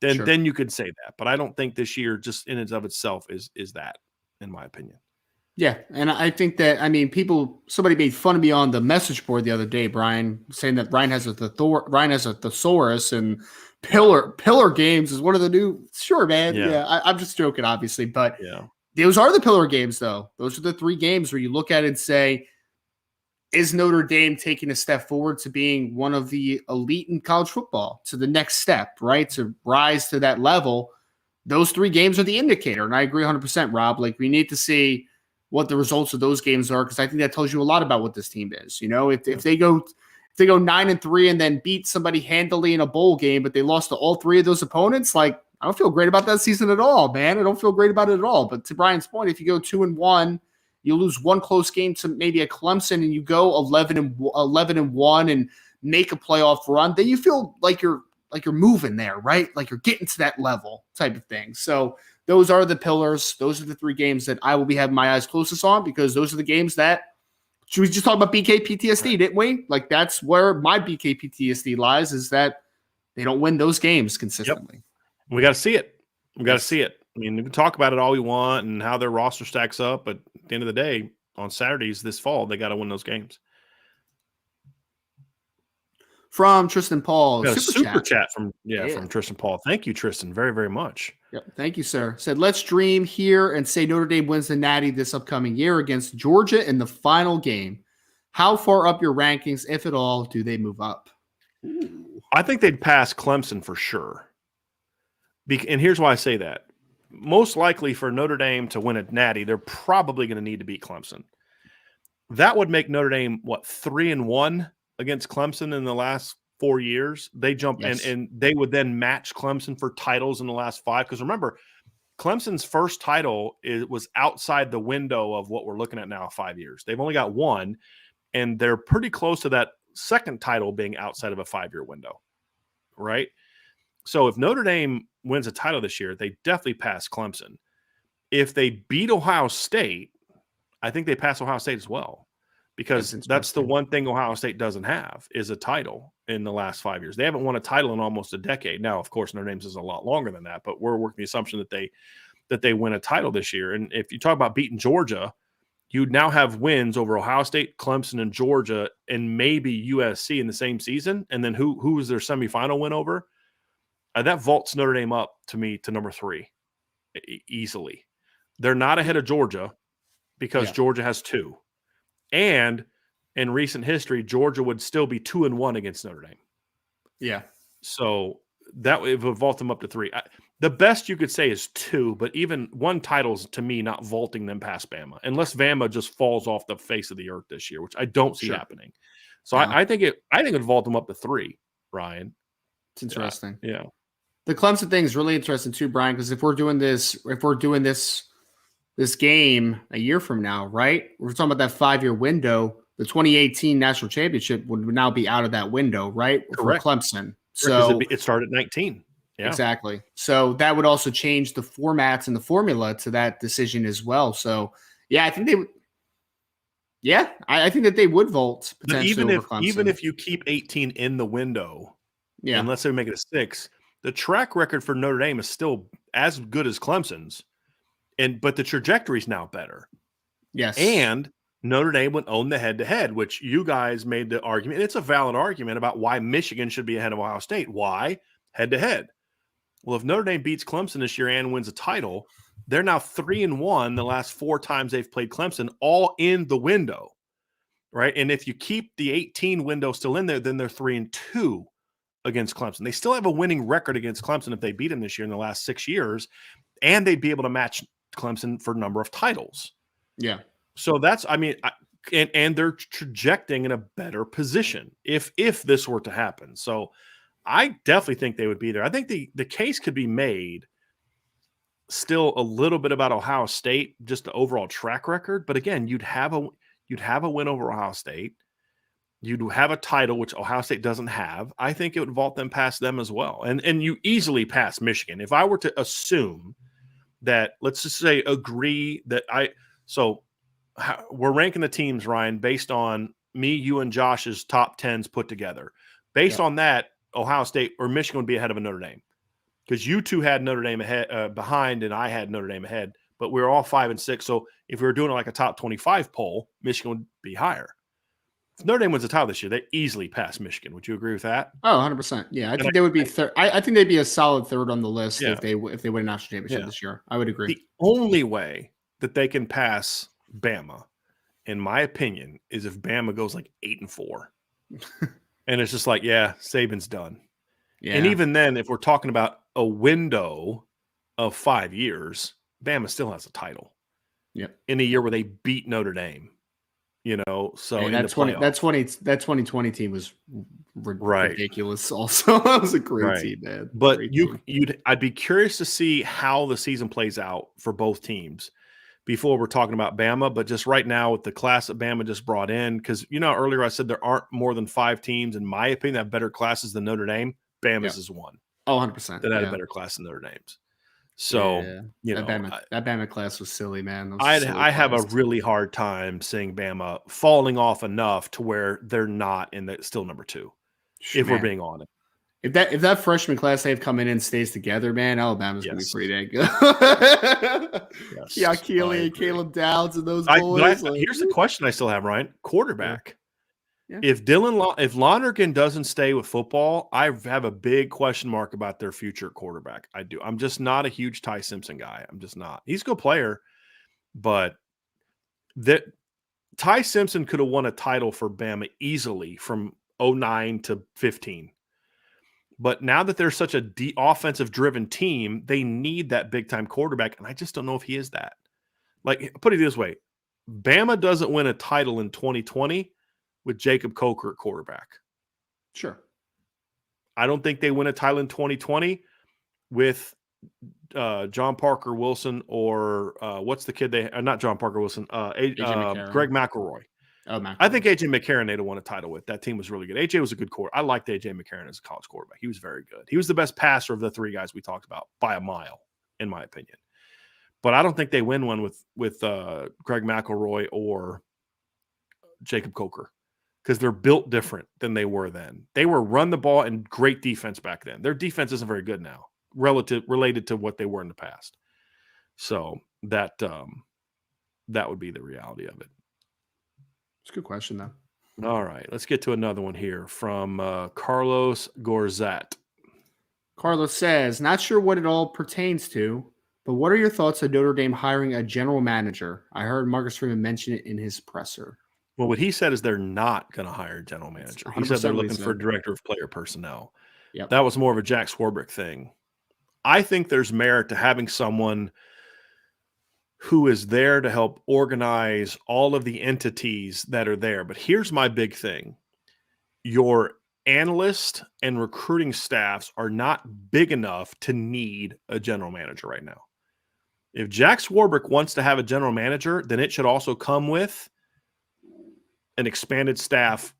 Then you could say that. But I don't think this year just in and of itself is that, in my opinion. Yeah, and I think that, somebody made fun of me on the message board the other day, Brian, saying that Ryan has a thesaurus and pillar games is one of the new. Sure, man. Yeah, I'm just joking, obviously, but those are the pillar games, though. Those are the 3 games where you look at it and say, is Notre Dame taking a step forward to being one of the elite in college football, to the next step, right? To rise to that level. Those 3 games are the indicator, and I agree 100%, Rob. Like, we need to see what the results of those games are, because I think that tells you a lot about what this team is. You know, if they go 9-3 and then beat somebody handily in a bowl game, but they lost to all 3 of those opponents, like, I don't feel great about that season at all, man. I don't feel great about it at all. But to Brian's point, if you go 2-1, you lose 1 close game to maybe a Clemson, and you go 11-1 and make a playoff run, then you feel like you're moving there, right? Like you're getting to that level type of thing. So those are the pillars. Those are the 3 games that I will be having my eyes closest on, because those are the games that – we just talked about BK PTSD, didn't we? Like, that's where my BK PTSD lies, is that they don't win those games consistently. Yep. We got to see it. We got to see it. I mean, we can talk about it all we want and how their roster stacks up, but at the end of the day, on Saturdays this fall, they got to win those games. From Tristan Paul. Super chat from Tristan Paul. Thank you, Tristan, very, very much. Yep. Thank you, sir. Said, let's dream here and say Notre Dame wins the Natty this upcoming year against Georgia in the final game. How far up your rankings, if at all, do they move up? I think they'd pass Clemson for sure. And here's why I say that. most likely for Notre Dame to win a natty, they're probably going to need to beat Clemson. That would make Notre Dame, 3-1 against Clemson in the last 4 years. They jump and they would then match Clemson for titles in the last 5. Because remember, Clemson's first title was outside the window of what we're looking at now, 5 years. They've only got 1, and they're pretty close to that second title being outside of a 5-year window, right? So if Notre Dame wins a title this year, they definitely pass Clemson. If they beat Ohio State, I think they pass Ohio State as well, because that's the one thing Ohio State doesn't have is a title in the last 5 years. They haven't won a title in almost a decade. Now, of course, Notre Dame's is a lot longer than that, but we're working the assumption that they win a title this year. And if you talk about beating Georgia, you now have wins over Ohio State, Clemson, and Georgia, and maybe USC in the same season. And then who is their semifinal win over? That vaults Notre Dame up to me to number 3 easily. They're not ahead of Georgia because Georgia has 2. And in recent history, Georgia would still be 2-1 against Notre Dame. Yeah. So that would vault them up to 3. The best you could say is 2, but even 1 title's to me not vaulting them past Bama, unless Bama just falls off the face of the earth this year, which I don't see happening. So I think it would vault them up to 3, Ryan. It's interesting. Yeah. The Clemson thing is really interesting too, Brian, because if we're doing this game a year from now, right? We're talking about that 5-year window. The 2018 national championship would now be out of that window, right? Correct. For Clemson. So it started at 19. Yeah. Exactly. So that would also change the formats and the formula to that decision as well. So yeah, I think they would. Yeah, I think that they would vault potentially over Clemson. Even if you keep 18 in the window, and let's say we make it a 6, the track record for Notre Dame is still as good as Clemson's, but the trajectory is now better. Yes. And Notre Dame would own the head-to-head, which you guys made the argument. And it's a valid argument about why Michigan should be ahead of Ohio State. Why? Head-to-head. Well, if Notre Dame beats Clemson this year and wins a title, they're now 3-1 the last 4 times they've played Clemson, all in the window, right? And if you keep the 18 window still in there, then they're 3-2 against Clemson. They still have a winning record against Clemson if they beat them this year in the last 6 years, and they'd be able to match Clemson for number of titles. Yeah. So that's, and they're trajecting in a better position if this were to happen. So I definitely think they would be there. I think the case could be made still a little bit about Ohio State, just the overall track record. But again, you'd have a win over Ohio State. You'd have a title, which Ohio State doesn't have. I think it would vault them past them as well. And you easily pass Michigan. If I were to assume that, let's just say, agree that we're ranking the teams, Ryan, based on me, you, and Josh's top 10s put together. Based on that, Ohio State or Michigan would be ahead of a Notre Dame, because you two had Notre Dame ahead behind, and I had Notre Dame ahead. But we were all 5 and 6. So if we were doing like a top 25 poll, Michigan would be higher. If Notre Dame wins the title this year, they easily pass Michigan. Would you agree with that? Oh, 100%. Yeah, I think they would be third. I think they'd be a solid third on the list if they win a national championship this year. I would agree. The only way that they can pass Bama, in my opinion, is if Bama goes like 8-4. And it's just like, Saban's done. Yeah. And even then, if we're talking about a window of 5 years, Bama still has a title. Yep. In a year where they beat Notre Dame. So that 2020 team was ridiculous. Also, that was a great team, man. But I'd be curious to see how the season plays out for both teams before we're talking about Bama. But just right now with the class that Bama just brought in, because earlier I said there aren't more than 5 teams, in my opinion, that have better classes than Notre Dame. Bama's is one. Oh, 100%. That had a better class than Notre Dame's. So, that Bama class was silly, man. I have a really hard time seeing Bama falling off enough to where they're not still number 2, if we're being honest. If that freshman class they've come in and stays together, man, Alabama's going to be pretty dang good. Yeah, Keely and Caleb Downs and those boys. Here's the question I still have, Ryan. Quarterback. Yeah. If Lonergan doesn't stay with football, I have a big question mark about their future quarterback. I do. I'm just not a huge Ty Simpson guy. I'm just not. He's a good player, but Ty Simpson could have won a title for Bama easily from 09 to 15. But now that they're such a offensive-driven team, they need that big-time quarterback, and I just don't know if he is that. Like, put it this way, Bama doesn't win a title in 2020 with Jacob Coker at quarterback. Sure. I don't think they win a title in 2020 with John Parker Wilson or what's the kid not John Parker Wilson, Greg McElroy. Oh, McElroy. I think A.J. McCarron they'd have won a title with. That team was really good. A.J. was a good quarterback. I liked A.J. McCarron as a college quarterback. He was very good. He was the best passer of the three guys we talked about by a mile, in my opinion. But I don't think they win one with Greg McElroy or Jacob Coker because they're built different than they were then. They were run the ball and great defense back then. Their defense isn't very good now, related to what they were in the past. So that would be the reality of it. It's a good question, though. All right, let's get to another one here from Carlos Gorzat. Carlos says, not sure what it all pertains to, but what are your thoughts on Notre Dame hiring a general manager? I heard Marcus Freeman mention it in his presser. Well, what he said is they're not going to hire a general manager. He said they're looking for a director of player personnel. Yep. That was more of a Jack Swarbrick thing. I think there's merit to having someone who is there to help organize all of the entities that are there. But here's my big thing. Your analyst and recruiting staffs are not big enough to need a general manager right now. If Jack Swarbrick wants to have a general manager, then it should also come with an expanded staff,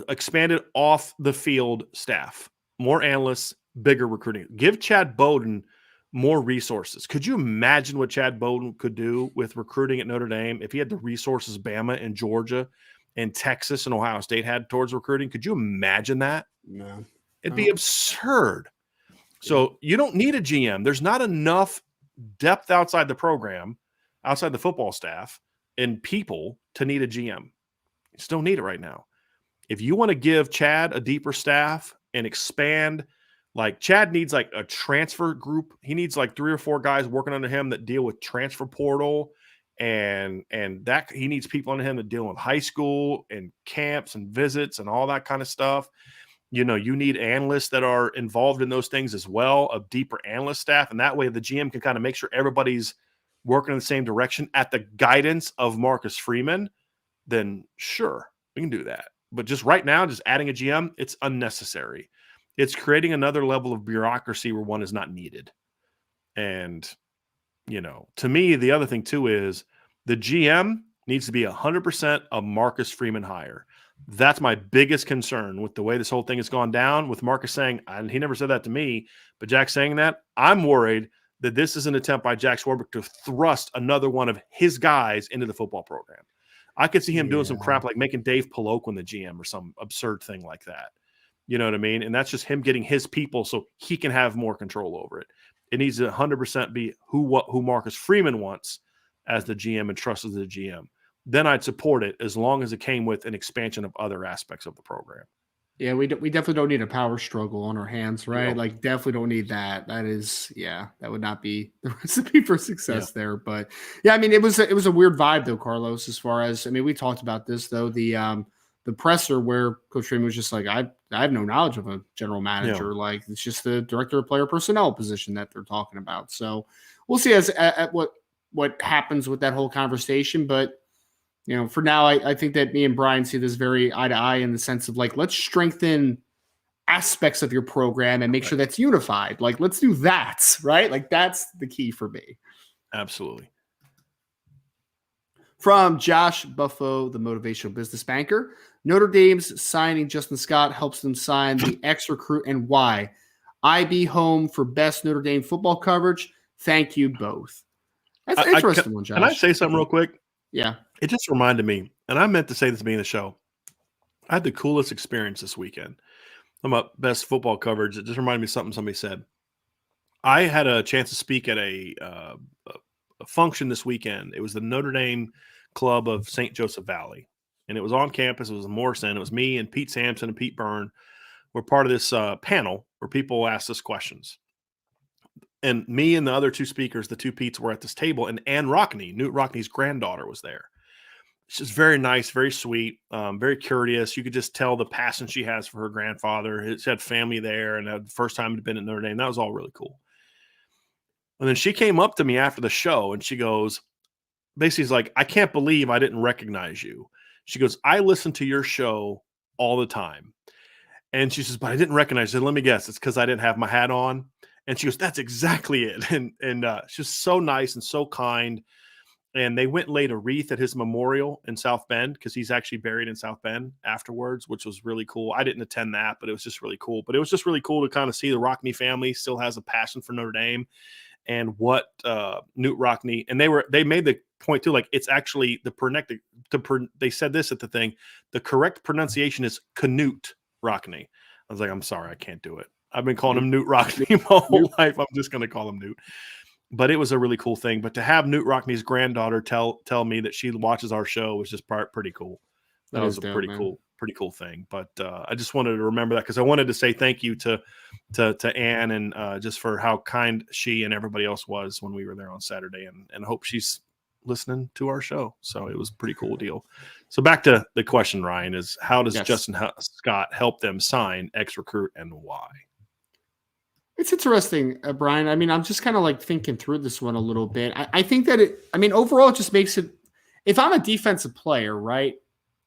expanded off the field staff, more analysts, bigger recruiting. Give Chad Bowden more resources. Could you imagine what Chad Bowden could do with recruiting at Notre Dame if he had the resources Bama and Georgia and Texas and Ohio State had towards recruiting? Could you imagine that? No. It'd be absurd. So you don't need a GM. There's not enough depth outside the program, outside the football staff, and people to need a GM. You just don't need it right now. If you want to give Chad a deeper staff and expand, like Chad needs like a transfer group. He needs like 3 or 4 guys working under him that deal with transfer portal and that he needs people under him that deal with high school and camps and visits and all that kind of stuff. You know, you need analysts that are involved in those things as well, a deeper analyst staff. And that way the GM can kind of make sure everybody's working in the same direction at the guidance of Marcus Freeman. Then sure, we can do that. But just right now, just adding a GM, it's unnecessary. It's creating another level of bureaucracy where one is not needed. And, you know, to me, the other thing too is the GM needs to be 100% a Marcus Freeman hire. That's my biggest concern with the way this whole thing has gone down, with Marcus saying, and he never said that to me, but Jack saying that. I'm worried that this is an attempt by Jack Swarbrick to thrust another one of his guys into the football program. I could see him doing some crap like making Dave Paloquin the GM or some absurd thing like that. You know what I mean? And that's just him getting his people so he can have more control over it. It needs to 100% be who Marcus Freeman wants as the GM and trusts as the GM. Then I'd support it as long as it came with an expansion of other aspects of the program. Yeah, we definitely don't need a power struggle on our hands, right? No. Like, definitely don't need that. That is, that would not be the recipe for success there. But yeah, I mean, it was a weird vibe though, Carlos. As far as, I mean, we talked about this though, the presser where Coach Freeman was just like, I have no knowledge of a general manager. Yeah. Like, it's just the director of player personnel position that they're talking about. So we'll see at what happens with that whole conversation. But you know, for now, I think that me and Brian see this very eye to eye in the sense of like, let's strengthen aspects of your program and make sure that's unified. Like, let's do that, right? Like, that's the key for me. Absolutely. From Josh Buffo, the motivational business banker, Notre Dame's signing Justin Scott helps them sign the ex-recruit, and why? I be home for best Notre Dame football coverage. Thank you both. That's an interesting one, Josh. Can I say something real quick? Yeah. It just reminded me, and I meant to say this at the beginning of the show. I had the coolest experience this weekend. I'm about best football coverage. It just reminded me of something somebody said. I had a chance to speak at a function this weekend. It was the Notre Dame Club of St. Joseph Valley, and it was on campus. It was in Morrison. It was me and Pete Sampson and Pete Byrne were part of this panel where people asked us questions. And me and the other two speakers, the two Petes, were at this table, and Ann Rockney, Newt Rockney's granddaughter, was there. she's very nice, very sweet, very courteous. You could just tell the passion she has for her grandfather. She had family there, and the first time had been at Notre Dame. That was all really cool. And then she came up to me after the show, and she goes, basically, she's like, I can't believe I didn't recognize you. She goes, I listen to your show all the time. And she says, but I didn't recognize it. Let me guess. It's because I didn't have my hat on. And she goes, that's exactly it. And she's so nice and so kind. And they went and laid a wreath at his memorial in South Bend because he's actually buried in South Bend afterwards, which was really cool. I didn't attend that, but it was just really cool. But it was just really cool to kind of see the Rockne family still has a passion for Notre Dame and what Newt Rockne, and they made the point too, like it's actually they said this at the thing, the correct pronunciation is Knute Rockne. I was like, I'm sorry, I can't do it. I've been calling him Newt Rockne my whole life. I'm just going to call him Newt. But it was a really cool thing. But to have Newt Rockne's granddaughter tell me that she watches our show was just pretty cool. That was a dope, pretty cool thing. But I just wanted to remember that because I wanted to say thank you to Ann and just for how kind she and everybody else was when we were there on Saturday, and hope she's listening to our show. So it was a pretty cool deal. So back to the question, Ryan, is how does Justin Scott help them sign ex-recruit and why? It's interesting, Brian. I mean, I'm just kind of like thinking through this one a little bit. I think that overall it just makes it, if I'm a defensive player, right?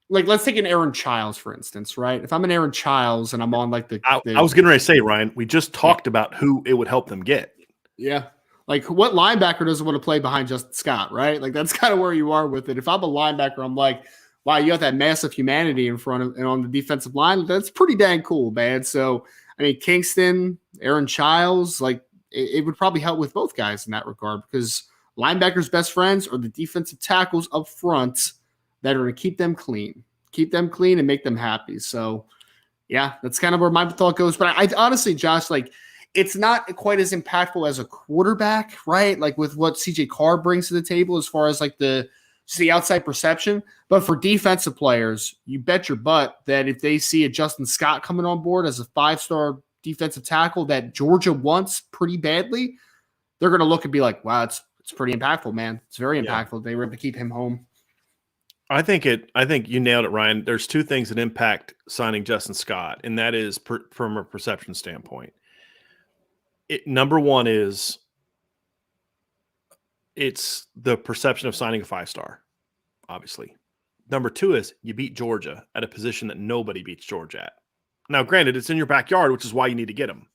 Like, let's take an Aaron Childs, for instance, right? If I'm an Aaron Childs and I'm on like I was getting ready to say, Ryan, we just talked about who it would help them get. Yeah. Like, what linebacker doesn't want to play behind Justin Scott, right? Like, that's kind of where you are with it. If I'm a linebacker, I'm like, wow, you got that massive humanity in front of and on the defensive line. That's pretty dang cool, man. So, I mean, Kingston, Aaron Childs, like, it would probably help with both guys in that regard because linebackers' best friends are the defensive tackles up front that are going to keep them clean and make them happy. So, yeah, that's kind of where my thought goes. But I honestly, Josh, like, it's not quite as impactful as a quarterback, right? Like with what CJ Carr brings to the table as far as like the outside perception. But for defensive players, you bet your butt that if they see a Justin Scott coming on board as a 5-star defensive tackle that Georgia wants pretty badly, they're going to look and be like, wow, it's pretty impactful, man. It's very impactful. They were able to keep him home. I think you nailed it, Ryan. There's two things that impact signing Justin Scott, and that is from a perception standpoint. Number one is it's the perception of signing a 5-star, obviously. Number two is you beat Georgia at a position that nobody beats Georgia at. Now, granted, it's in your backyard, which is why you need to get them.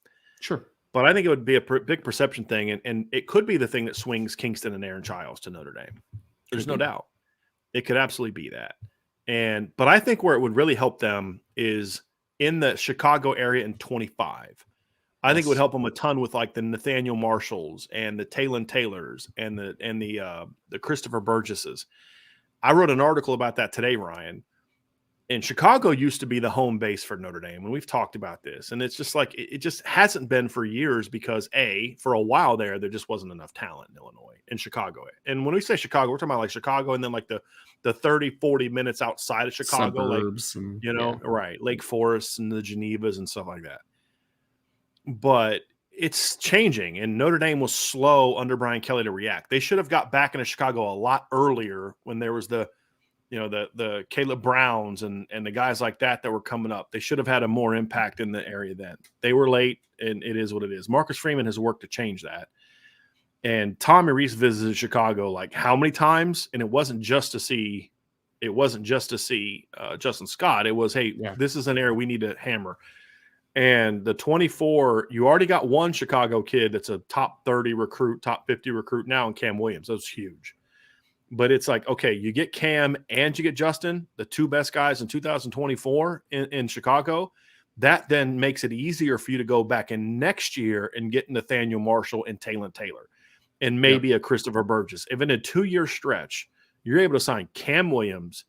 Sure. But I think it would be a big perception thing, and it could be the thing that swings Kingston and Aaron Childs to Notre Dame. There's no doubt. It could absolutely be that. But I think where it would really help them is in the Chicago area in 25. I think it would help them a ton with like the Nathaniel Marshalls and the Talon Taylors and the Christopher Burgesses. I wrote an article about that today, Ryan. And Chicago used to be the home base for Notre Dame, and we've talked about this. And it's just like it just hasn't been for years because for a while there just wasn't enough talent in Illinois, in Chicago. And when we say Chicago, we're talking about like Chicago and then like the 30, 40 minutes outside of Chicago, suburbs, like right, Lake Forest and the Genevas and stuff like that. But it's changing, and Notre Dame was slow under Brian Kelly to react. They should have got back into Chicago a lot earlier when there was the Caleb Browns and the guys like that were coming up. They should have had a more impact in the area then. They were late, and it is what it is. Marcus Freeman has worked to change that. And Tommy Rees visited Chicago like how many times? And it wasn't just to see Justin Scott. It was, this is an area we need to hammer. And the 24, you already got one Chicago kid that's a top 30 recruit, top 50 recruit now in Cam Williams. That's huge. But it's like, okay, you get Cam and you get Justin, the two best guys in 2024 in Chicago. That then makes it easier for you to go back in next year and get Nathaniel Marshall and Talon Taylor and maybe a Christopher Burgess. If in a 2-year stretch, you're able to sign Cam Williams,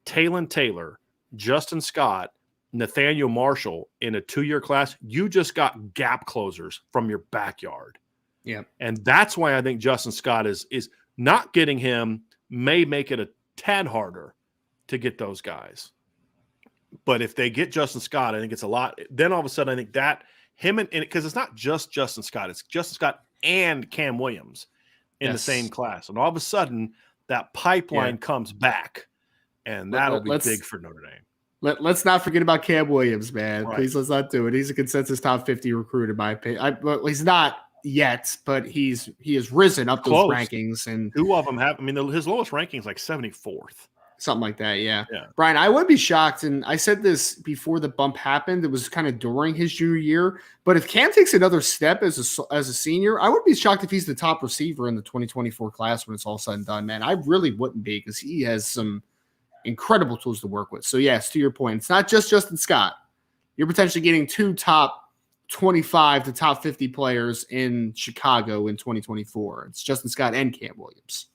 Talon Taylor, Justin Scott, Nathaniel Marshall in a 2-year class, you just got gap closers from your backyard. Yeah. And that's why I think Justin Scott is not getting him may make it a tad harder to get those guys. But if they get Justin Scott, I think it's a lot. Then all of a sudden, I think that him and because it's not just Justin Scott, it's Justin Scott and Cam Williams in the same class. And all of a sudden, that pipeline comes back. and that'll be big for Notre Dame. Let's not forget about Cam Williams, man. Right. Please, let's not do it. He's a consensus top 50 recruit in my opinion. Well, he's not yet, but he has risen up those rankings. And 2 of them have. I mean, his lowest ranking is like 74th. Something like that, yeah. Brian, I would be shocked, and I said this before the bump happened. It was kind of during his junior year. But if Cam takes another step as a senior, I wouldn't be shocked if he's the top receiver in the 2024 class when it's all said and done, man. I really wouldn't be, because he has some incredible tools to work with. So, yes, to your point, it's not just Justin Scott. You're potentially getting 2 top 25 to top 50 players in Chicago in 2024. It's Justin Scott and Cam Williams.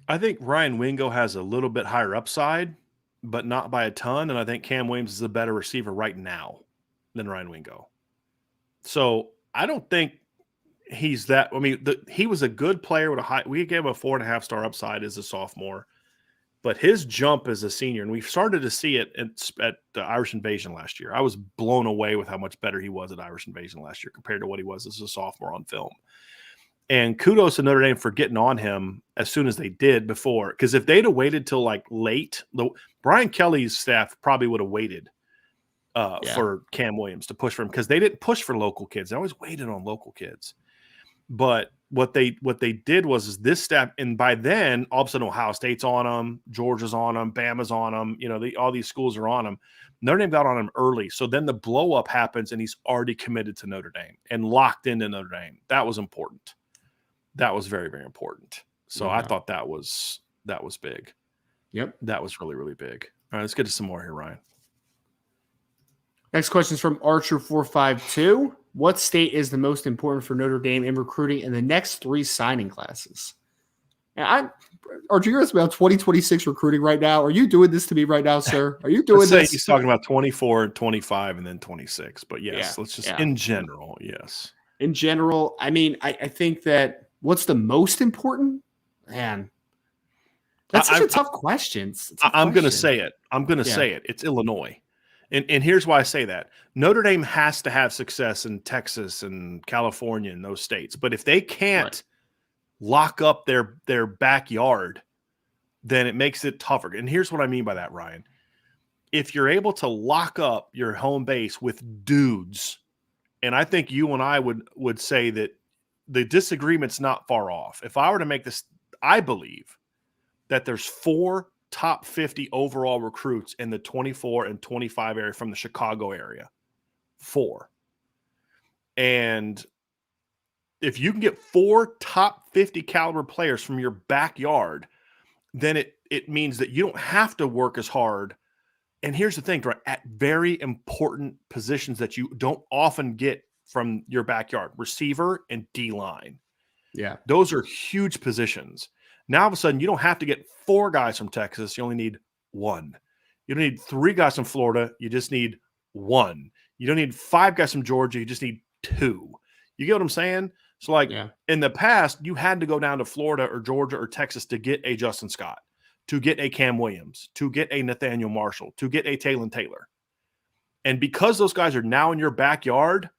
I think Ryan Wingo has a little bit higher upside, but not by a ton. And I think Cam Williams is a better receiver right now than Ryan Wingo. So I don't think he's that. I mean, he was a good player with a high. We gave him a 4.5-star upside as a sophomore, but his jump as a senior, and we started to see it at the Irish Invasion last year. I was blown away with how much better he was at Irish Invasion last year compared to what he was as a sophomore on film. And kudos to Notre Dame for getting on him as soon as they did before. Because if they'd have waited till like late, Brian Kelly's staff probably would have waited for Cam Williams to push for him, because they didn't push for local kids. They always waited on local kids. But what they did was this staff, and by then, all of a sudden, Ohio State's on them, Georgia's on them, Bama's on them. You know, all these schools are on them. Notre Dame got on him early. So then the blow up happens, and he's already committed to Notre Dame and locked into Notre Dame. That was important. That was very, very important. So I thought that was big. Yep. That was really, really big. All right, let's get to some more here, Ryan. Next question is from Archer452. What state is the most important for Notre Dame in recruiting in the next 3 signing classes? Archer, you're about 2026 recruiting right now. Are you doing this to me right now, sir? Are you doing this? He's talking about 24, 25, and then 26. But yes, let's just in general, yes. In general, I mean, I think that what's the most important? Man, that's such a tough question. I'm going to say it. I'm going to say it. It's Illinois. And here's why I say that. Notre Dame has to have success in Texas and California and those states. But if they can't lock up their backyard, then it makes it tougher. And here's what I mean by that, Ryan. If you're able to lock up your home base with dudes, and I think you and I would say that the disagreement's not far off. If I were to make this, I believe that there's 4 top 50 overall recruits in the 24 and 25 area from the Chicago area. 4. And if you can get 4 top 50 caliber players from your backyard, then it means that you don't have to work as hard. And here's the thing, right? At very important positions that you don't often get from your backyard, receiver and D-line. Yeah. Those are huge positions. Now, all of a sudden, you don't have to get 4 guys from Texas. You only need 1. You don't need 3 guys from Florida. You just need 1. You don't need 5 guys from Georgia. You just need 2. You get what I'm saying? So, in the past, you had to go down to Florida or Georgia or Texas to get a Justin Scott, to get a Cam Williams, to get a Nathaniel Marshall, to get a Taylon Taylor. And because those guys are now in your backyard,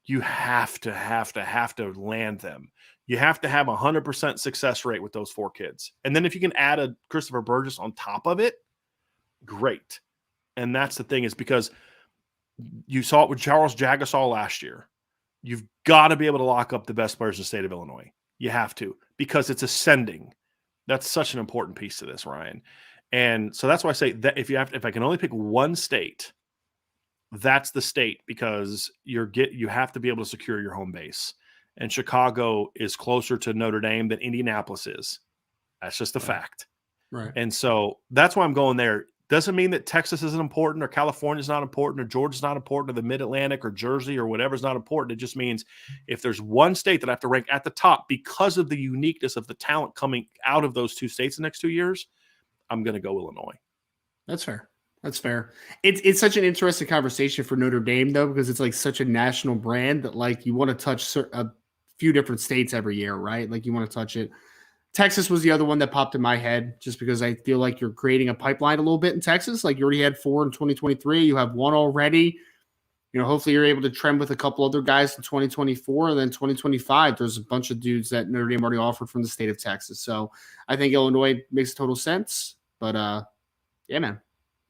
you have to land them. You have to have 100% success rate with those 4 kids. And then if you can add a Christopher Burgess on top of it, great. And that's the thing, is because you saw it with Charles Jagasaw last year. You've got to be able to lock up the best players in the state of Illinois. You have to, because it's ascending. That's such an important piece to this, Ryan. And so that's why I say that if I can only pick one state, that's the state, because you have to be able to secure your home base. And Chicago is closer to Notre Dame than Indianapolis is. That's just a fact. Right. And so that's why I'm going there. Doesn't mean that Texas isn't important, or California's not important, or Georgia's not important, or the Mid-Atlantic or Jersey or whatever's not important. It just means if there's one state that I have to rank at the top because of the uniqueness of the talent coming out of those 2 states the next 2 years, I'm going to go Illinois. That's fair. That's fair. It's such an interesting conversation for Notre Dame, though, because it's like such a national brand that you want to touch a few different states every year, right? Like you want to touch it. Texas was the other one that popped in my head, just because I feel like you're creating a pipeline a little bit in Texas. Like you already had 4 in 2023. You have 1 already. Hopefully you're able to trend with a couple other guys in 2024. And then 2025, there's a bunch of dudes that Notre Dame already offered from the state of Texas. So I think Illinois makes total sense. But Yeah, man.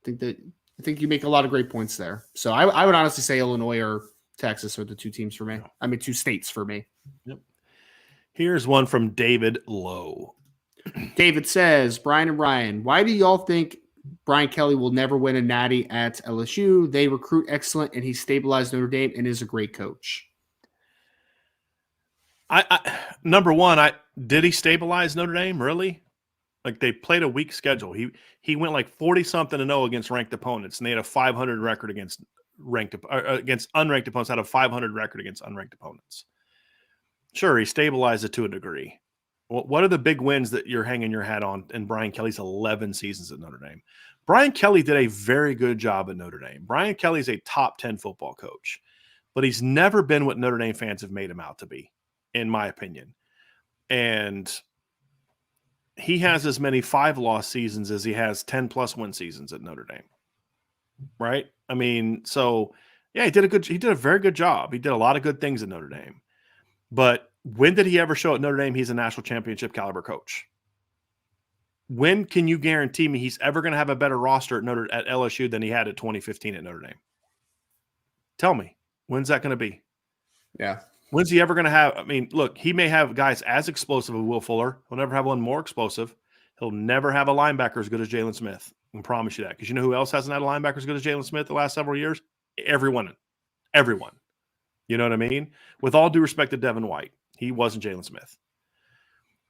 I think you make a lot of great points there. So I would honestly say Illinois or Texas are the two teams for me. I mean, two states for me. Yep. Here's one from David Lowe. David says, Brian and Ryan, why do y'all think Brian Kelly will never win a natty at LSU? They recruit excellent, and he stabilized Notre Dame and is a great coach. Number one, did he stabilize Notre Dame? Really? Like, they played a weak schedule. He went like 40-something-0 against ranked opponents, and they had a 500 record against unranked opponents. Had a 500 record against unranked opponents. Sure, he stabilized it to a degree. What are the big wins that you're hanging your hat on in Brian Kelly's 11 seasons at Notre Dame? Brian Kelly did a very good job at Notre Dame. Brian Kelly's a top 10 football coach, but he's never been what Notre Dame fans have made him out to be, in my opinion. And he has as many 5-loss seasons as he has 10+ win seasons at Notre Dame. Right? I mean, so yeah, he did a very good job. He did a lot of good things at Notre Dame. But when did he ever show at Notre Dame he's a national championship caliber coach? When can you guarantee me he's ever going to have a better roster at LSU than he had at 2015 at Notre Dame? Tell me, when's that going to be? Yeah. When's he ever going to have? I mean, look, he may have guys as explosive as Will Fuller. He'll never have one more explosive. He'll never have a linebacker as good as Jalen Smith. I can promise you that. Because you know who else hasn't had a linebacker as good as Jalen Smith the last several years? Everyone. You know what I mean? With all due respect to Devin White, he wasn't Jalen Smith.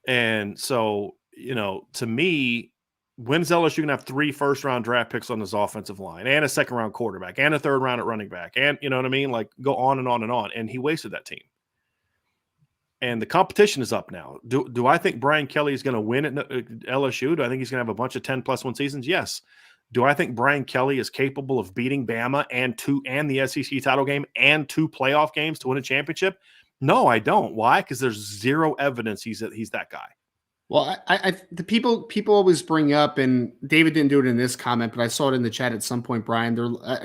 And so, to me, when's LSU going to have 3 first-round draft picks on this offensive line and a second-round quarterback and a third-round at running back? And you know what I mean? Like, go on and on and on. And he wasted that team. And the competition is up now. Do I think Brian Kelly is going to win at LSU? Do I think he's going to have a bunch of 10+ win seasons? Yes. Do I think Brian Kelly is capable of beating Bama and the SEC title game and 2 playoff games to win a championship? No, I don't. Why? Because there's zero evidence he's that guy. Well, the people always bring up, and David didn't do it in this comment, but I saw it in the chat at some point, Brian.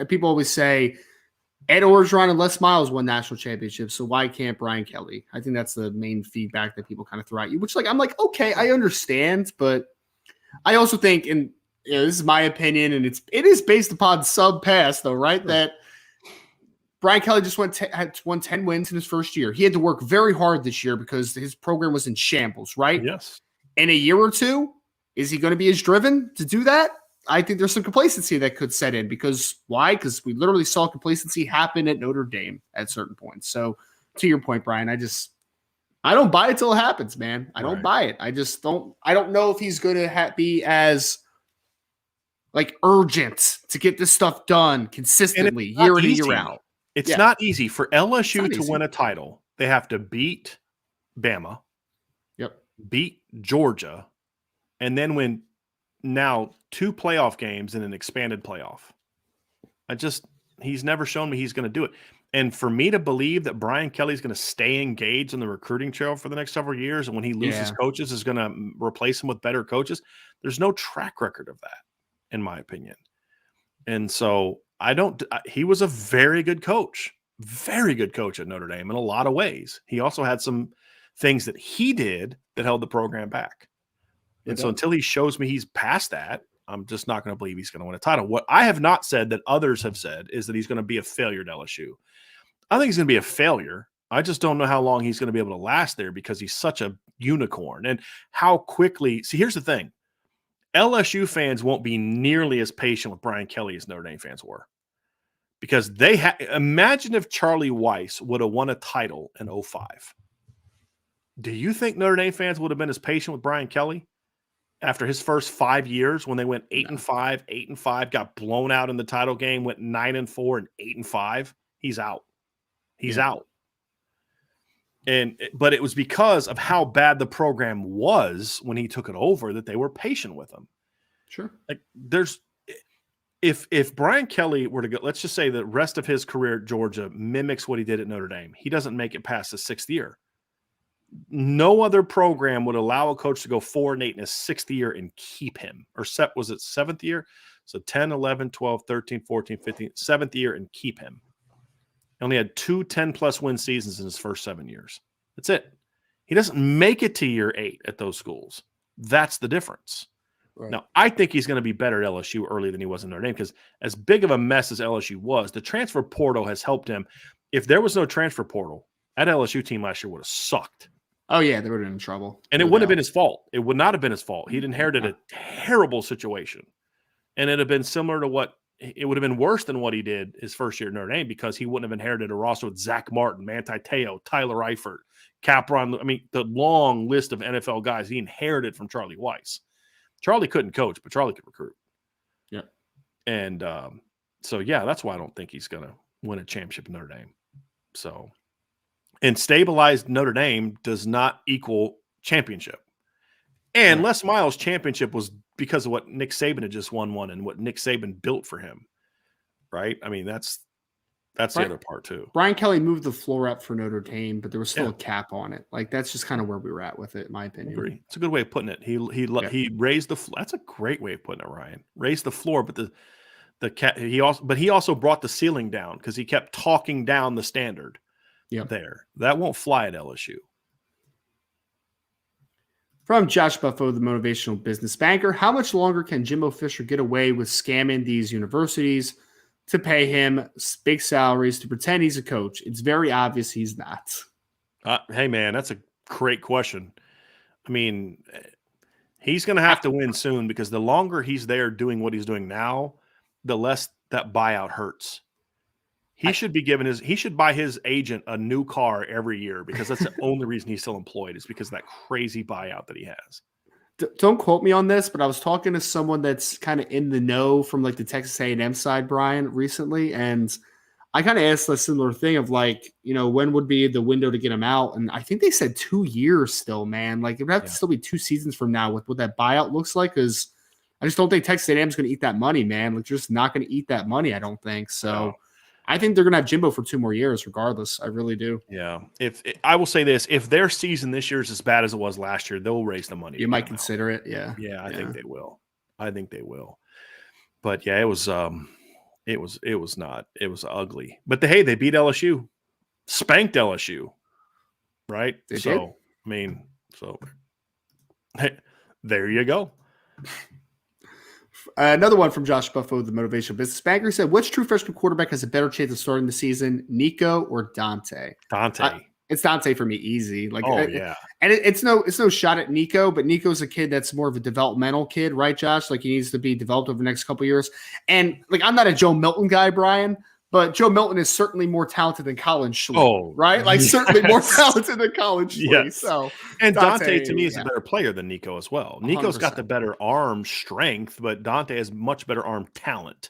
People always say Ed Orgeron and Les Miles won national championships, so why can't Brian Kelly? I think that's the main feedback that people kind of throw at you, which, like, I'm like, okay, I understand, but I also think, and this is my opinion, and it is based upon sub pass, though, right? Sure. That Brian Kelly just had won 10 wins in his first year. He had to work very hard this year because his program was in shambles, right? Yes. In a year or two, is he going to be as driven to do that? I think there's some complacency that could set in because why? Because we literally saw complacency happen at Notre Dame at certain points. So to your point, Brian, I don't buy it till it happens, man. I don't buy it. I don't know if he's going to be as like urgent to get this stuff done consistently year in and year out. It's not easy for LSU to win a title. They have to beat Bama, beat Georgia, and then win now 2 playoff games in an expanded playoff. He's never shown me he's going to do it. And for me to believe that Brian Kelly's going to stay engaged on the recruiting trail for the next several years, and when he loses coaches is going to replace him with better coaches, there's no track record of that, in my opinion. And so he was a very good coach at Notre Dame in a lot of ways. He also had some things that he did that held the program back. And so until he shows me he's past that, I'm just not going to believe he's going to win a title. What I have not said that others have said is that he's going to be a failure at LSU. I think he's going to be a failure. I just don't know how long he's going to be able to last there because he's such a unicorn. And how quickly – see, here's the thing. LSU fans won't be nearly as patient with Brian Kelly as Notre Dame fans were. Because imagine if Charlie Weiss would have won a title in 2005. Do you think Notre Dame fans would have been as patient with Brian Kelly after his first 5 years when they went 8-5, 8-5, got blown out in the title game, went 9-4 and 8-5? He's out. He's out. But it was because of how bad the program was when he took it over that they were patient with him. Sure. Like if Brian Kelly were to go, let's just say the rest of his career at Georgia mimics what he did at Notre Dame, he doesn't make it past the 6th year. No other program would allow a coach to go 4-8 in his 6th year and keep him. Or was it 7th year? So 10, 11, 12, 13, 14, 15, 7th year and keep him. He only had 2 10+ win seasons in his first 7 years. That's it. He doesn't make it to year 8 at those schools. That's the difference. Right. Now, I think he's going to be better at LSU early than he was in Notre Dame because as big of a mess as LSU was, the transfer portal has helped him. If there was no transfer portal, that LSU team last year would have sucked. Oh, yeah, they would have been in trouble. And it wouldn't have been his fault. It would not have been his fault. He'd inherited a terrible situation. And it'd have been similar to it would have been worse than what he did his first year at Notre Dame because he wouldn't have inherited a roster with Zach Martin, Manti Te'o, Tyler Eifert, Capron. I mean, the long list of NFL guys he inherited from Charlie Weiss. Charlie couldn't coach, but Charlie could recruit. Yeah. And so, yeah, that's why I don't think he's going to win a championship in Notre Dame. So, and stabilized Notre Dame does not equal championship. And Les Miles' championship was because of what Nick Saban had just won and what Nick Saban built for him. Right? I mean, that's the other part too. Brian Kelly moved the floor up for Notre Dame, but there was still a cap on it. Like that's just kind of where we were at with it, in my opinion. It's a good way of putting it. He raised the floor. That's a great way of putting it, Ryan. Raised the floor, but he also brought the ceiling down because he kept talking down the standard. There. That won't fly at LSU. From Josh Buffo, the motivational business banker, how much longer can Jimbo Fisher get away with scamming these universities to pay him big salaries to pretend he's a coach? It's very obvious he's not. Hey, man, that's a great question. I mean, he's going to have to win soon because the longer he's there doing what he's doing now, the less that buyout hurts. He should buy his agent a new car every year because that's the only reason he's still employed is because of that crazy buyout that he has. Don't quote me on this, but I was talking to someone that's kind of in the know from like the Texas A&M side, Brian, recently. And I kind of asked a similar thing of like, when would be the window to get him out? And I think they said 2 years still, man. Like it would have to still be 2 seasons from now with what that buyout looks like. Cause I just don't think Texas A&M is going to eat that money, man. Like you're just not going to eat that money. I don't think so. No. I think they're going to have Jimbo for 2 more years regardless. I really do. Yeah. I will say this, if their season this year is as bad as it was last year, they'll raise the money. You might consider it. Yeah. Yeah. I think they will. But yeah, it was ugly, but they beat LSU, spanked LSU. Right. They did. I mean, there you go. Another one from Josh Buffo, the motivational business banker, said, which true freshman quarterback has a better chance of starting the season, Nico or Dante? Dante. It's Dante for me, easy. Like, yeah. And it's no shot at Nico, but Nico's a kid that's more of a developmental kid, right, Josh? Like he needs to be developed over the next couple of years. And like, I'm not a Joe Milton guy, Brian, but Joe Milton is certainly more talented than Colin Schley, right? Like certainly more talented than Colin Schley. Yes. So, and Dante to me is a better player than Nico as well. Nico's 100%. got the better arm strength, but Dante has much better arm talent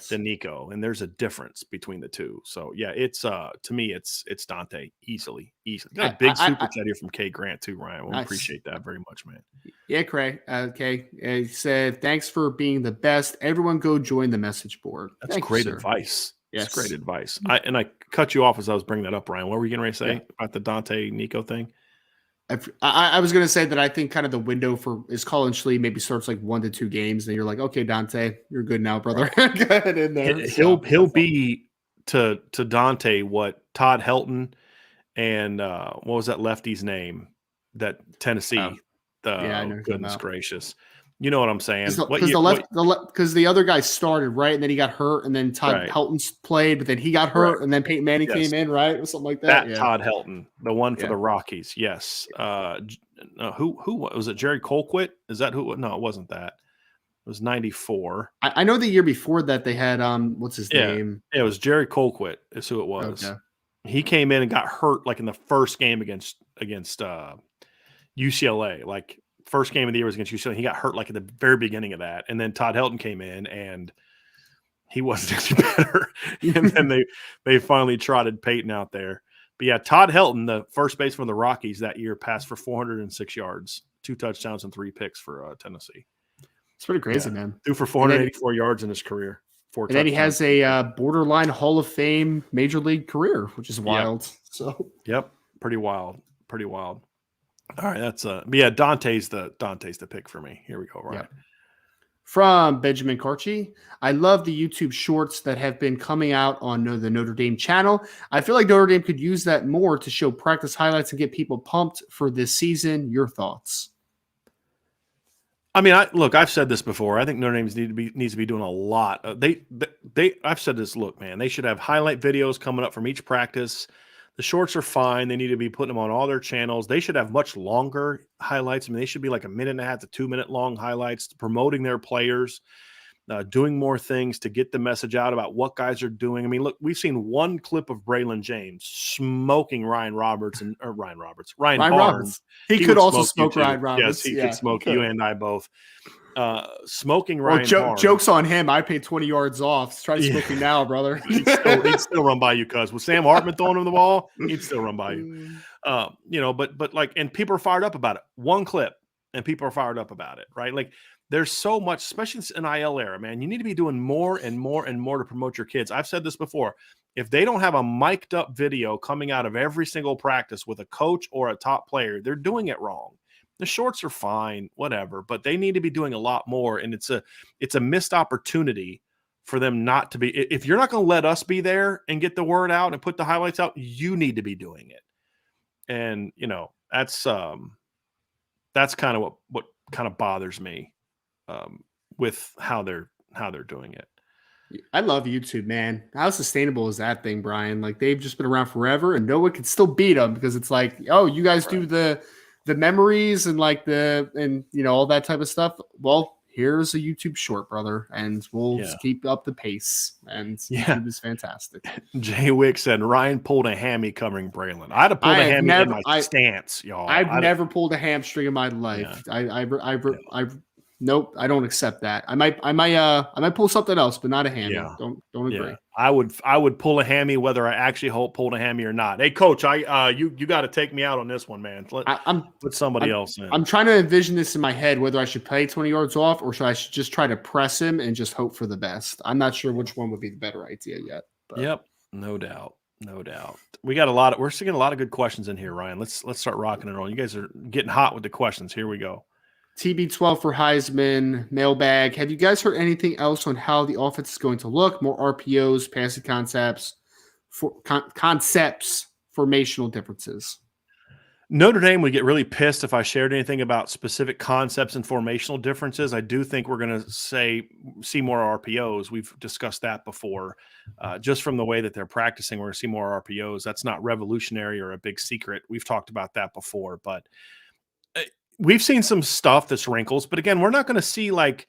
than Nico. And there's a difference between the two. So yeah, it's to me, it's Dante easily. Got a big super chat here from K Grant too, Ryan. We appreciate that very much, man. Yeah, Craig. Okay. He said, thanks for being the best. Everyone go join the message board. That's great advice. Yes. That's great advice. I cut you off as I was bringing that up, Ryan. What were you getting ready to say about the Dante Nico thing? I was going to say that I think kind of the window is Colin Schley maybe starts like 1 to 2 games. And you're like, okay, Dante, you're good now, brother. Go ahead in there. He'll be to Dante what Todd Helton and what was that lefty's name? That Tennessee. Goodness gracious. You know what I'm saying? Because the other guy started, right? And then he got hurt, and then Todd Helton played, but then he got hurt, and then Peyton Manning came in, right? Or something like that. Todd Helton, the one for the Rockies. Yes. Who was it? Jerry Colquitt? Is that who? No, it wasn't that. It was 94. I know the year before that they had what's his name? It was Jerry Colquitt is who it was. Okay. He came in and got hurt like in the first game against UCLA, like. First game of the year was against UCLA. He got hurt like at the very beginning of that. And then Todd Helton came in and he wasn't any better. And then they finally trotted Peyton out there. But yeah, Todd Helton, the first baseman of the Rockies that year, passed for 406 yards, 2 touchdowns and 3 picks for Tennessee. It's pretty crazy, man. Threw for 484 yards in his career. And then he has a borderline Hall of Fame Major League career, which is wild. Yep. Pretty wild. All right, that's Dante's the pick for me. Here we go, Ryan. Yeah. From Benjamin Carchi, I love the YouTube shorts that have been coming out on the Notre Dame channel. I feel like Notre Dame could use that more to show practice highlights and get people pumped for this season. Your thoughts? I mean, I've said this before. I think Notre Dame needs to be doing a lot. I've said this. Look, man, they should have highlight videos coming up from each practice. The shorts are fine. They need to be putting them on all their channels. They should have much longer highlights. I mean, they should be like 1.5 to 2 minute long highlights promoting their players, doing more things to get the message out about what guys are doing. I mean, look, we've seen one clip of Braylon James smoking Ryan Barnes. He could also smoke Ryan Roberts. Yes, he could smoke you and I both. Smoking Well, Ryan Barnes. Joke's on him. I paid 20 yards off. Try to smoke me now, brother. he'd still run by you, cuz. With Sam Hartman throwing him the ball, he'd still run by you. But like, and people are fired up about it. One clip, and people are fired up about it, right? Like, there's so much, especially in this NIL era, man. You need to be doing more and more and more to promote your kids. I've said this before. If they don't have a mic'd up video coming out of every single practice with a coach or a top player, they're doing it wrong. The shorts are fine, whatever, but they need to be doing a lot more. And it's a missed opportunity for them not to be. If you're not going to let us be there and get the word out and put the highlights out, you need to be doing it. And that's kind of what kind of bothers me with how they're doing it. I love YouTube, man. How sustainable is that thing, Brian? Like, they've just been around forever, and no one can still beat them because it's like, oh, you guys do the memories and like all that type of stuff. Well, here's a YouTube short, brother, and we'll just keep up the pace. And YouTube is fantastic. Jay Wick said Ryan pulled a hammy covering Braylon. I'd have pulled a hammy in my stance, y'all. I've never pulled a hamstring in my life. Yeah. Nope, I don't accept that. I might pull something else, but not a hammy. Yeah. Don't agree. Yeah. I would pull a hammy whether I actually pulled a hammy or not. Hey, coach, you got to take me out on this one, man. Put somebody else in. I'm trying to envision this in my head whether I should play 20 yards off or should I just try to press him and just hope for the best. I'm not sure which one would be the better idea yet. But. Yep, no doubt. We're seeing a lot of good questions in here, Ryan. Let's start rocking and rolling. You guys are getting hot with the questions. Here we go. TB12 for Heisman, Mailbag. Have you guys heard anything else on how the offense is going to look? More RPOs, passing concepts, formational differences. Notre Dame would get really pissed if I shared anything about specific concepts and formational differences. I do think we're going to see more RPOs. We've discussed that before. Just from the way that they're practicing, we're going to see more RPOs. That's not revolutionary or a big secret. We've talked about that before, but we've seen some stuff that's wrinkles, but again, we're not going to see like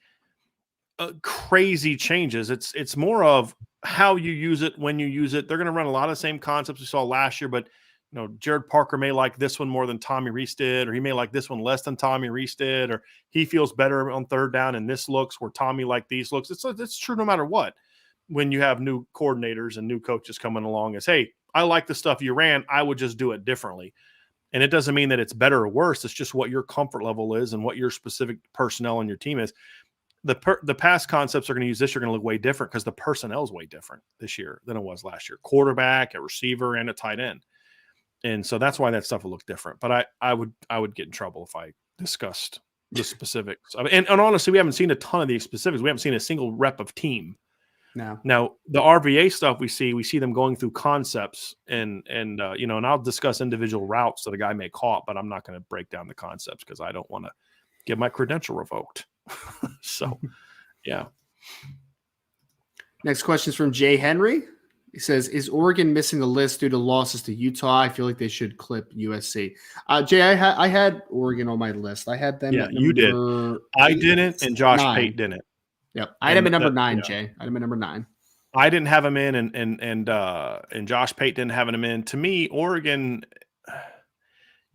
crazy changes. It's more of how you use it, when you use it. They're going to run a lot of the same concepts we saw last year, but Jared Parker may like this one more than Tommy Rees did, or he may like this one less than Tommy Rees did, or he feels better on third down in this looks where Tommy liked these looks. It's true no matter what. When you have new coordinators and new coaches coming along as, hey, I like the stuff you ran, I would just do it differently. And it doesn't mean that it's better or worse. It's just what your comfort level is and what your specific personnel on your team is. The past concepts are going to use this year are going to look way different because the personnel is way different this year than it was last year. Quarterback, a receiver, and a tight end. And so that's why that stuff will look different. But I would get in trouble if I discussed the specifics. And honestly, we haven't seen a ton of these specifics. We haven't seen a single rep of team. No. Now the RVA stuff we see them going through concepts and I'll discuss individual routes that a guy may call, but I'm not going to break down the concepts because I don't want to get my credential revoked. So, yeah. Next question is from Jay Henry. He says, "Is Oregon missing the list due to losses to Utah? I feel like they should clip USC." Jay, I had Oregon on my list. I had them. Yeah, you did. I didn't, and Josh Pate didn't. Yep, I had him at number 9. Jay, I had him at number 9. I didn't have him in, and Josh Pate didn't have him in. To me, Oregon,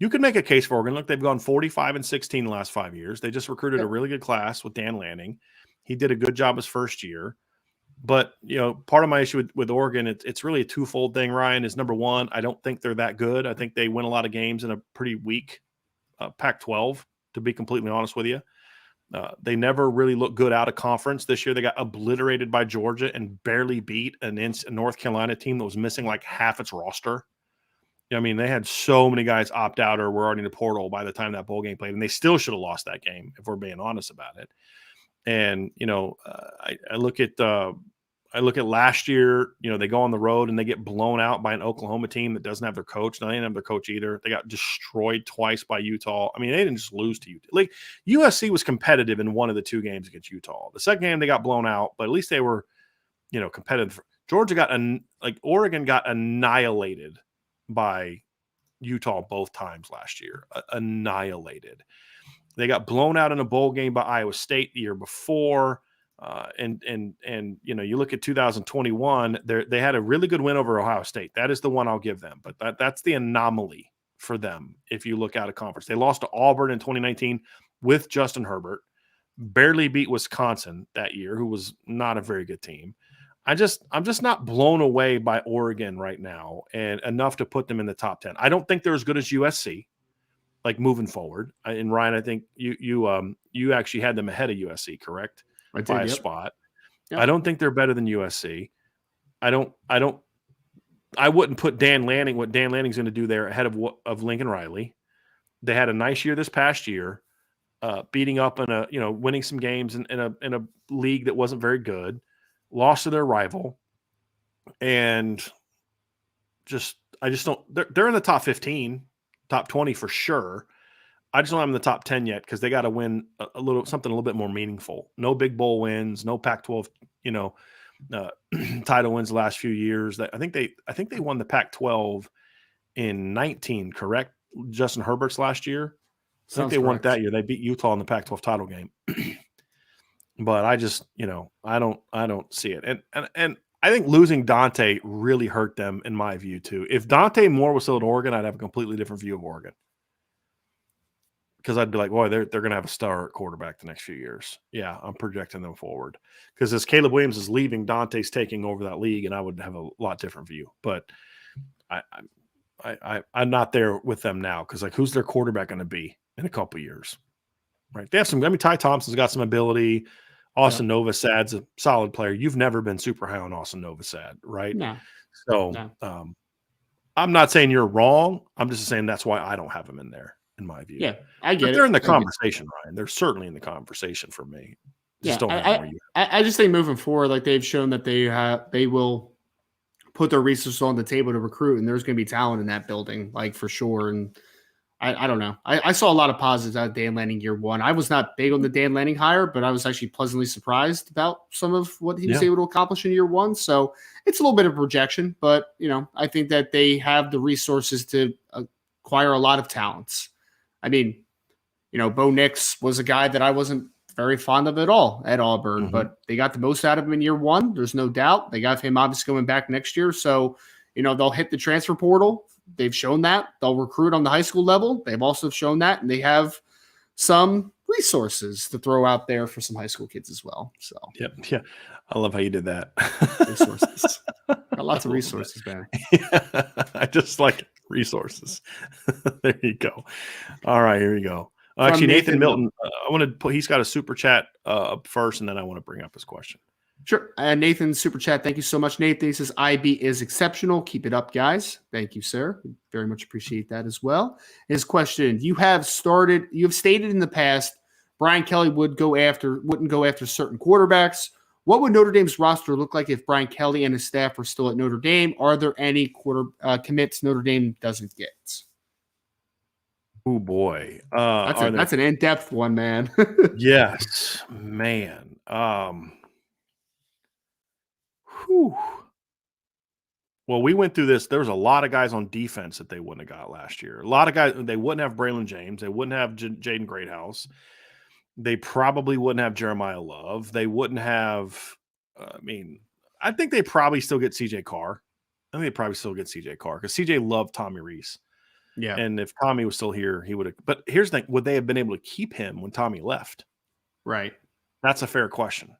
you could make a case for Oregon. Look, they've gone 45-16 the last 5 years. They just recruited a really good class with Dan Lanning. He did a good job his first year. But, part of my issue with Oregon, it's really a twofold thing, Ryan, is number one, I don't think they're that good. I think they win a lot of games in a pretty weak Pac-12, to be completely honest with you. They never really look good out of conference. This year they got obliterated by Georgia and barely beat a North Carolina team that was missing like half its roster. I mean, they had so many guys opt out or were already in the portal by the time that bowl game played, and they still should have lost that game if we're being honest about it. And, I look at I look at last year, they go on the road and they get blown out by an Oklahoma team that doesn't have their coach. No, they didn't have their coach either. They got destroyed twice by Utah. I mean, they didn't just lose to Utah. Like, USC was competitive in one of the 2 games against Utah. The second game they got blown out, but at least they were, competitive. Oregon got annihilated by Utah both times last year. Annihilated. They got blown out in a bowl game by Iowa State the year before. And you look at 2021, they had a really good win over Ohio State. That is the one I'll give them, but that's the anomaly for them. If you look out of conference, they lost to Auburn in 2019 with Justin Herbert, barely beat Wisconsin that year, who was not a very good team. I'm just not blown away by Oregon right now, and enough to put them in the top 10. I don't think they're as good as USC, like moving forward. And Ryan, I think you actually had them ahead of USC, correct? I did, by a yep. spot. Yep. I don't think they're better than USC. I wouldn't put what Dan Lanning's going to do there ahead of Lincoln Riley. They had a nice year this past year, beating up in winning some games in a league that wasn't very good, lost to their rival, and I just don't. They're in the top 15, top 20 for sure. I just don't have them in the top 10 yet because they got to win something a little bit more meaningful. No big bowl wins, no Pac-12, title wins the last few years. I think they won the Pac-12 in 19, correct? Justin Herbert's last year. I think they won it that year. They beat Utah in the Pac-12 title game. But I just, I don't see it. And I think losing Dante really hurt them in my view too. If Dante Moore was still at Oregon, I'd have a completely different view of Oregon. Because I'd be like, boy, they're going to have a star at quarterback the next few years. Yeah, I'm projecting them forward. Because as Caleb Williams is leaving, Dante's taking over that league, and I would have a lot different view. But I'm not there with them now because, like, who's their quarterback going to be in a couple years? Right? They have some. I mean, Ty Thompson's got some ability. Austin Novosad's a solid player. You've never been super high on Austin Novosad, right? No. So I'm not saying you're wrong. I'm just saying that's why I don't have them in there. In my view. Yeah, I get it. They're in the conversation, Ryan. They're certainly in the conversation for me. I just think moving forward, like they've shown that they will put their resources on the table to recruit, and there's going to be talent in that building, like for sure. And I don't know. I saw a lot of positives out of Dan Lanning year one. I was not big on the Dan Lanning hire, but I was actually pleasantly surprised about some of what he was able to accomplish in year one. So it's a little bit of projection, but I think that they have the resources to acquire a lot of talents. I mean, Bo Nix was a guy that I wasn't very fond of at all at Auburn, but they got the most out of him in year one. There's no doubt. They got him obviously going back next year. So, they'll hit the transfer portal. They've shown that. They'll recruit on the high school level. They've also shown that. And they have some resources to throw out there for some high school kids as well. So, yeah. I love how you did that. Resources. Got lots of resources, man. Yeah, I just like resources. There you go. All right, here we go. Actually, Nathan Milton, he's got a super chat up first, and then I want to bring up his question. Sure. Nathan, super chat. Thank you so much, Nathan. He says, IB is exceptional. Keep it up, guys. Thank you, sir. We very much appreciate that as well. His question, you have stated in the past, Brian Kelly wouldn't go after certain quarterbacks. What would Notre Dame's roster look like if Brian Kelly and his staff were still at Notre Dame? Are there any commits Notre Dame doesn't get? Oh, boy. That's an in-depth one, man. Yes, man. Well, we went through this. There was a lot of guys on defense that they wouldn't have got last year. A lot of guys, they wouldn't have Braylon James. They wouldn't have Jaden Greathouse. They probably wouldn't have Jeremiah Love. They wouldn't have, I think they probably still get CJ Carr. I think they probably still get CJ Carr because CJ loved Tommy Rees. Yeah. And if Tommy was still here, he would have. But here's the thing. Would they have been able to keep him when Tommy left? Right. That's a fair question.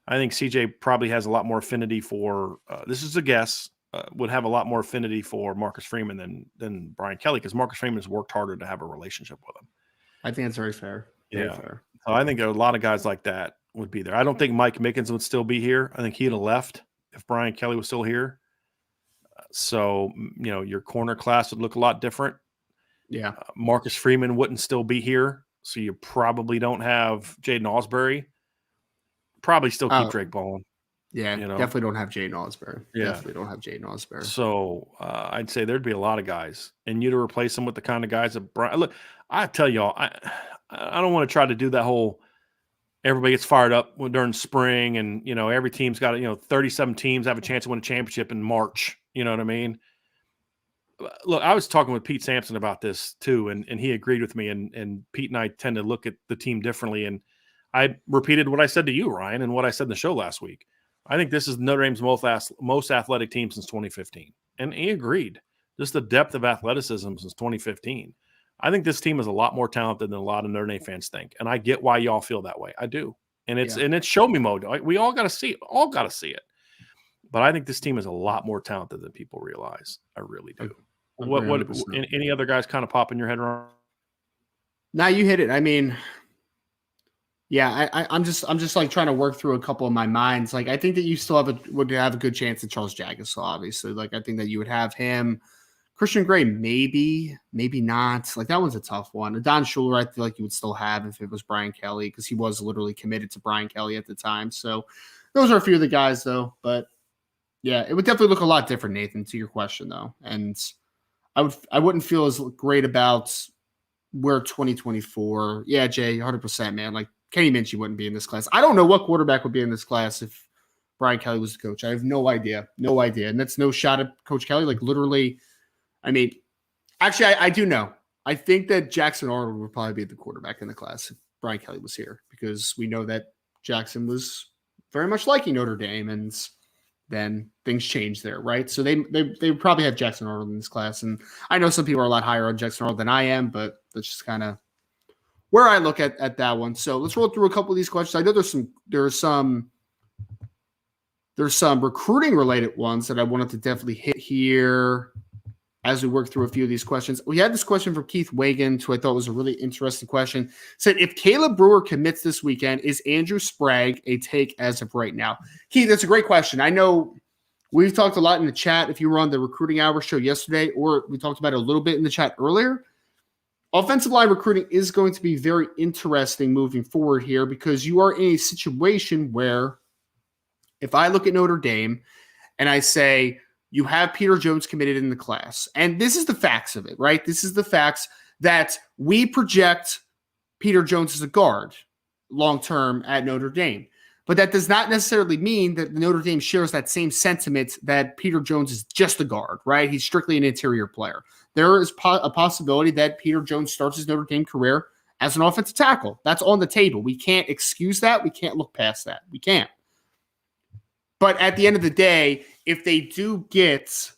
I think CJ probably has a lot more affinity for, this is a guess, would have a lot more affinity for Marcus Freeman than Brian Kelly because Marcus Freeman has worked harder to have a relationship with him. I think that's very fair. Very fair. So I think there are a lot of guys like that would be there. I don't think Mike Mickens would still be here. I think he'd have left if Brian Kelly was still here. So, your corner class would look a lot different. Yeah. Marcus Freeman wouldn't still be here. So you probably don't have Jaden Ausberry. Probably still keep Drake Baldwin. Yeah, definitely don't have Jaden Osbury. Yeah. Definitely don't have Jaden Osbury. So I'd say there'd be a lot of guys, and you to replace them with the kind of guys that Brian. Look, I tell y'all, I don't want to try to do that whole everybody gets fired up during spring, and every team's got 37 teams have a chance to win a championship in March. You know what I mean? Look, I was talking with Pete Sampson about this too, and he agreed with me. And Pete and I tend to look at the team differently. And I repeated what I said to you, Ryan, and what I said in the show last week. I think this is Notre Dame's most athletic team since 2015. And he agreed. Just the depth of athleticism since 2015. I think this team is a lot more talented than a lot of Notre Dame fans think. And I get why y'all feel that way. I do. And it's show me mode. We all got to see it. All got to see it. But I think this team is a lot more talented than people realize. I really do. What any other guys kind of pop in your head, Ron? Now you hit it. I mean, yeah, I'm just like trying to work through a couple of my minds. Like, I think that you still would have a good chance at Charles Jagusah, obviously. Like, I think that you would have him. Christian Gray, maybe not. Like, that one's a tough one. Don Schuler, I feel like you would still have if it was Brian Kelly, because he was literally committed to Brian Kelly at the time. So those are a few of the guys, though. But yeah, it would definitely look a lot different, Nathan, to your question, though. And I wouldn't feel as great about where 2024. Yeah, Jay, 100%, man. Like, Kenny Minchie wouldn't be in this class. I don't know what quarterback would be in this class if Brian Kelly was the coach. I have no idea. No idea. And that's no shot at Coach Kelly. Like, literally, I mean, actually, I do know. I think that Jackson Arnold would probably be the quarterback in the class if Brian Kelly was here, because we know that Jackson was very much liking Notre Dame, and then things changed there, right? So they would probably have Jackson Arnold in this class. And I know some people are a lot higher on Jackson Arnold than I am, but that's just kind of where I look at that one. So let's roll through a couple of these questions. I know there's some recruiting related ones that I wanted to definitely hit here as we work through a few of these questions. We had this question from Keith Wagan, who I thought was a really interesting question. Said, if Caleb Brewer commits this weekend, is Andrew Sprague a take as of right now? Keith, that's a great question. I know we've talked a lot in the chat if you were on the Recruiting Hour show yesterday, or we talked about it a little bit in the chat earlier. Offensive line recruiting is going to be very interesting moving forward here, because you are in a situation where if I look at Notre Dame and I say you have Peter Jones committed in the class, and this is the facts of it, right? This is the facts that we project Peter Jones as a guard long-term at Notre Dame. But that does not necessarily mean that Notre Dame shares that same sentiment that Peter Jones is just a guard, right? He's strictly an interior player. There is a possibility that Peter Jones starts his Notre Dame career as an offensive tackle. That's on the table. We can't excuse that. We can't look past that. We can't. But at the end of the day, if they do get,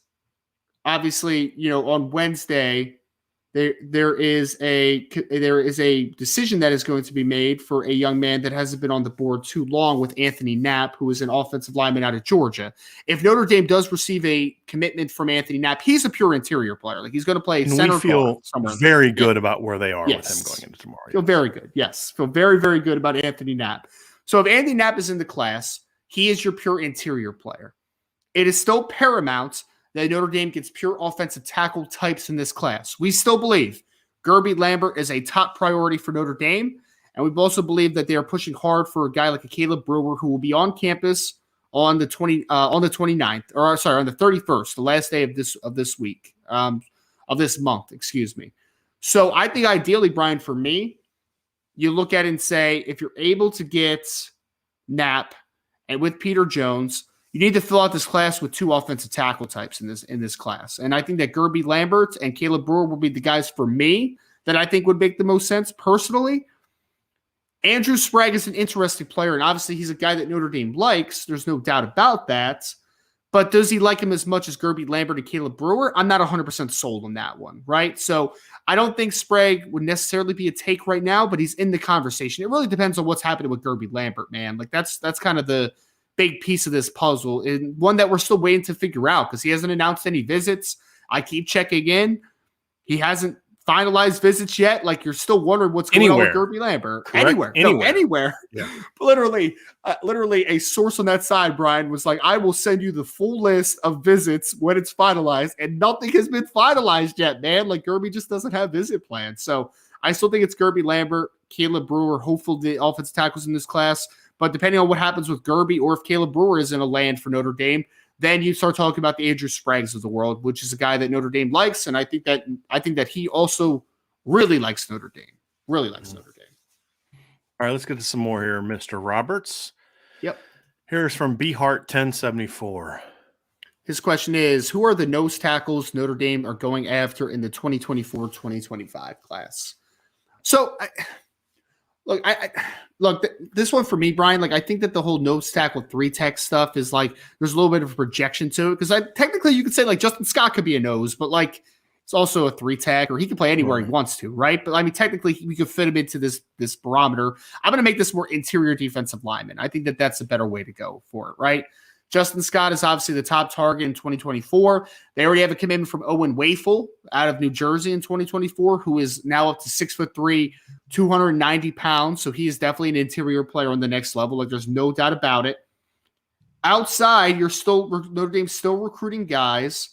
obviously, on Wednesday, there is a decision that is going to be made for a young man that hasn't been on the board too long, with Anthony Knapp, who is an offensive lineman out of Georgia. If Notre Dame does receive a commitment from Anthony Knapp, he's a pure interior player. Like, he's going to play center. We feel very good about where they are with him going into tomorrow. Feel very good. Yes, feel very, very good about Anthony Knapp. So if Anthony Knapp is in the class, he is your pure interior player. It is still paramount that Notre Dame gets pure offensive tackle types in this class. We still believe Gerby Lambert is a top priority for Notre Dame, and we also believe that they are pushing hard for a guy like a Caleb Brewer, who will be on campus on the 29th, or sorry, on the 31st, the last day of this month, excuse me. So I think ideally, Brian, for me, you look at it and say, if you're able to get Knapp and with Peter Jones, you need to fill out this class with two offensive tackle types in this class. And I think that Gerby Lambert and Caleb Brewer will be the guys for me that I think would make the most sense personally. Andrew Sprague is an interesting player, and obviously he's a guy that Notre Dame likes. There's no doubt about that. But does he like him as much as Gerby Lambert and Caleb Brewer? I'm not 100% sold on that one, right? So I don't think Sprague would necessarily be a take right now, but he's in the conversation. It really depends on what's happening with Gerby Lambert, man. Like, that's kind of the big piece of this puzzle, and one that we're still waiting to figure out, because he hasn't announced any visits. I keep checking in. He hasn't finalized visits yet. Like, you're still wondering what's going on with Gerby Lambert. Correct. Anywhere. No, anywhere. Yeah. Literally a source on that side, Brian, was like, I will send you the full list of visits when it's finalized, and nothing has been finalized yet, man. Like, Gerby just doesn't have visit plans. So I still think it's Gerby Lambert, Caleb Brewer, hopeful the offensive tackles in this class. But depending on what happens with Gerby or if Caleb Brewer is in a land for Notre Dame, then you start talking about the Andrew Spraggs of the world, which is a guy that Notre Dame likes. And I think that he also really likes Notre Dame. Really likes Notre Dame. All right, let's get to some more here, Mr. Roberts. Yep. Here's from Behart 1074. His question is, who are the nose tackles Notre Dame are going after in the 2024-2025 class? So, this one for me, Brian, I think that the whole nose tackle 3-tech stuff is there's a little bit of a projection to it because technically you could say Justin Scott could be a nose, but it's also a 3-tech or he can play anywhere he wants to, right? But technically we could fit him into this barometer. I'm going to make this more interior defensive lineman. I think that that's a better way to go for it, right? Justin Scott is obviously the top target in 2024. They already have a commitment from Owen Wafel out of New Jersey in 2024, who is now up to 6'3", 290 pounds. So he is definitely an interior player on the next level. There's no doubt about it. Outside, Notre Dame's still recruiting guys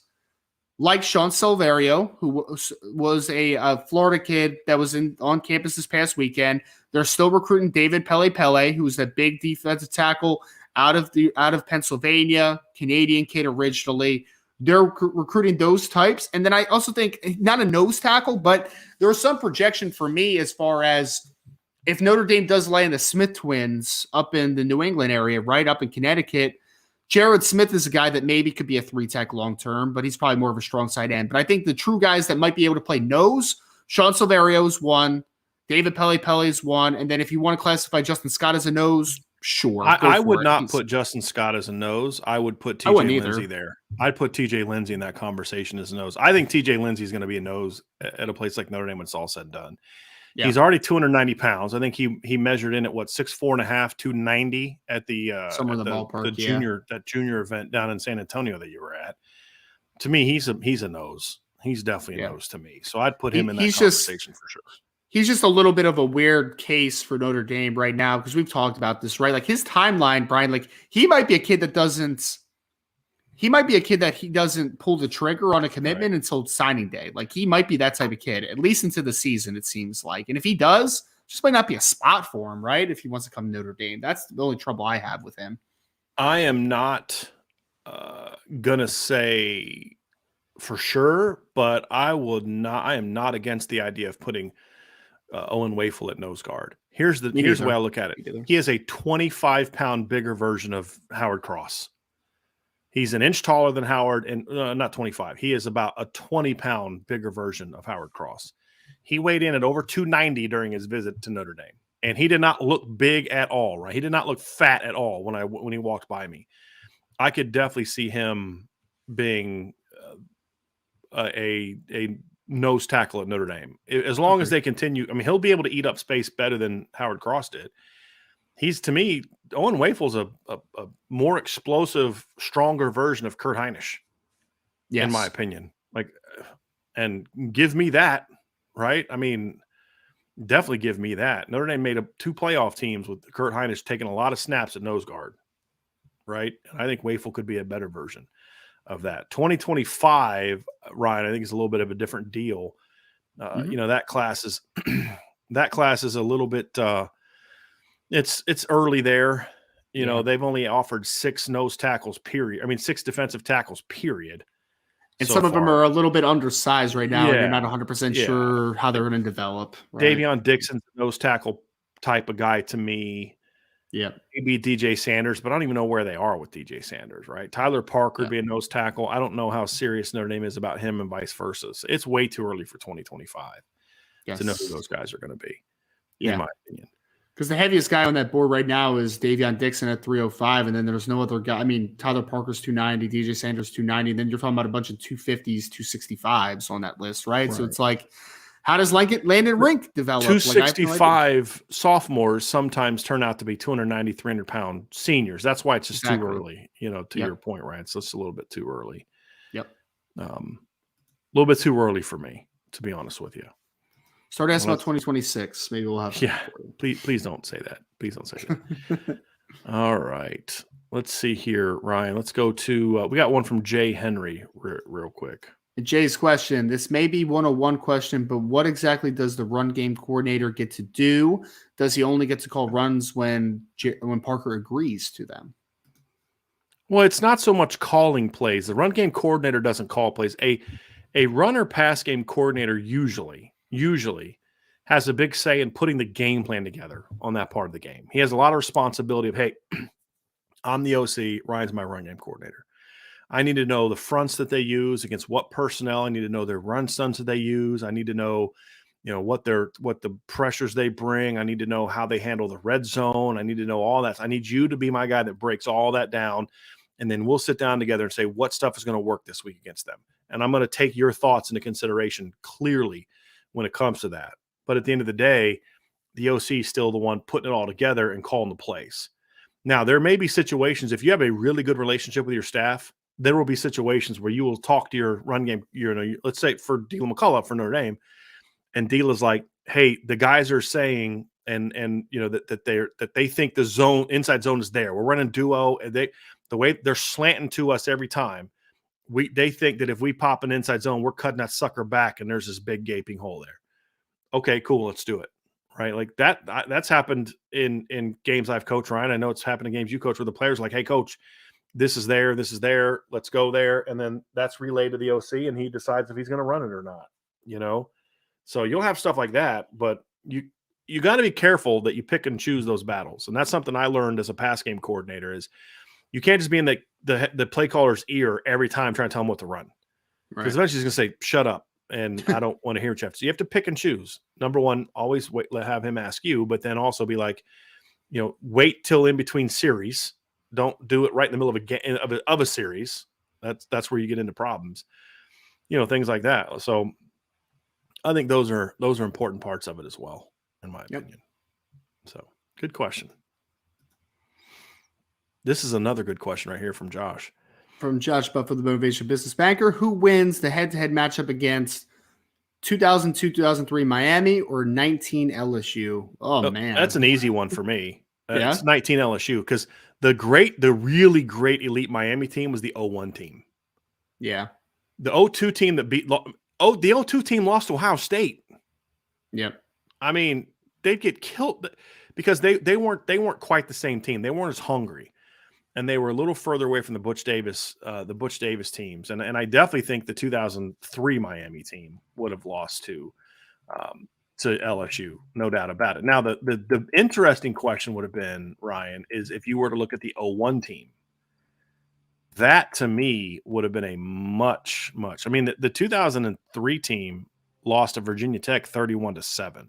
like Sean Silverio, who was a Florida kid that was on campus this past weekend. They're still recruiting David Pele, who's a big defensive tackle out of Pennsylvania, Canadian kid originally. They're recruiting those types. And then I also think not a nose tackle, but there was some projection for me as far as if Notre Dame does land the Smith twins up in the New England area, right up in Connecticut, Jared Smith is a guy that maybe could be a 3-tech long-term, but he's probably more of a strong side end. But I think the true guys that might be able to play nose, Sean Silverio's one, David Pele's one, and then if you want to classify Justin Scott as a nose, sure. I would not put Justin Scott as a nose. I would put TJ Lindsey there. I'd put TJ Lindsey in that conversation as a nose. I think TJ Lindsey is going to be a nose at a place like Notre Dame when it's all said and done. Yeah. He's already 290 pounds. I think he measured in at 6'4.5", 290 at the somewhere in the ballpark. That junior event down in San Antonio that you were at. To me, he's a nose. He's definitely a nose to me. So I'd put him in that conversation for sure. He's just a little bit of a weird case for Notre Dame right now because we've talked about this, right? His timeline, Brian, he might be a kid that doesn't pull the trigger on a commitment until signing day. He might be that type of kid, at least into the season, it seems like. And if he does, just might not be a spot for him, right? If he wants to come to Notre Dame. That's the only trouble I have with him. I am not going to say for sure, but I am not against the idea of putting Owen Wafel at nose guard. Here's the way I look at it. He is a 25-pound bigger version of Howard Cross. He's an inch taller than Howard, and not 25. He is about a 20-pound bigger version of Howard Cross. He weighed in at over 290 during his visit to Notre Dame, and he did not look big at all. Right? He did not look fat at all when he walked by me. I could definitely see him being a nose tackle at Notre Dame. As long as they continue, he'll be able to eat up space better than Howard Cross did. To me, Owen Wafel's a more explosive, stronger version of Kurt Heinisch, in my opinion. And give me that, right? Definitely give me that. Notre Dame made 2 playoff teams with Kurt Heinisch taking a lot of snaps at nose guard, right? And I think Wafel could be a better version of that. 2025, Ryan, I think is a little bit of a different deal. That class is a little bit it's early there. They've only offered 6 nose tackles, period. 6 defensive tackles, period. And some of them are a little bit undersized right now, and you're not 100% sure how they're going to develop. Right? Davion Dixon's a nose tackle type of guy to me. Yeah, maybe DJ Sanders, but I don't even know where they are with DJ Sanders, right? Tyler Parker would be a nose tackle. I don't know how serious Notre Dame is about him and vice versa. So it's way too early for 2025 to know who those guys are going to be, in my opinion. Because the heaviest guy on that board right now is Davion Dixon at 305, and then there's no other guy. Tyler Parker's 290, DJ Sanders 290, and then you're talking about a bunch of 250s, 265s on that list, right? So it's how does Landon Rink develop? 265 sophomores sometimes turn out to be 290, 300-pound seniors. That's why it's just too early, to your point, Ryan. So it's a little bit too early. Yep. A little bit too early for me, to be honest with you. Start asking about 2026. Maybe we'll have. Yeah, please don't say that. Please don't say that. All right. Let's see here, Ryan. Let's go to we got one from Jay Henry real quick. Jay's question, this may be 101 question, but what exactly does the run game coordinator get to do? Does he only get to call runs when Parker agrees to them? Well, it's not so much calling plays. The run game coordinator doesn't call plays. A run or pass game coordinator usually has a big say in putting the game plan together on that part of the game. He has a lot of responsibility of, hey, I'm the OC, Ryan's my run game coordinator. I need to know the fronts that they use against what personnel. I need to know their run stunts that they use. I need to know, what the pressures they bring. I need to know how they handle the red zone. I need to know all that. I need you to be my guy that breaks all that down. And then we'll sit down together and say what stuff is going to work this week against them. And I'm going to take your thoughts into consideration clearly when it comes to that. But at the end of the day, the OC is still the one putting it all together and calling the plays. Now, there may be situations, if you have a really good relationship with your staff, there will be situations where you will talk to your run game, let's say for Dealer McCullough for Notre Dame, and Dealer's like, hey, the guys are saying that they think the inside zone is there. We're running duo, and the way they're slanting to us every time, they think that if we pop an inside zone, we're cutting that sucker back, and there's this big gaping hole there. Okay, cool, let's do it. Right, like that's happened in games I've coached, Ryan. I know it's happened in games you coach where the players are like, hey, coach, this is there, let's go there. And then that's relayed to the OC and he decides if he's going to run it or not, So you'll have stuff like that, but you got to be careful that you pick and choose those battles. And that's something I learned as a pass game coordinator is you can't just be in the play caller's ear every time trying to tell him what to run. Because eventually he's going to say, shut up. And I don't want to hear what you have to say. You have to pick and choose. Number one, always have him ask you, but then also be like, wait till in between series. Don't do it right in the middle of a game of a series. That's where you get into problems. Things like that. So I think those are important parts of it as well, in my opinion. So good question. This is another good question right here from Josh. From Josh Buff of the Motivation Business Banker, who wins the head-to-head matchup against 2002-2003 Miami or 19 LSU? Oh, man. That's an easy one for me. It's 19 LSU because the really great elite Miami team was the 01 team. Yeah. The 02 team the 02 team lost to Ohio State. Yep. I mean, they'd get killed because they weren't quite the same team. They weren't as hungry. And they were a little further away from the Butch Davis teams. And I definitely think the 2003 Miami team would have lost to LSU, no doubt about it. Now, the interesting question would have been, Ryan, is if you were to look at the 01 team, that to me would have been a much. I mean, the 2003 team lost to Virginia Tech 31-7.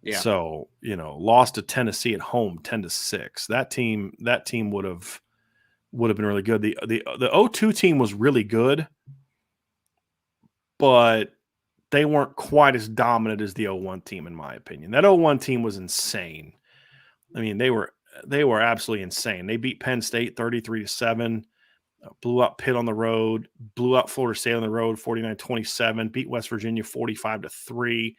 Yeah. So, lost to Tennessee at home 10-6. That team would have been really good. The 02 team was really good, but they weren't quite as dominant as the 01 team, in my opinion. That 01 team was insane. I mean, they were absolutely insane. They beat Penn State 33-7, blew out Pitt on the road, blew out Florida State on the road 49-27, beat West Virginia 45-3.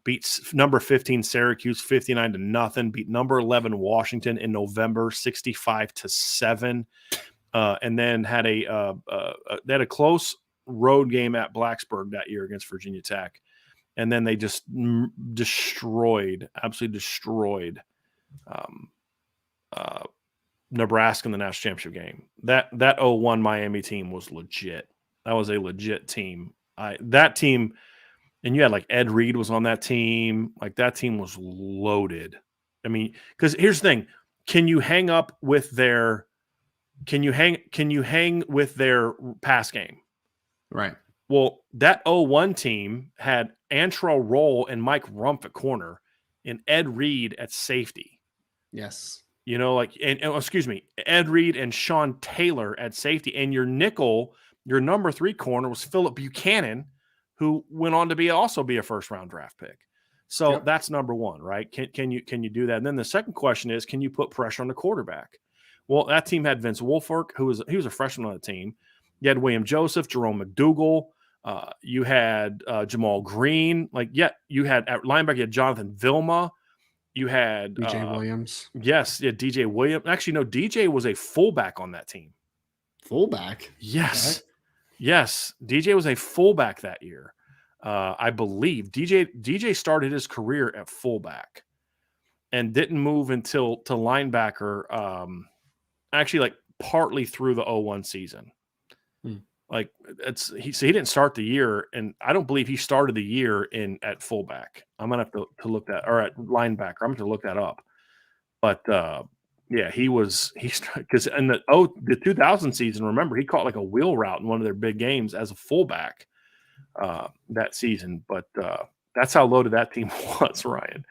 Beat number 15 Syracuse 59-0. Beat number 11 Washington in November 65-7, and then had they had a close road game at Blacksburg that year against Virginia Tech, and then they just absolutely destroyed Nebraska in the national championship game. That 01 Miami team was legit. That was a legit team. That team. And you had like Ed Reed was on that team. Like that team was loaded. I mean, because here's the thing: can you hang with their pass game? Right. Well, that 01 team had Antrell Roll and Mike Rumpf at corner, and Ed Reed at safety. Yes. Ed Reed and Sean Taylor at safety, and your nickel, your number 3 corner was Philip Buchanan, who went on to also be a first-round draft pick. So That's number one, right? Can you do that? And then the second question is, can you put pressure on the quarterback? Well, that team had Vince Wilfork, he was a freshman on the team. You had William Joseph, Jerome McDougal. You had Jamal Green. You had at linebacker, you had Jonathan Vilma. You had DJ Williams. Yes, yeah, DJ Williams. Actually, no, DJ was a fullback on that team. Fullback? Yes. Okay. Yes, DJ was a fullback that year. I believe DJ started his career at fullback and didn't move until to linebacker. Actually, like partly through the 01 season. Like he didn't start the year, and I don't believe he started the year at fullback. I'm gonna have to look that, or at linebacker. I'm gonna look that up. But yeah, he's because in the 2000 season, remember, he caught like a wheel route in one of their big games as a fullback that season. But that's how loaded that team was. Ryan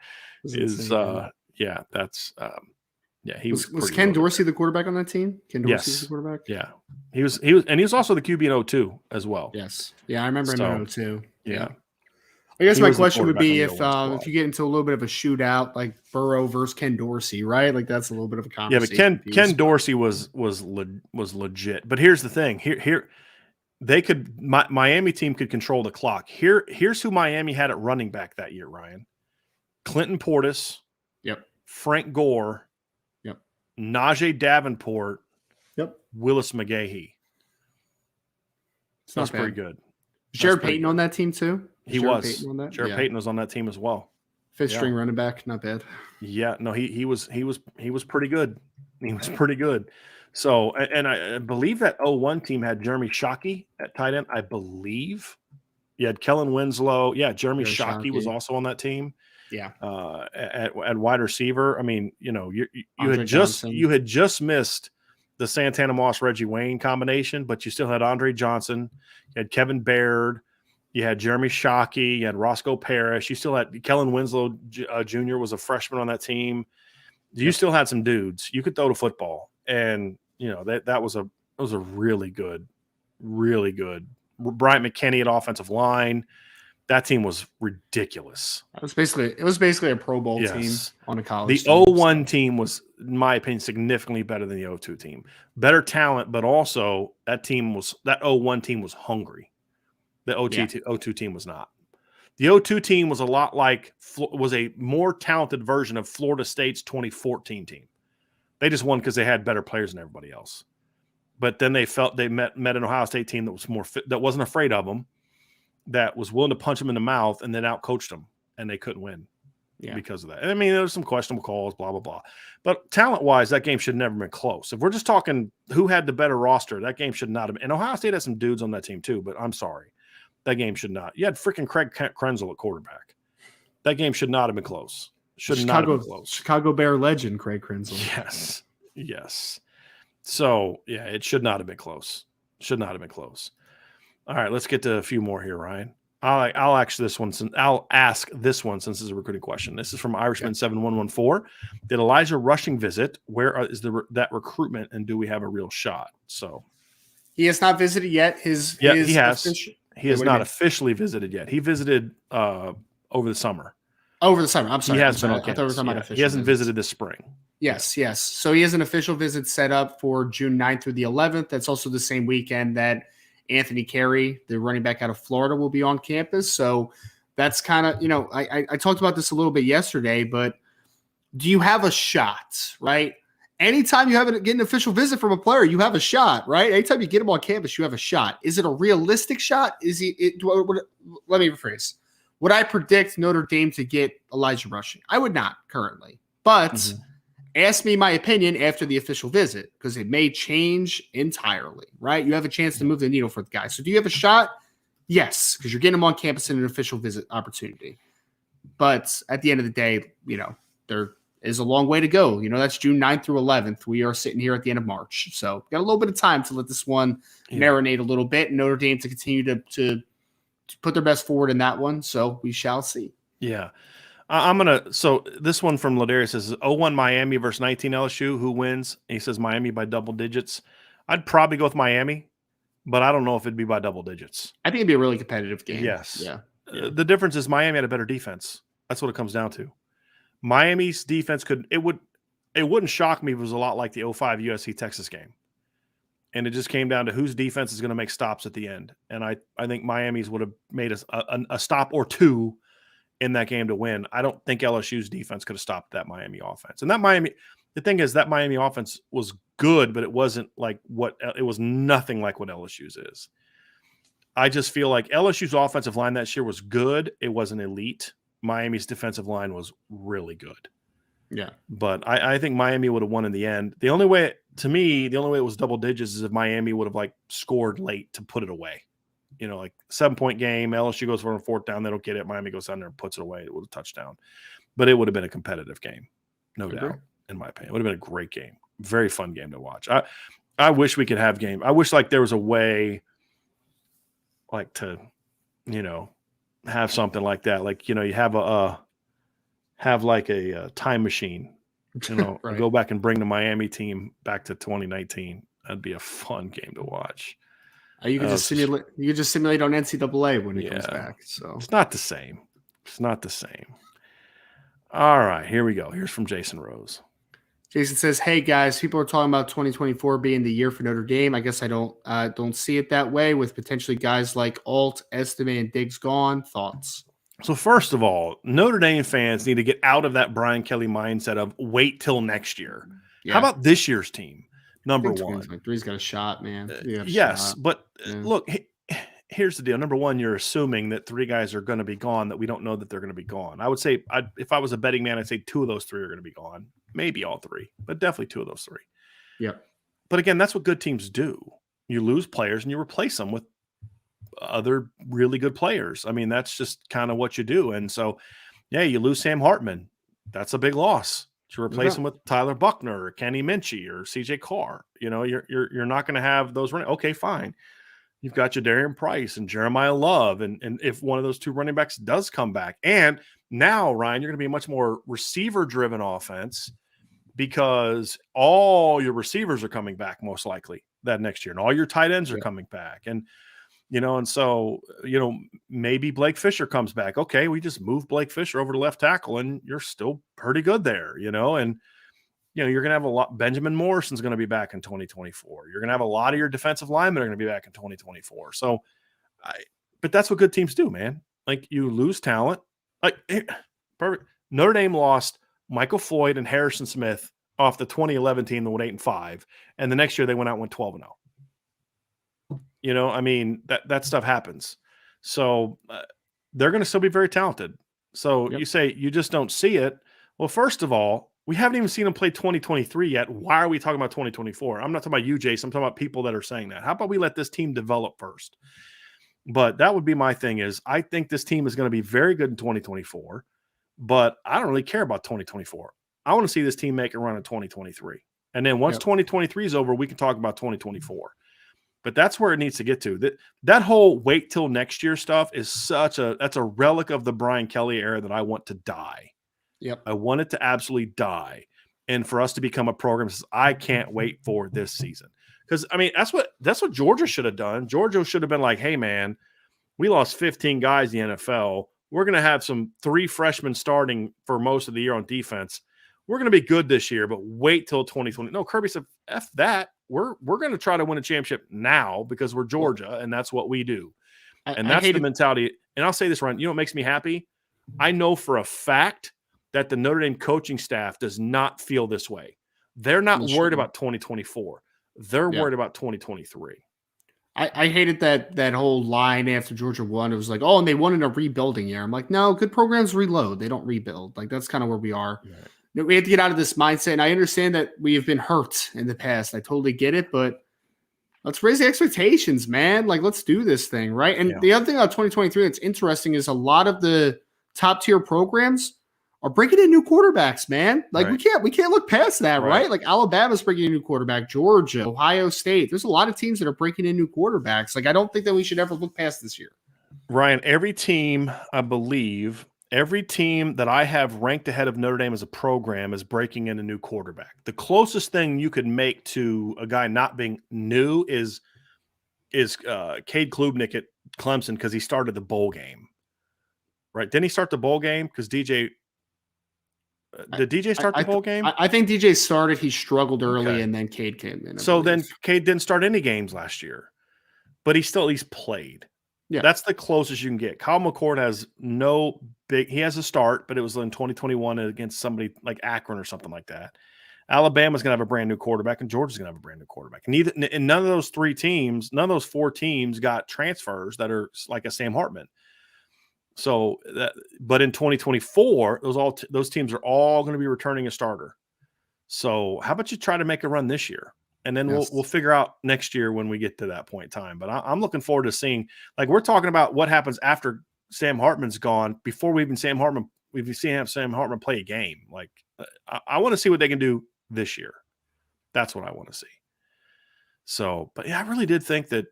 yeah, that's yeah, he was Ken Dorsey the quarterback on that team? Ken Dorsey was the quarterback? Yeah. He was, and he was also the QB in 02 as well. Yes. Yeah, I remember him in 02. Yeah. I guess my question would be if you get into a little bit of a shootout, like Burrow versus Ken Dorsey, right? Like that's a little bit of a conversation. Yeah, but Ken Dorsey was legit. But here's the thing. Here they could Miami team could control the clock. Here's who Miami had at running back that year, Ryan. Clinton Portis. Yep. Frank Gore. Najee Davenport, Willis McGahee. That's pretty good. Jared Payton on that team too? He was. Jared Payton was on that team as well. Fifth string running back, not bad. Yeah, no, he was pretty good. He was pretty good. So, and I believe that 01 team had Jeremy Shockey at tight end. I believe you had Kellen Winslow. Yeah, Jeremy Shockey was also on that team. Yeah. At wide receiver, I mean, you had just missed the Santana Moss Reggie Wayne combination, but you still had Andre Johnson, you had Kevin Baird, you had Jeremy Shockey, you had Roscoe Parrish, you still had Kellen Winslow Jr. was a freshman on that team. You still had some dudes. You could throw the football, and that was a really good. Bryant McKinney at offensive line. That team was ridiculous. It was basically a Pro Bowl team on a college team. The 01 team was, in my opinion, significantly better than the 02 team. Better talent, but also that 01 team was hungry. The 02 team was not. The 02 team was was a more talented version of Florida State's 2014 team. They just won because they had better players than everybody else. But then they met an Ohio State team that was more fit, that wasn't afraid of them, that was willing to punch them in the mouth, and then outcoached them, and they couldn't win because of that. And I mean, there was some questionable calls, blah, blah, blah. But talent-wise, that game should have never been close. If we're just talking who had the better roster, that game should not have been. And Ohio State had some dudes on that team too, but I'm sorry. That game should not. You had freaking Craig Krenzel at quarterback. That game should not have been close. Not have been close. Chicago Bear legend, Craig Krenzel. Yes. So, yeah, it should not have been close. Should not have been close. All right, let's get to a few more here, Ryan. I'll ask this one since it's a recruiting question. This is from Irishman7114. Did Elijah Rushing visit? Where is that recruitment, and do we have a real shot? So he has not visited yet. He has not officially visited yet. He visited over the summer. Over the summer. I'm sorry. He has been on campus. I thought we were talking about official. He hasn't visited this spring. Yes. So he has an official visit set up for June 9th through the 11th. That's also the same weekend that Anthony Carey, the running back out of Florida, will be on campus. So that's kind of, I talked about this a little bit yesterday, but do you have a shot, right? Anytime you get an official visit from a player, you have a shot, right? Anytime you get him on campus, you have a shot. Is it a realistic shot? Let me rephrase. Would I predict Notre Dame to get Elijah Rushing? I would not currently, but ask me my opinion after the official visit, because it may change entirely, right? You have a chance to move the needle for the guy. So do you have a shot? Yes, because you're getting him on campus in an official visit opportunity. But at the end of the day, there is a long way to go. That's June 9th through 11th. We are sitting here at the end of March. So got a little bit of time to let this one marinate a little bit, and Notre Dame to continue to put their best forward in that one. So we shall see. Yeah. So this one from Ladarius says 01 Miami versus 19 LSU. Who wins? And he says Miami by double digits. I'd probably go with Miami, but I don't know if it'd be by double digits. I think it'd be a really competitive game. Yes. Yeah. The difference is Miami had a better defense. That's what it comes down to. Miami's defense wouldn't shock me if it was a lot like the 05 USC Texas game. And it just came down to whose defense is going to make stops at the end. And I think Miami's would have made a stop or two in that game to win. I don't think LSU's defense could have stopped that Miami offense. And the thing is that Miami offense was good, but it wasn't it was nothing like what LSU's is. I just feel like LSU's offensive line that year was good. It wasn't elite. Miami's defensive line was really good. Yeah. But I think Miami would have won in the end. The only way it was double digits is if Miami would have like scored late to put it away. Like 7-point game, LSU goes for a 4th down, they don't get it. Miami goes down there and puts it away. It was a touchdown. But it would have been a competitive game, no doubt, in my opinion. It would have been a great game. Very fun game to watch. I wish we could have game. I wish like there was a way like to, have something like that. Like, you have a time machine, Right. go back and bring the Miami team back to 2019. That'd be a fun game to watch. You could just simulate. You could just simulate on NCAA when it comes back. So it's not the same. It's not the same. All right, here we go. Here's from Jason Rose. Jason says, "Hey guys, people are talking about 2024 being the year for Notre Dame. I guess I don't see it that way. With potentially guys like Alt, Estime, and Diggs gone. Thoughts?" So first of all, Notre Dame fans need to get out of that Brian Kelly mindset of wait till next year. Yeah. How about this year's team? Number one. Three's got a shot, man. Yes, but look, here's the deal. Number one, you're assuming that 3 guys are going to be gone that we don't know that they're going to be gone. I would say if I was a betting man, I'd say 2 of those 3 are going to be gone. Maybe all 3, but definitely 2 of those 3. Yeah. But again, that's what good teams do. You lose players and you replace them with other really good players. I mean, that's just kind of what you do. And so, yeah, you lose Sam Hartman. That's a big loss. To replace him with Tyler Buckner or Kenny Minchie or CJ Carr. You're not going to have those running. Okay, fine. You've got Jadarian Price and Jeremiah Love. And if one of those 2 running backs does come back, and now, Ryan, you're going to be a much more receiver-driven offense because all your receivers are coming back most likely that next year, and all your tight ends are coming back. And so, maybe Blake Fisher comes back. Okay, we just move Blake Fisher over to left tackle, and you're still pretty good there, and, you're going to have a lot. Benjamin Morrison's going to be back in 2024. You're going to have a lot of your defensive linemen are going to be back in 2024. So, but that's what good teams do, man. Like, you lose talent. Like, perfect. Notre Dame lost Michael Floyd and Harrison Smith off the 2011 team that went 8-5, and the next year they went out and went 12-0. I mean, that stuff happens. So they're going to still be very talented. So you say you just don't see it. Well, first of all, we haven't even seen them play 2023 yet. Why are we talking about 2024? I'm not talking about you, Jason. I'm talking about people that are saying that. How about we let this team develop first? But that would be my thing is I think this team is going to be very good in 2024, but I don't really care about 2024. I want to see this team make a run in 2023. And then once 2023 is over, we can talk about 2024. But that's where it needs to get to. That whole wait till next year stuff is that's a relic of the Brian Kelly era that I want to die. Yep. I want it to absolutely die. And for us to become a program that says, I can't wait for this season. Because, I mean, that's what Georgia should have done. Georgia should have been like, hey, man, we lost 15 guys in the NFL. We're going to have 3 freshmen starting for most of the year on defense. We're going to be good this year, but wait till 2020. No, Kirby said, F that. We're going to try to win a championship now because we're Georgia, and that's what we do. And that's the mentality. And I'll say this, Ryan, what makes me happy? I know for a fact that the Notre Dame coaching staff does not feel this way. They're not worried about 2024. They're worried about 2023. I hated that whole line after Georgia won. It was like, and they won in a rebuilding year. I'm like, no, good programs reload. They don't rebuild. Like, that's kind of where we are. Right. We have to get out of this mindset. And I understand that we have been hurt in the past. I totally get it, but let's raise the expectations, man. Like, let's do this thing, right? And the other thing about 2023 that's interesting is a lot of the top tier programs are bringing in new quarterbacks, man. Like, we can't look past that, right? Like, Alabama's bringing in a new quarterback, Georgia, Ohio State. There's a lot of teams that are bringing in new quarterbacks. Like, I don't think that we should ever look past this year. Ryan, every team, I believe, every team that I have ranked ahead of Notre Dame as a program is breaking in a new quarterback. The closest thing you could make to a guy not being new is Cade Klubnik at Clemson because he started the bowl game. Right? Didn't he start the bowl game? Because DJ – did DJ start the bowl game? I think DJ started. He struggled early, and then Cade came in. So then Cade didn't start any games last year, but he still at least played. Yeah, that's the closest you can get. Kyle McCord has no big – he has a start, but it was in 2021 against somebody like Akron or something like that. Alabama's going to have a brand new quarterback, and Georgia's going to have a brand new quarterback. And none of those four teams got transfers that are like a Sam Hartman. So, but in 2024, those teams are all going to be returning a starter. So, how about you try to make a run this year, and then we'll figure out next year when we get to that point in time. But I'm looking forward to seeing, like, we're talking about what happens after Sam Hartman's gone before we've seen Sam Hartman play a game. Like, I want to see what they can do this year. That's what I want to see. So, but yeah, I really did think that.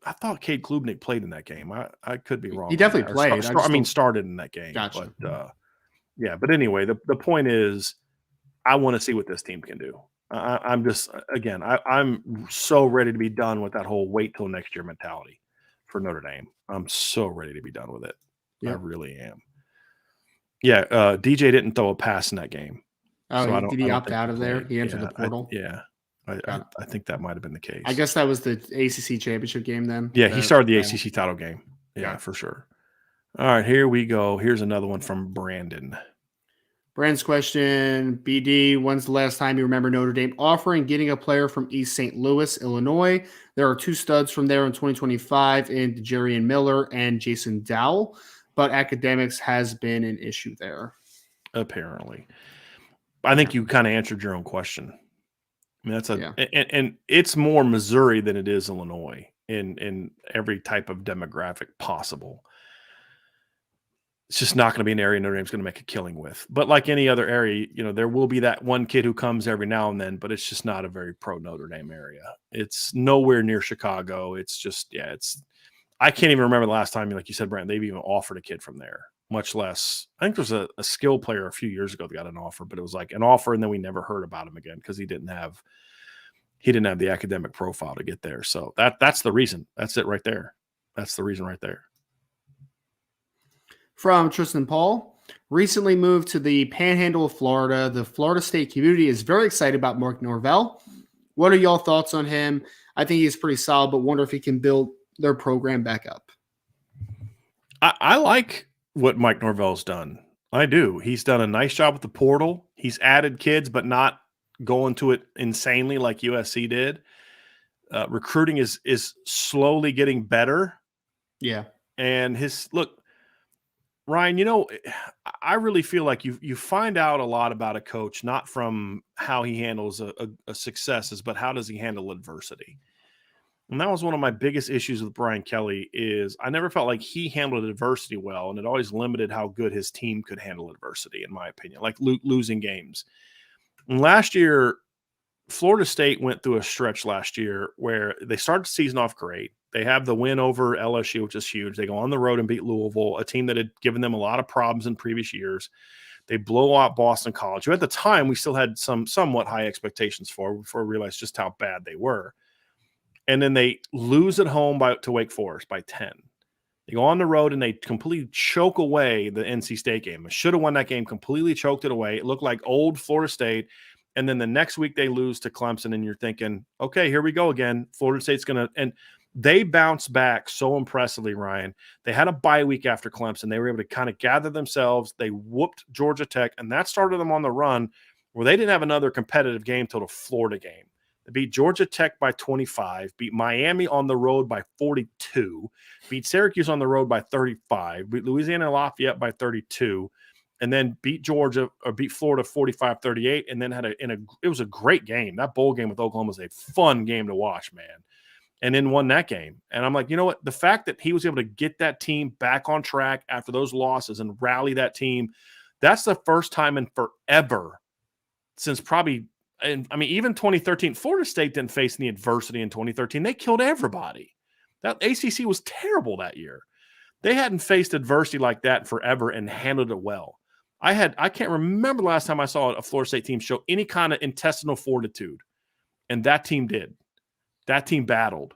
I thought Cade Klubnik played in that game. I could be wrong. He definitely played. Started in that game. Gotcha. But yeah. But anyway, the point is, I want to see what this team can do. I'm just, again, I'm so ready to be done with that whole wait till next year mentality for Notre Dame. I'm so ready to be done with it. Yep. I really am. Yeah, DJ didn't throw a pass in that game. Oh, so did he opt out of there? He entered the portal? I think that might have been the case. I guess that was the ACC championship game then. Yeah, he started the ACC title game. Yeah, for sure. All right, here we go. Here's another one from Brandon. Brandon's question, BD, when's the last time you remember Notre Dame offering getting a player from East St. Louis, Illinois? There are two studs from there in 2025 in Jerian Miller and Jason Dowell, but academics has been an issue there. Apparently. I think you kind of answered your own question. I mean, and it's more Missouri than it is Illinois in every type of demographic possible. It's just not going to be an area Notre Dame's going to make a killing with. But like any other area, there will be that one kid who comes every now and then, but it's just not a very pro Notre Dame area. It's nowhere near Chicago. It's just, I can't even remember the last time, like you said, Brent, they've even offered a kid from there, much less. I think there was a skill player a few years ago that got an offer, but it was like an offer, and then we never heard about him again because he didn't have the academic profile to get there. So that's the reason. That's it right there. That's the reason right there. From Tristan Paul, recently moved to the Panhandle of Florida. The Florida State community is very excited about Mark Norvell. What are y'all thoughts on him? I think he's pretty solid, but wonder if he can build their program back up. I like what Mike Norvell's done. I do. He's done a nice job with the portal. He's added kids, but not going to it insanely like USC did. Recruiting is slowly getting better. Yeah. And Ryan, I really feel like you find out a lot about a coach, not from how he handles a successes, but how does he handle adversity? And that was one of my biggest issues with Brian Kelly is I never felt like he handled adversity well, and it always limited how good his team could handle adversity, in my opinion, like losing games. And last year, Florida State went through a stretch last year where they started the season off great. They have the win over LSU, which is huge. They go on the road and beat Louisville, a team that had given them a lot of problems in previous years. They blow out Boston College, who at the time we still had somewhat high expectations for before we realized just how bad they were. And then they lose at home to Wake Forest by 10. They go on the road and they completely choke away the NC State game. They should have won that game, completely choked it away. It looked like old Florida State. And then the next week they lose to Clemson, and you're thinking, okay, here we go again. Florida State's going to – and they bounced back so impressively, Ryan. They had a bye week after Clemson. They were able to kind of gather themselves. They whooped Georgia Tech, and that started them on the run where they didn't have another competitive game till the Florida game. They beat Georgia Tech by 25, beat Miami on the road by 42, beat Syracuse on the road by 35, beat Louisiana Lafayette by 32, and then beat Florida 45-38, and then it was a great game. That bowl game with Oklahoma was a fun game to watch, man. And then won that game. And I'm like, you know what? The fact that he was able to get that team back on track after those losses and rally that team, that's the first time in forever since probably – and I mean, even 2013, Florida State didn't face any adversity in 2013. They killed everybody. That ACC was terrible that year. They hadn't faced adversity like that forever and handled it well. I can't remember the last time I saw a Florida State team show any kind of intestinal fortitude, and that team did. That team battled,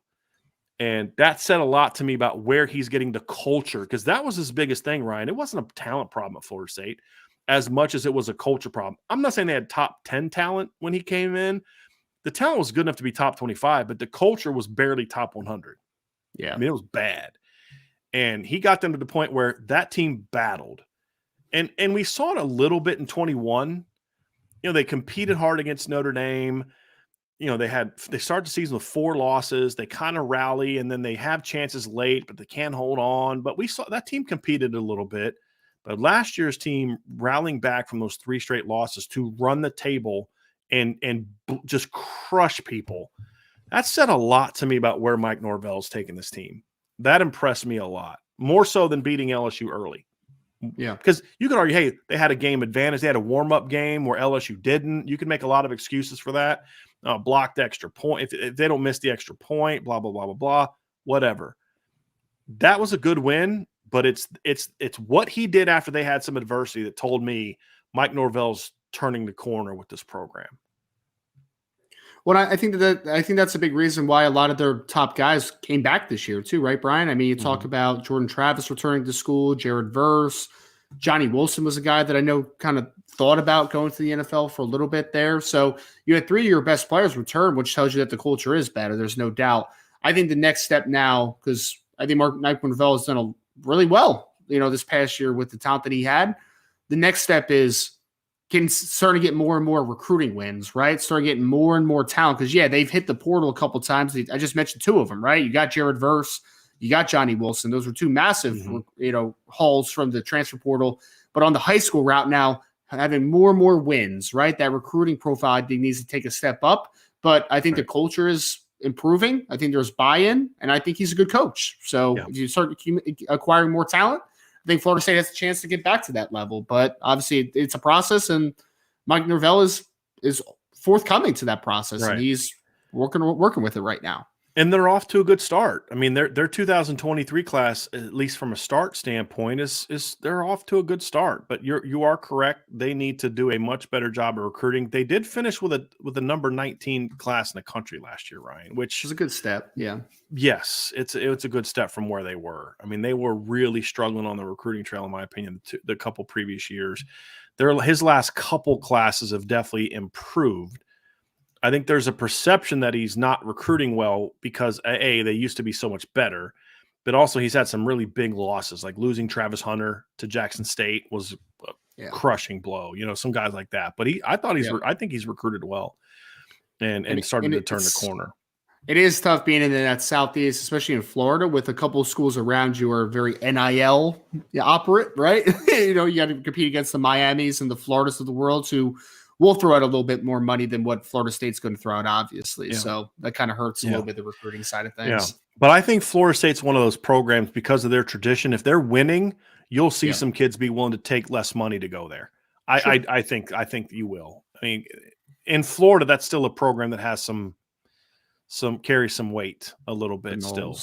and that said a lot to me about where he's getting the culture, because that was his biggest thing, Ryan. It wasn't a talent problem at Florida State as much as it was a culture problem. I'm not saying they had top 10 talent when he came in. The talent was good enough to be top 25, but the culture was barely top 100. Yeah. I mean, it was bad. And he got them to the point where that team battled. And we saw it a little bit in 21, they competed hard against Notre Dame. They start the season with 4 losses. They kind of rally, and then they have chances late, but they can't hold on. But we saw that team competed a little bit. But last year's team rallying back from those 3 straight losses to run the table and just crush people. That said a lot to me about where Mike Norvell's taking this team. That impressed me a lot, more so than beating LSU early. Yeah. Because you could argue, hey, they had a game advantage. They had a warm-up game where LSU didn't. You can make a lot of excuses for that. Blocked extra point. If they don't miss the extra point, blah, blah, blah, blah, blah, whatever. That was a good win, but it's what he did after they had some adversity that told me Mike Norvell's turning the corner with this program. Well, I think that's a big reason why a lot of their top guys came back this year too, right, Brian? I mean, you talk about Jordan Travis returning to school, Jared Verse, Johnny Wilson was a guy that I know kind of thought about going to the NFL for a little bit there. So you had 3 of your best players return, which tells you that the culture is better. There's no doubt. I think the next step now, because I think Mike Norvell has done really well, this past year with the talent that he had. The next step is starting to get more and more recruiting wins, right? Start getting more and more talent because, they've hit the portal a couple times. I just mentioned 2 of them, right? You got Jared Verse, you got Johnny Wilson. Those were 2 massive, hauls from the transfer portal. But on the high school route now, having more and more wins, right? That recruiting profile, I think, needs to take a step up. But I think the culture is improving. I think there's buy-in, and I think he's a good coach. So if you start acquiring more talent, I think Florida State has a chance to get back to that level. But obviously, it's a process, and Mike Norvell is forthcoming to that process, and he's working with it right now. And they're off to a good start. I mean, their 2023 class, at least from a start standpoint, is they're off to a good start. But you are correct; they need to do a much better job of recruiting. They did finish with a number 19 class in the country last year, Ryan, which is a good step. Yeah. Yes, it's a good step from where they were. I mean, they were really struggling on the recruiting trail, in my opinion, the couple previous years. His last couple classes have definitely improved. I think there's a perception that he's not recruiting well because, A, they used to be so much better, but also he's had some really big losses, like losing Travis Hunter to Jackson State was a crushing blow, some guys like that. But I think he's recruited well and started to turn the corner. It is tough being in that Southeast, especially in Florida, with a couple of schools around you are very NIL operate, right? You got to compete against the Miamis and the Floridas of the world who will throw out a little bit more money than what Florida State's going to throw out, obviously. Yeah. So that kind of hurts a little bit the recruiting side of things. Yeah. But I think Florida State's one of those programs because of their tradition. If they're winning, you'll see some kids be willing to take less money to go there. I think you will. I mean, in Florida, that's still a program that has some carries some weight a little bit still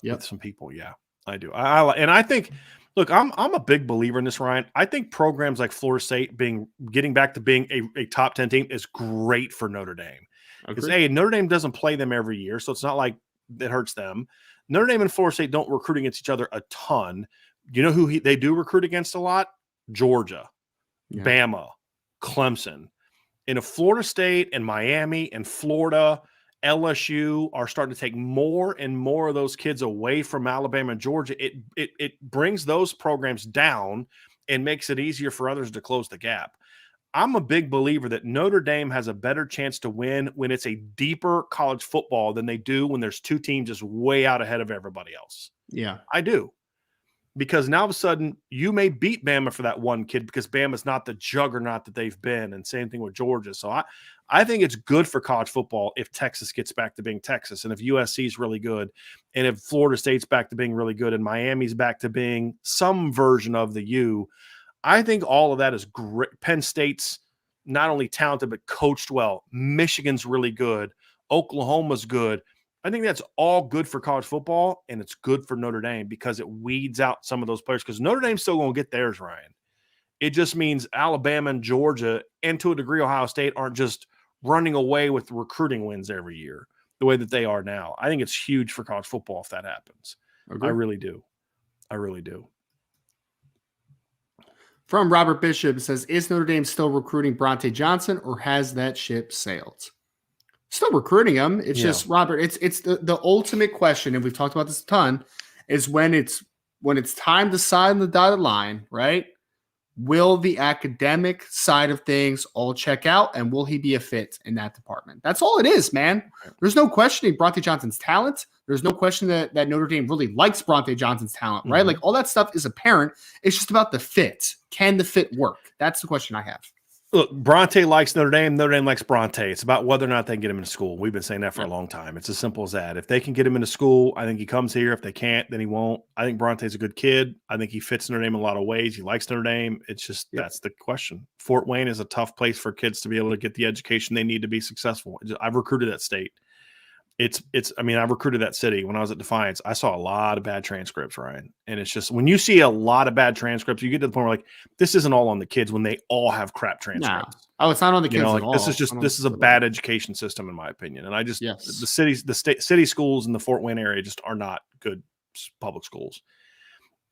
with some people. Yeah, I do. And I think. Look, I'm a big believer in this, Ryan. I think programs like Florida State getting back to being a top 10 team is great for Notre Dame. Because Notre Dame doesn't play them every year, so it's not like it hurts them. Notre Dame and Florida State don't recruit against each other a ton. You know who they do recruit against a lot? Georgia, Bama, Clemson. And if Florida State and Miami and Florida, LSU are starting to take more and more of those kids away from Alabama and Georgia, it brings those programs down and makes it easier for others to close the gap. I'm a big believer that Notre Dame has a better chance to win when it's a deeper college football than they do when there's 2 teams just way out ahead of everybody else. Yeah, I do. Because now all of a sudden you may beat Bama for that one kid because Bama's not the juggernaut that they've been, and same thing with Georgia. So I think it's good for college football if Texas gets back to being Texas, and if USC is really good, and if Florida State's back to being really good, and Miami's back to being some version of the U. I think all of that is great. Penn State's not only talented but coached well. Michigan's really good. Oklahoma's good. I think that's all good for college football, and it's good for Notre Dame because it weeds out some of those players because Notre Dame's still going to get theirs, Ryan. It just means Alabama and Georgia, and to a degree Ohio State, aren't just running away with recruiting wins every year the way that they are now. I think it's huge for college football if that happens. I really do. I really do. From Robert Bishop, it says, is Notre Dame still recruiting Bronte Johnson, or has that ship sailed? Still recruiting him. It's just, Robert, it's the ultimate question, and we've talked about this a ton, is when it's time to sign the dotted line, right? Will the academic side of things all check out, and will he be a fit in that department? That's all it is, man. There's no questioning Bronte Johnson's talent. There's no question that Notre Dame really likes Bronte Johnson's talent, right? Like all that stuff is apparent. It's just about the fit. Can the fit work? That's the question I have. Look, Bronte likes Notre Dame. Notre Dame likes Bronte. It's about whether or not they can get him into school. We've been saying that for a long time. It's as simple as that. If they can get him into school, I think he comes here. If they can't, then he won't. I think Bronte's a good kid. I think he fits Notre Dame in a lot of ways. He likes Notre Dame. It's just that's the question. Fort Wayne is a tough place for kids to be able to get the education they need to be successful. I've recruited that state. I mean, I've recruited that city. When I was at Defiance, I saw a lot of bad transcripts, Ryan. And it's just when you see a lot of bad transcripts, you get to the point where like, this isn't all on the kids when they all have crap transcripts. No. Oh, it's not on the kids at all. This is a bad education system, in my opinion. And I just, the city schools in the Fort Wayne area just are not good public schools.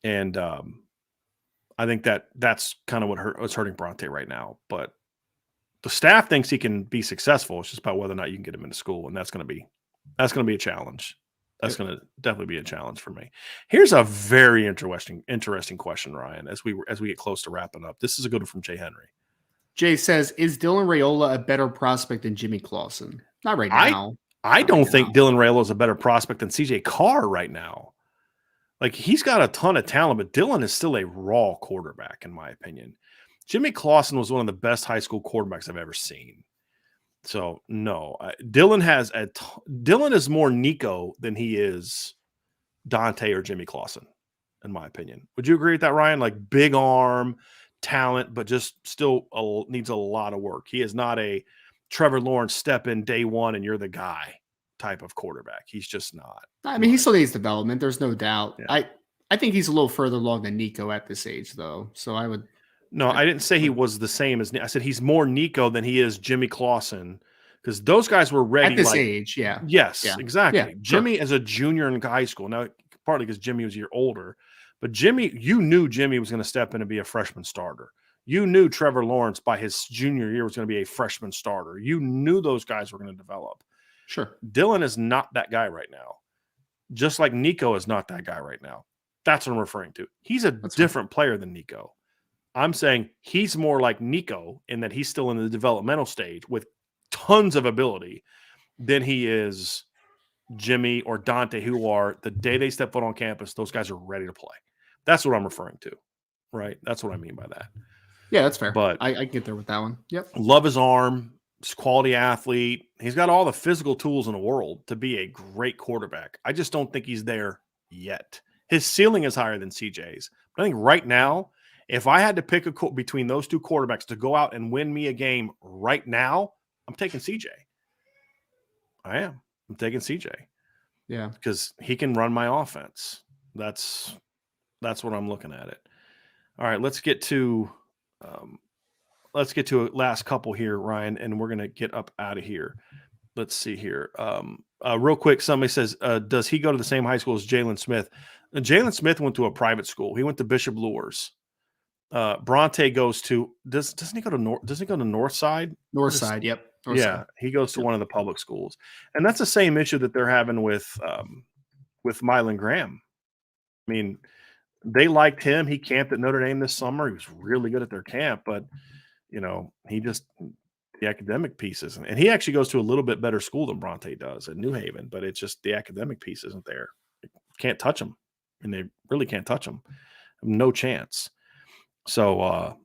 And I think that's kind of what's hurting Bronte right now. But the staff thinks he can be successful. It's just about whether or not you can get him into school. And that's going to be a challenge. That's going to definitely be a challenge for me. Here's a very interesting question, Ryan, as we get close to wrapping up. This is a good one from Jay Henry. Jay says, is Dylan Raiola a better prospect than Jimmy Clausen? Not right now. I don't think Dylan Raiola is a better prospect than CJ Carr right now. Like, he's got a ton of talent, but Dylan is still a raw quarterback, in my opinion. Jimmy Clausen was one of the best high school quarterbacks I've ever seen. So no, Dylan is more Nico than he is Dante or Jimmy Clausen, in my opinion. Would you agree with that, Ryan? Like big arm, talent, but just still needs a lot of work. He is not a Trevor Lawrence step in day one and you're the guy type of quarterback. He's just not. I mean, he still needs development. There's no doubt. Yeah. I think he's a little further along than Nico at this age, though. So I would. No, I didn't say he was the same as. I said he's more Nico than he is Jimmy Clausen, because those guys were ready at this age. Yeah. Yes, yeah. exactly. Yeah, Jimmy as a junior in high school. Now, partly because Jimmy was a year older, but you knew Jimmy was going to step in and be a freshman starter. You knew Trevor Lawrence by his junior year was going to be a freshman starter. You knew those guys were going to develop. Sure. Dylan is not that guy right now. Just like Nico is not that guy right now. That's what I'm referring to. He's a different player than Nico. I'm saying he's more like Nico in that he's still in the developmental stage with tons of ability than he is Jimmy or Dante, who are the day they step foot on campus, those guys are ready to play. That's what I'm referring to, right? That's what I mean by that. Yeah, that's fair. But I can get there with that one. Yep. Love his arm. He's a quality athlete. He's got all the physical tools in the world to be a great quarterback. I just don't think he's there yet. His ceiling is higher than CJ's. But I think right now, if I had to pick between those two quarterbacks to go out and win me a game right now, I'm taking CJ. I am. I'm taking CJ. Yeah. Because he can run my offense. That's what I'm looking at it. All right, let's get to a last couple here, Ryan, and we're going to get up out of here. Let's see here. Real quick, somebody says, does he go to the same high school as Jalen Smith? Jalen Smith went to a private school. He went to Bishop Luers. Bronte goes to doesn't he go to Northside? Northside, yep. Northside. Yeah, he goes to one of the public schools, and that's the same issue that they're having with Mylan Graham. I mean, they liked him. He camped at Notre Dame this summer. He was really good at their camp, but he just the academic pieces, and he actually goes to a little bit better school than Bronte does at New Haven, but it's just the academic piece isn't there. Can't touch him, and they really can't touch him. No chance. So,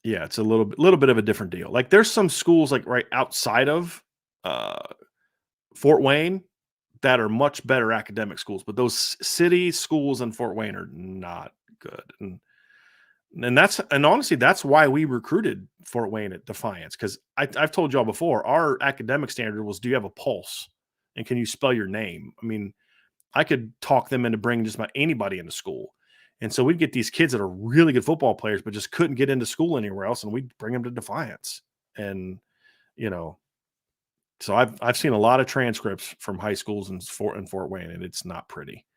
yeah, it's a little bit of a different deal. Like there's some schools like right outside of Fort Wayne that are much better academic schools, but those city schools in Fort Wayne are not good. And honestly, that's why we recruited Fort Wayne at Defiance. Cause I've told y'all before, our academic standard was, do you have a pulse and can you spell your name? I mean, I could talk them into bringing just about anybody into school. And so we'd get these kids that are really good football players, but just couldn't get into school anywhere else. And we'd bring them to Defiance. And, so I've seen a lot of transcripts from high schools in Fort Wayne, and it's not pretty.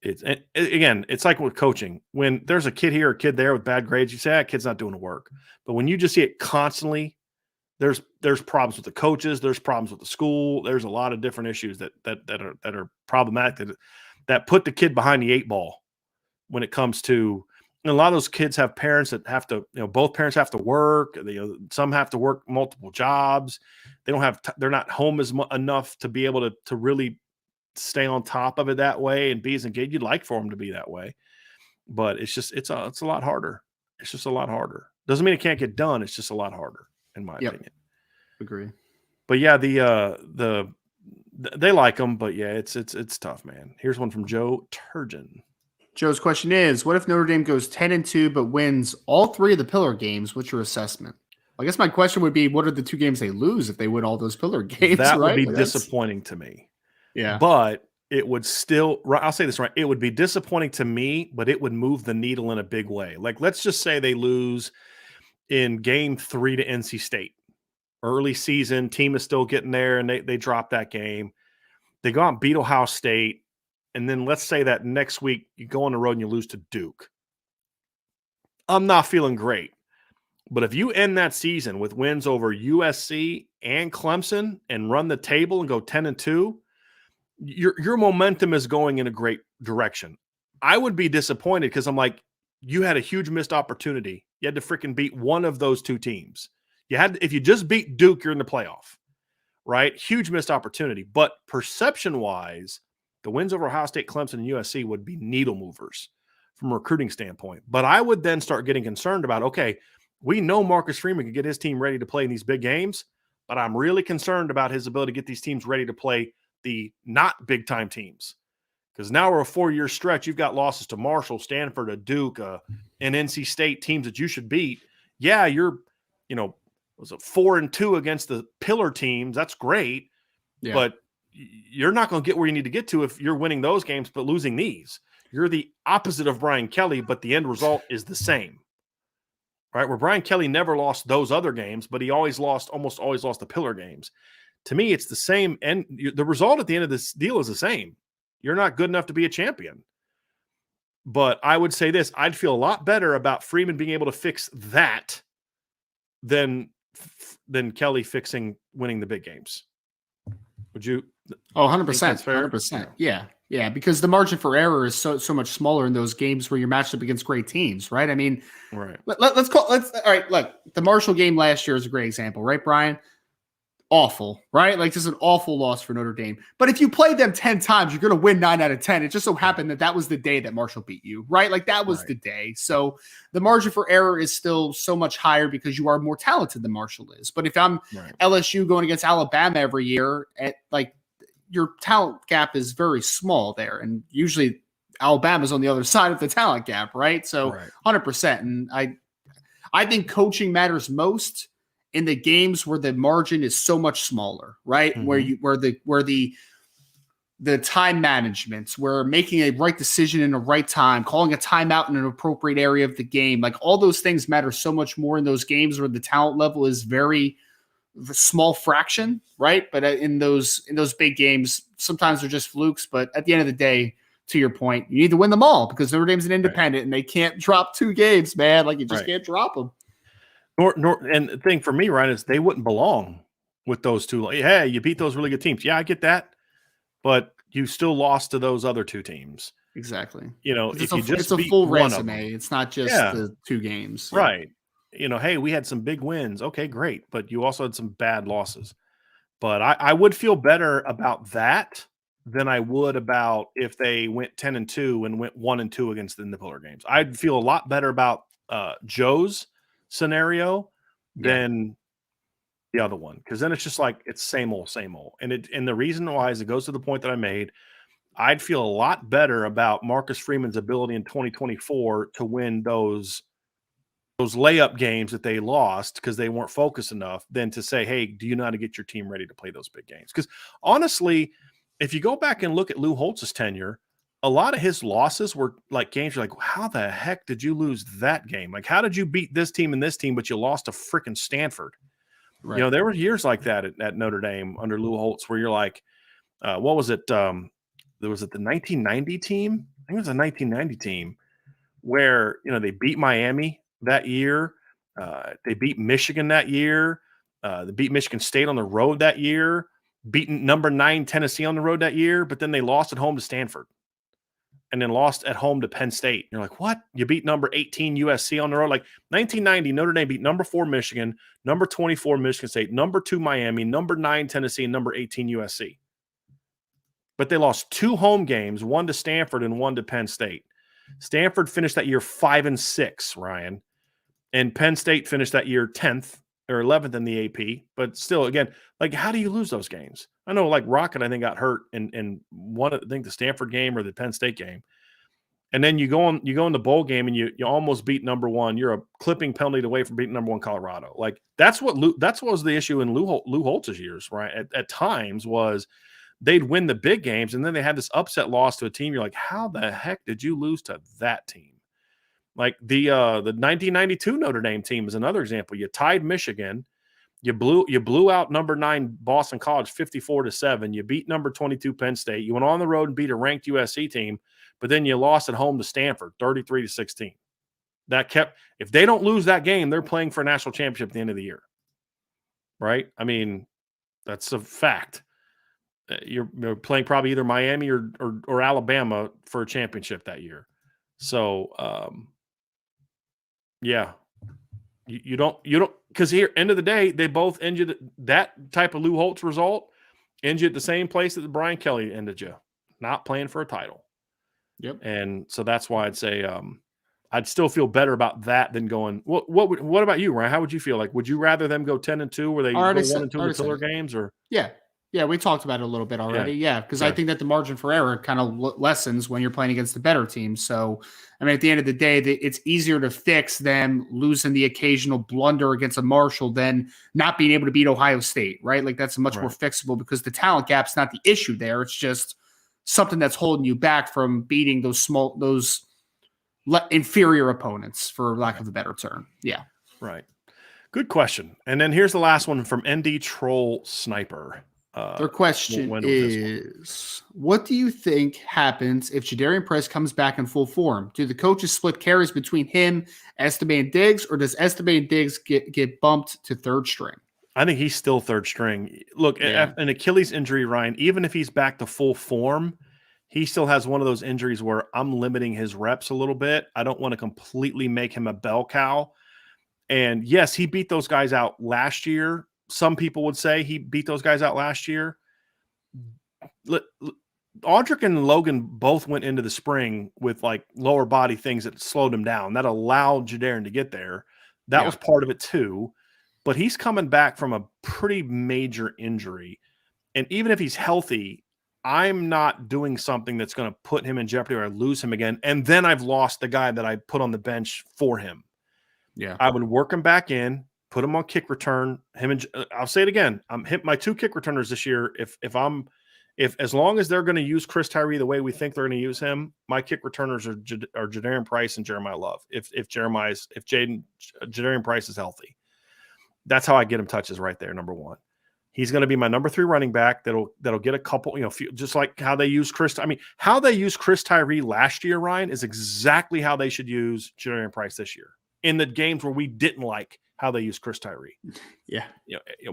It's like with coaching. When there's a kid here, a kid there with bad grades, you say, that kid's not doing the work. But when you just see it constantly, there's problems with the coaches, there's problems with the school. There's a lot of different issues that are problematic that put the kid behind the eight ball when it comes to, a lot of those kids have parents that have to, both parents have to work. Some have to work multiple jobs. They don't have, they're not home enough to be able to really stay on top of it that way and be as engaged. You'd like for them to be that way, but it's just, it's a lot harder. It's just a lot harder. Doesn't mean it can't get done. It's just a lot harder, in my opinion. Agree. But yeah, they like them, but yeah, it's tough, man. Here's one from Joe Turgeon. Joe's question is, what if Notre Dame goes 10-2 but wins all 3 of the pillar games? What's your assessment? I guess my question would be, what are the 2 games they lose if they win all those pillar games? That right? would be disappointing to me. Yeah. But it would still, I'll say this right, it would be disappointing to me, but it would move the needle in a big way. Like, let's just say they lose in game 3 to NC State. Early season, team is still getting there, and they drop that game. They go out and beat Ohio State. And then let's say that next week you go on the road and you lose to Duke. I'm not feeling great. But if you end that season with wins over USC and Clemson and run the table and go 10-2, your momentum is going in a great direction. I would be disappointed because I'm like, you had a huge missed opportunity. You had to freaking beat one of those 2 teams. If you just beat Duke, you're in the playoff, right? Huge missed opportunity. But perception-wise, the wins over Ohio State, Clemson, and USC would be needle movers from a recruiting standpoint. But I would then start getting concerned about, okay, we know Marcus Freeman can get his team ready to play in these big games, but I'm really concerned about his ability to get these teams ready to play the not big-time teams. Because now we're a 4-year stretch. You've got losses to Marshall, Stanford, Duke, and NC State, teams that you should beat. Yeah, you're, was it 4-2 against the pillar teams? That's great, but you're not going to get where you need to get to if you're winning those games but losing these. You're the opposite of Brian Kelly, but the end result is the same, right? Where Brian Kelly never lost those other games, but he almost always lost the pillar games. To me, it's the same, and the result at the end of this deal is the same. You're not good enough to be a champion. But I would say this, I'd feel a lot better about Freeman being able to fix that than Kelly winning the big games. Would you? Oh, 100%. 100%. Yeah. Because the margin for error is so much smaller in those games where you're matched up against great teams, right? I mean, right. Let's all right. Look, the Marshall game last year is a great example, right, Brian? Awful, right? Like, this is an awful loss for Notre Dame. But if you play them 10 times, you're going to win 9 out of 10. It just so happened that was the day that Marshall beat you, right? Like, that was the day. So the margin for error is still so much higher because you are more talented than Marshall is. But if I'm LSU going against Alabama every year, your talent gap is very small there. And usually Alabama's on the other side of the talent gap, right? So 100%. And I think coaching matters most in the games where the margin is so much smaller, right? Mm-hmm. Where the time management, where making a right decision in the right time, calling a timeout in an appropriate area of the game, like all those things matter so much more in those games where the talent level is very small fraction, right? But in those big games, sometimes they're just flukes. But at the end of the day, to your point, you need to win them all because Notre Dame's an independent and they can't drop 2 games, man. Like, you just can't drop them. And the thing for me, Ryan, is they wouldn't belong with those 2. Like, hey, you beat those really good teams. Yeah, I get that. But you still lost to those other 2 teams. Exactly. If you just it's a full resume. It's not just the 2 games. Right. Hey, we had some big wins. Okay, great. But you also had some bad losses. But I would feel better about that than I would about if they went 10-2 and went 1-2 against in the pillar games. I'd feel a lot better about Joe's scenario than the other one, because then it's just like it's same old. And the reason why is it goes to the point that I made. I'd feel a lot better about Marcus Freeman's ability in 2024 to win those layup games that they lost because they weren't focused enough than to say, hey, do you know how to get your team ready to play those big games? Because honestly, if you go back and look at Lou Holtz's tenure, a lot of his losses were like games you're like, how the heck did you lose that game? Like, how did you beat this team and this team, but you lost to freaking Stanford? Right. There were years like that at Notre Dame under Lou Holtz where you're like, what was it? Was it the 1990 team? I think it was the 1990 team where, they beat Miami that year. They beat Michigan that year. They beat Michigan State on the road that year, beaten number 9 Tennessee on the road that year, but then they lost at home to Stanford. and then lost at home to Penn State. You're like, what? You beat number 18 USC on the road? Like 1990, Notre Dame beat number 4 Michigan, number 24 Michigan State, number 2 Miami, number 9 Tennessee, and number 18 USC. But they lost 2 home games, one to Stanford and one to Penn State. Stanford finished that year 5-6, Ryan. And Penn State finished that year 10th or 11th in the AP. But still, again, like, how do you lose those games? I know, like, Rocket, I think, got hurt in one, I think, the Stanford game or the Penn State game. And then you go in the bowl game and you almost beat number 1. You're a clipping penalty away from beating number 1 Colorado. Like, that's what was the issue in Lou Holtz's years, right? At times was they'd win the big games and then they had this upset loss to a team. You're like, how the heck did you lose to that team? Like the 1992 Notre Dame team is another example. You tied Michigan. You blew out number 9 Boston College 54-7. You beat number 22 Penn State. You went on the road and beat a ranked USC team, but then you lost at home to Stanford 33-16. If they don't lose that game, they're playing for a national championship at the end of the year. Right? I mean, that's a fact. You're playing probably either Miami or Alabama for a championship that year. So, yeah, you don't because here, end of the day, they both ended that type of Lou Holtz result, ended you at the same place that the Brian Kelly ended you, not playing for a title. Yep. And so that's why I'd say I'd still feel better about that than going. What about you, Ryan? How would you feel? Like, would you rather them go 10-2 where they go 1-2 in the Tiller games, or Yeah, we talked about it a little bit already. Yeah, because I think that the margin for error kind of lessens when you're playing against the better team. So, I mean, at the end of the day, it's easier to fix them losing the occasional blunder against a Marshall than not being able to beat Ohio State, right? Like, that's much more fixable because the talent gap's not the issue there. It's just something that's holding you back from beating those inferior opponents, for lack of a better term. Yeah. Right. Good question. And then here's the last one from ND Troll Sniper. Their question is, what do you think happens if Jadarian Price comes back in full form? Do the coaches split carries between him, Esteban, and Diggs, or does Esteban and Diggs get bumped to third string? I think he's still third string. Look, an Achilles injury, Ryan, even if he's back to full form, he still has one of those injuries where I'm limiting his reps a little bit. I don't want to completely make him a bell cow. And yes, he beat those guys out last year. Some people would say he beat those guys out last year. Audric and Logan both went into the spring with like lower body things that slowed him down. That allowed Jadarian to get there. That was part of it too. But he's coming back from a pretty major injury. And even if he's healthy, I'm not doing something that's going to put him in jeopardy or I lose him again. And then I've lost the guy that I put on the bench for him. Yeah. I would work him back in. Put him on kick return. I'll say it again. I'm hit my 2 kick returners this year. If as long as they're going to use Chris Tyree the way we think they're going to use him, my kick returners are Jadarian Price and Jeremiah Love. If Jadarian Price is healthy, that's how I get him touches right there. Number 1, he's going to be my number 3 running back. That'll get a couple. Just like how they use Chris. I mean, how they used Chris Tyree last year, Ryan, is exactly how they should use Jadarian Price this year in the games where we didn't like how they use Chris Tyree. Yeah.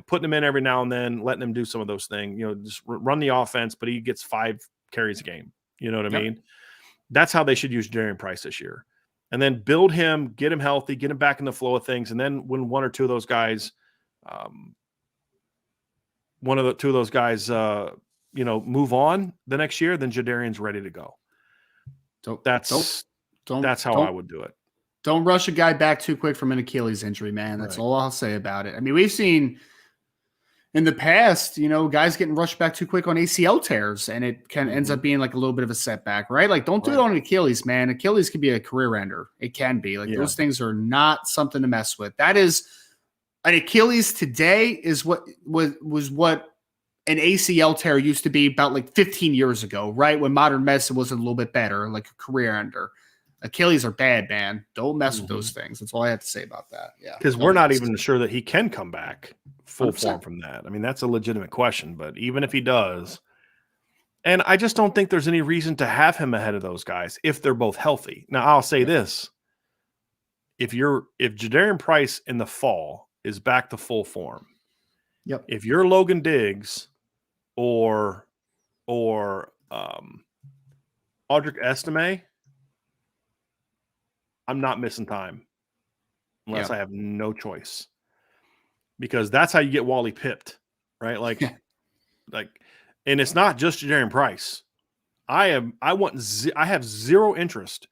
Putting him in every now and then, letting him do some of those things, just run the offense, but he gets 5 carries a game. You know what I mean? That's how they should use Jadarian Price this year. And then build him, get him healthy, get him back in the flow of things. And then when 1 or 2 of those guys, move on the next year, then Jadarian's ready to go. That's how I would do it. Don't rush a guy back too quick from an Achilles injury, man. That's all I'll say about it. I mean, we've seen in the past, guys getting rushed back too quick on ACL tears, and it ends up being like a little bit of a setback, right? Like, don't do it on an Achilles, man. Achilles can be a career ender. It can be. Like, those things are not something to mess with. That is an Achilles today is what was what an ACL tear used to be about like 15 years ago, right? When modern medicine was a little bit better, like a career ender. Achilles are bad, man. Don't mess with those things. That's all I have to say about that. Yeah. Because we're not even sure that he can come back full 100%. Form from that. I mean, that's a legitimate question, but even if he does, and I just don't think there's any reason to have him ahead of those guys if they're both healthy. Now, I'll say this. If Jadarian Price in the fall is back to full form, if you're Logan Diggs or Audric Estime, I'm not missing time unless I have no choice, because that's how you get Wally pipped, right? Like, and it's not just Jadarian Price. I have zero interest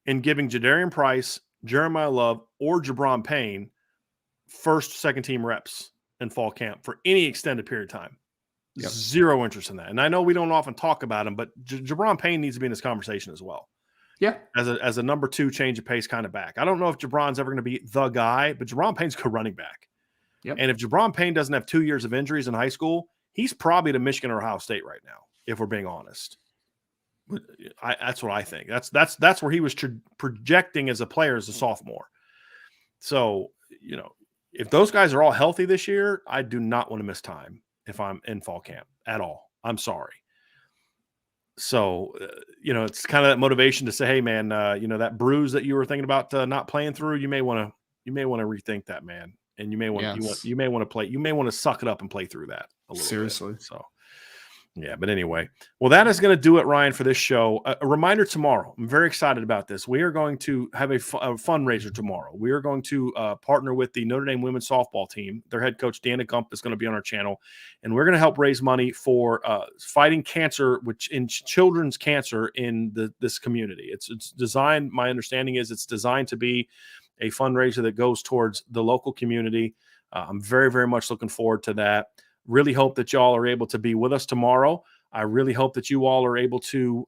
in giving Jadarian Price, Jeremiah Love, or Jabron Payne first, second team reps in fall camp for any extended period of time. Zero interest in that. And I know we don't often talk about him, but Jabron Payne needs to be in this conversation as well. Yeah. As a number 2 change of pace kind of back. I don't know if Jabron's ever going to be the guy, but Jabron Payne's a good running back. Yep. And if Jabron Payne doesn't have 2 years of injuries in high school, he's probably to Michigan or Ohio State right now, if we're being honest. That's what I think. That's where he was projecting as a player as a sophomore. So, if those guys are all healthy this year, I do not want to miss time if I'm in fall camp at all. I'm sorry. So, it's kind of that motivation to say, hey, man, that bruise that you were thinking about not playing through, you may want to rethink that, man. And you may want to suck it up and play through that a little Seriously. bit. So, yeah, but anyway, well, that is going to do it, Ryan, for this show. A reminder tomorrow. I'm very excited about this. We are going to have a fundraiser tomorrow. We are going to partner with the Notre Dame women's softball team. Their head coach, Dana Gump, is going to be on our channel, and we're going to help raise money for fighting cancer, which in children's cancer in this community. It's designed. My understanding is it's designed to be a fundraiser that goes towards the local community. I'm very, very much looking forward to that. Really hope that y'all are able to be with us tomorrow. I really hope that you all are able to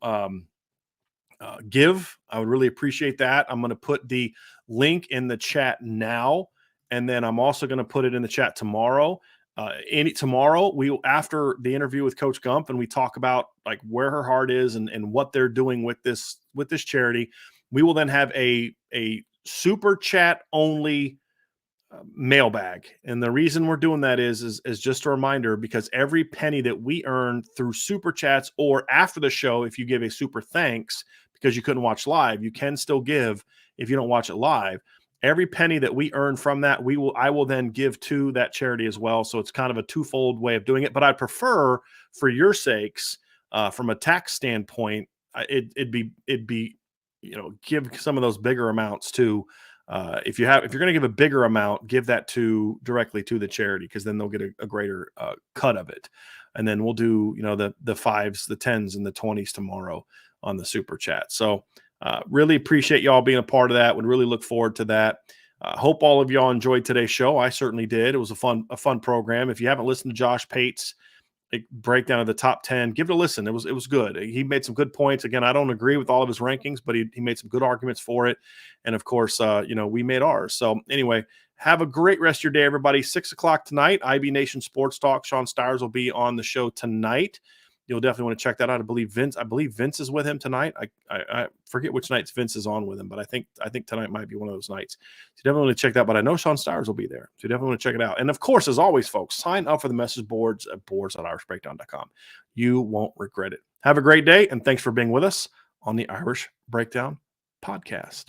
give. I would really appreciate that. I'm going to put the link in the chat now, and then I'm also going to put it in the chat tomorrow. Tomorrow, after the interview with Coach Gump, and we talk about like where her heart is and what they're doing with this charity, we will then have a super chat only mailbag. And the reason we're doing that is just a reminder, because every penny that we earn through super chats or after the show, if you give a super thanks because you couldn't watch live, you can still give if you don't watch it live. Every penny that we earn from that, I will then give to that charity as well. So it's kind of a twofold way of doing it. But I prefer, for your sakes, from a tax standpoint, it'd be give some of those bigger amounts to. If you're going to give a bigger amount, give that directly to the charity, because then they'll get a greater cut of it. And then we'll do, the 5s, the 10s, and the 20s tomorrow on the super chat. So really appreciate y'all being a part of that. Would really look forward to that. Hope all of y'all enjoyed today's show. I certainly did. It was a fun program. If you haven't listened to Josh Pate's breakdown of the top 10, give it a listen. It was good. He made some good points. Again, I don't agree with all of his rankings, but he made some good arguments for it. And of course, we made ours. So anyway, have a great rest of your day, everybody. 6:00 tonight, IB Nation Sports Talk. Sean Stires will be on the show tonight. You'll definitely want to check that out. I believe Vince is with him tonight. I forget which nights Vince is on with him, but I think tonight might be one of those nights. So you definitely want to check that. But I know Sean Stires will be there, so you definitely want to check it out. And of course, as always, folks, sign up for the message boards at boards.irishbreakdown.com. You won't regret it. Have a great day, and thanks for being with us on the Irish Breakdown podcast.